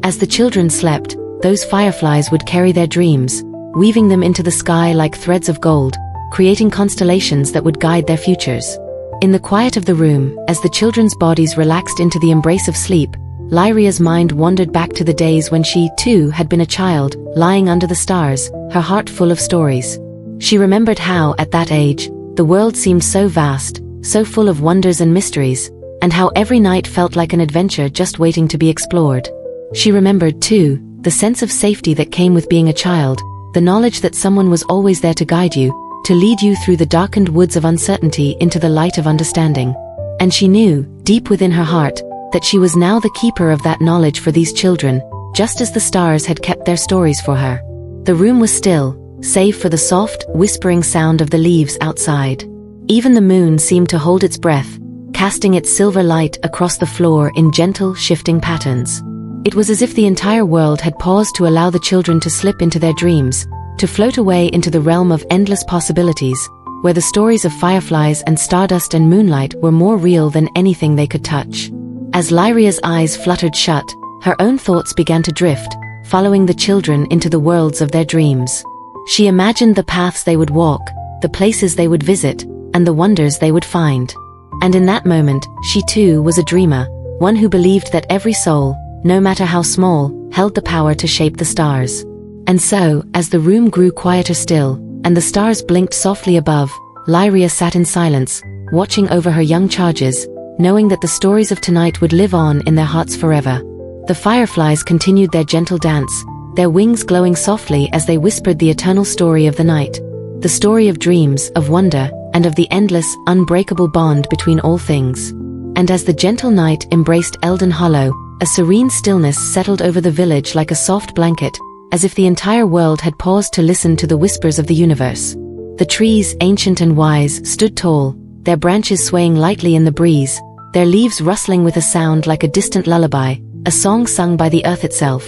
as the children slept, those fireflies would carry their dreams, weaving them into the sky like threads of gold, creating constellations that would guide their futures. In the quiet of the room, as the children's bodies relaxed into the embrace of sleep, Lyria's mind wandered back to the days when she, too, had been a child, lying under the stars, her heart full of stories. She remembered how, at that age, the world seemed so vast, so full of wonders and mysteries, and how every night felt like an adventure just waiting to be explored. She remembered, too, the sense of safety that came with being a child, the knowledge that someone was always there to guide you, to lead you through the darkened woods of uncertainty into the light of understanding. And she knew, deep within her heart, that she was now the keeper of that knowledge for these children, just as the stars had kept their stories for her. The room was still, save for the soft, whispering sound of the leaves outside. Even the moon seemed to hold its breath, casting its silver light across the floor in gentle, shifting patterns. It was as if the entire world had paused to allow the children to slip into their dreams, to float away into the realm of endless possibilities, where the stories of fireflies and stardust and moonlight were more real than anything they could touch. As Lyria's eyes fluttered shut, her own thoughts began to drift, following the children into the worlds of their dreams. She imagined the paths they would walk, the places they would visit, and the wonders they would find. And in that moment, she too was a dreamer, one who believed that every soul, no matter how small, held the power to shape the stars. And so, as the room grew quieter still, and the stars blinked softly above, Lyria sat in silence, watching over her young charges, knowing that the stories of tonight would live on in their hearts forever. The fireflies continued their gentle dance, their wings glowing softly as they whispered the eternal story of the night, the story of dreams, of wonder, and of the endless, unbreakable bond between all things. And as the gentle night embraced Eldon Hollow, a serene stillness settled over the village like a soft blanket, as if the entire world had paused to listen to the whispers of the universe. The trees, ancient and wise, stood tall, their branches swaying lightly in the breeze, their leaves rustling with a sound like a distant lullaby, a song sung by the earth itself.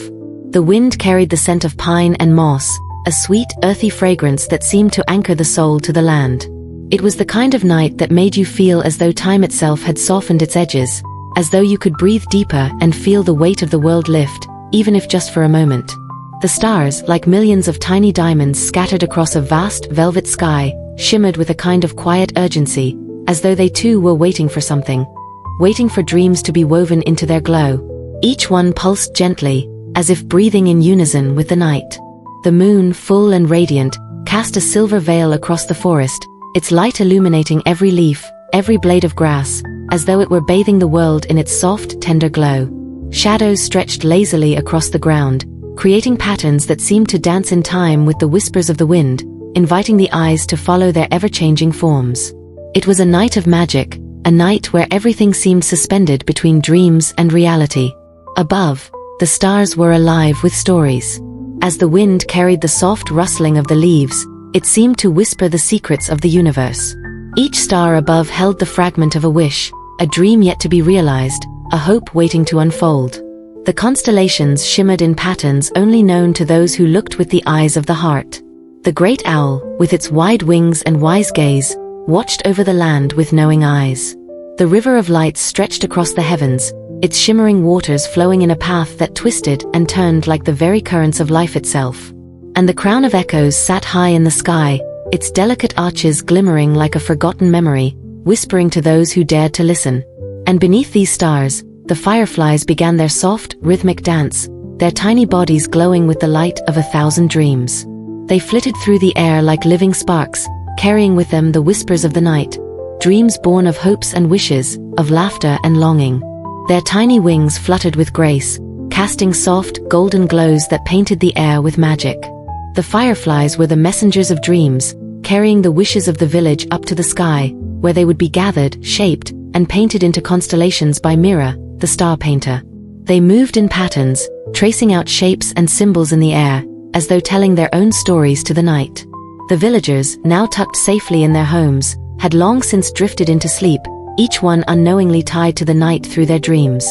The wind carried the scent of pine and moss, a sweet, earthy fragrance that seemed to anchor the soul to the land. It was the kind of night that made you feel as though time itself had softened its edges, as though you could breathe deeper and feel the weight of the world lift, even if just for a moment. The stars, like millions of tiny diamonds scattered across a vast, velvet sky, shimmered with a kind of quiet urgency, as though they too were waiting for something, waiting for dreams to be woven into their glow. Each one pulsed gently, as if breathing in unison with the night. The moon, full and radiant, cast a silver veil across the forest, its light illuminating every leaf, every blade of grass, as though it were bathing the world in its soft, tender glow. Shadows stretched lazily across the ground, creating patterns that seemed to dance in time with the whispers of the wind, inviting the eyes to follow their ever-changing forms. It was a night of magic, a night where everything seemed suspended between dreams and reality. Above, the stars were alive with stories. As the wind carried the soft rustling of the leaves, it seemed to whisper the secrets of the universe. Each star above held the fragment of a wish, a dream yet to be realized, a hope waiting to unfold. The constellations shimmered in patterns only known to those who looked with the eyes of the heart. The great owl, with its wide wings and wise gaze, watched over the land with knowing eyes. The river of lights stretched across the heavens, its shimmering waters flowing in a path that twisted and turned like the very currents of life itself. And the crown of echoes sat high in the sky, its delicate arches glimmering like a forgotten memory, whispering to those who dared to listen. And beneath these stars, the fireflies began their soft, rhythmic dance, their tiny bodies glowing with the light of 1,000 dreams. They flitted through the air like living sparks, carrying with them the whispers of the night, dreams born of hopes and wishes, of laughter and longing. Their tiny wings fluttered with grace, casting soft, golden glows that painted the air with magic. The fireflies were the messengers of dreams, carrying the wishes of the village up to the sky, where they would be gathered, shaped, and painted into constellations by Mira, the star painter. They moved in patterns, tracing out shapes and symbols in the air, as though telling their own stories to the night. The villagers, now tucked safely in their homes, had long since drifted into sleep, each one unknowingly tied to the night through their dreams.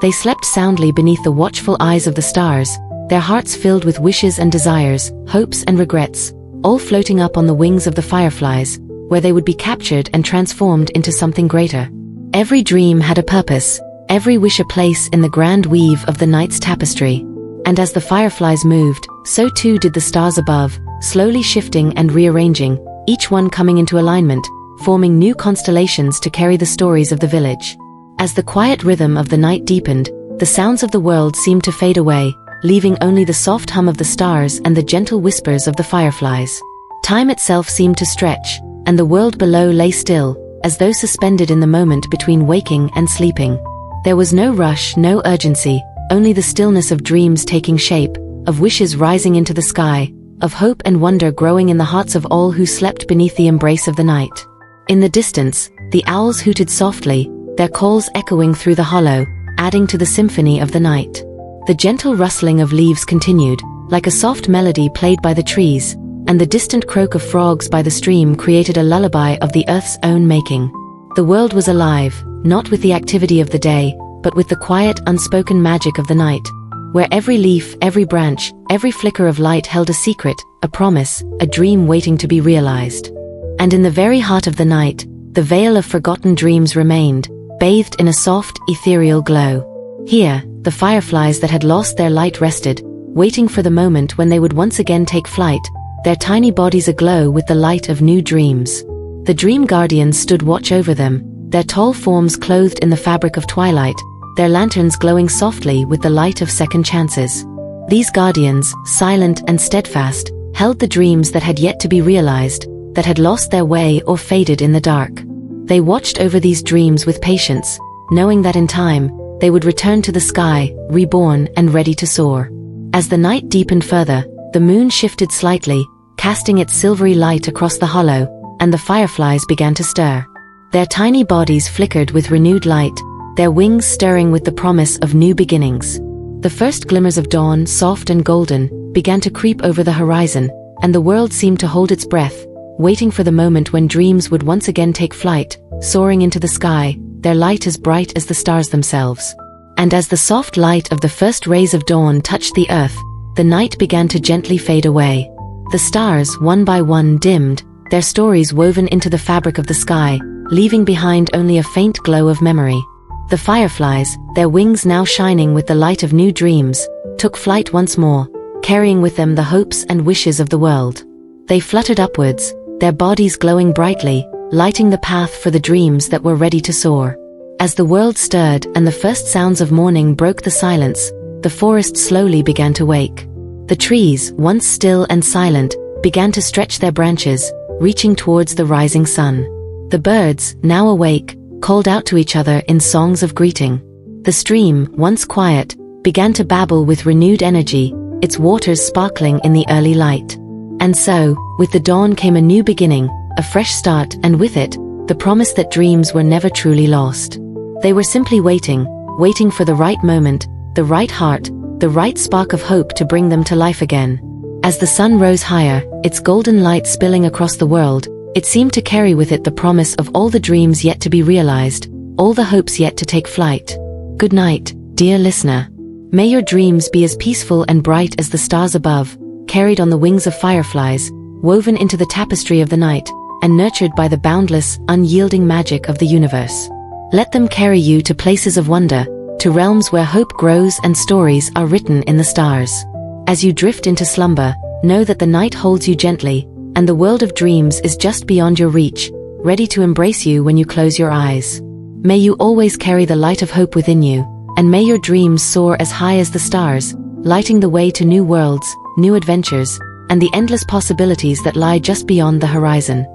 They slept soundly beneath the watchful eyes of the stars, their hearts filled with wishes and desires, hopes and regrets, all floating up on the wings of the fireflies, where they would be captured and transformed into something greater. Every dream had a purpose, every wish a place in the grand weave of the night's tapestry. And as the fireflies moved, so too did the stars above, slowly shifting and rearranging, each one coming into alignment, forming new constellations to carry the stories of the village. As the quiet rhythm of the night deepened, the sounds of the world seemed to fade away, leaving only the soft hum of the stars and the gentle whispers of the fireflies. Time itself seemed to stretch, and the world below lay still, as though suspended in the moment between waking and sleeping. There was no rush, no urgency, only the stillness of dreams taking shape, of wishes rising into the sky, of hope and wonder growing in the hearts of all who slept beneath the embrace of the night. In the distance, the owls hooted softly, their calls echoing through the hollow, adding to the symphony of the night. The gentle rustling of leaves continued, like a soft melody played by the trees, and the distant croak of frogs by the stream created a lullaby of the earth's own making. The world was alive, not with the activity of the day, but with the quiet, unspoken magic of the night, where every leaf, every branch, every flicker of light held a secret, a promise, a dream waiting to be realized. And in the very heart of the night, the veil of forgotten dreams remained, bathed in a soft, ethereal glow. Here, the fireflies that had lost their light rested, waiting for the moment when they would once again take flight, their tiny bodies aglow with the light of new dreams. The dream guardians stood watch over them, their tall forms clothed in the fabric of twilight, their lanterns glowing softly with the light of second chances. These guardians, silent and steadfast, held the dreams that had yet to be realized, that had lost their way or faded in the dark. They watched over these dreams with patience, knowing that in time, they would return to the sky, reborn and ready to soar. As the night deepened further, the moon shifted slightly, casting its silvery light across the hollow, and the fireflies began to stir. Their tiny bodies flickered with renewed light, their wings stirring with the promise of new beginnings. The first glimmers of dawn, soft and golden, began to creep over the horizon, and the world seemed to hold its breath, waiting for the moment when dreams would once again take flight, soaring into the sky, their light as bright as the stars themselves. And as the soft light of the first rays of dawn touched the earth, the night began to gently fade away. The stars, one by one, dimmed, their stories woven into the fabric of the sky, leaving behind only a faint glow of memory. The fireflies, their wings now shining with the light of new dreams, took flight once more, carrying with them the hopes and wishes of the world. They fluttered upwards, their bodies glowing brightly, lighting the path for the dreams that were ready to soar. As the world stirred and the first sounds of morning broke the silence, the forest slowly began to wake. The trees, once still and silent, began to stretch their branches, reaching towards the rising sun. The birds, now awake, called out to each other in songs of greeting. The stream, once quiet, began to babble with renewed energy, its waters sparkling in the early light. And so, with the dawn came a new beginning, a fresh start, and with it, the promise that dreams were never truly lost. They were simply waiting for the right moment, the right heart, the right spark of hope to bring them to life again. As the sun rose higher, its golden light spilling across the world, it seemed to carry with it the promise of all the dreams yet to be realized, all the hopes yet to take flight. Good night, dear listener. May your dreams be as peaceful and bright as the stars above, carried on the wings of fireflies, woven into the tapestry of the night, and nurtured by the boundless, unyielding magic of the universe. Let them carry you to places of wonder, to realms where hope grows and stories are written in the stars. As you drift into slumber, know that the night holds you gently, and the world of dreams is just beyond your reach, ready to embrace you when you close your eyes. May you always carry the light of hope within you, and may your dreams soar as high as the stars, lighting the way to new worlds, new adventures, and the endless possibilities that lie just beyond the horizon.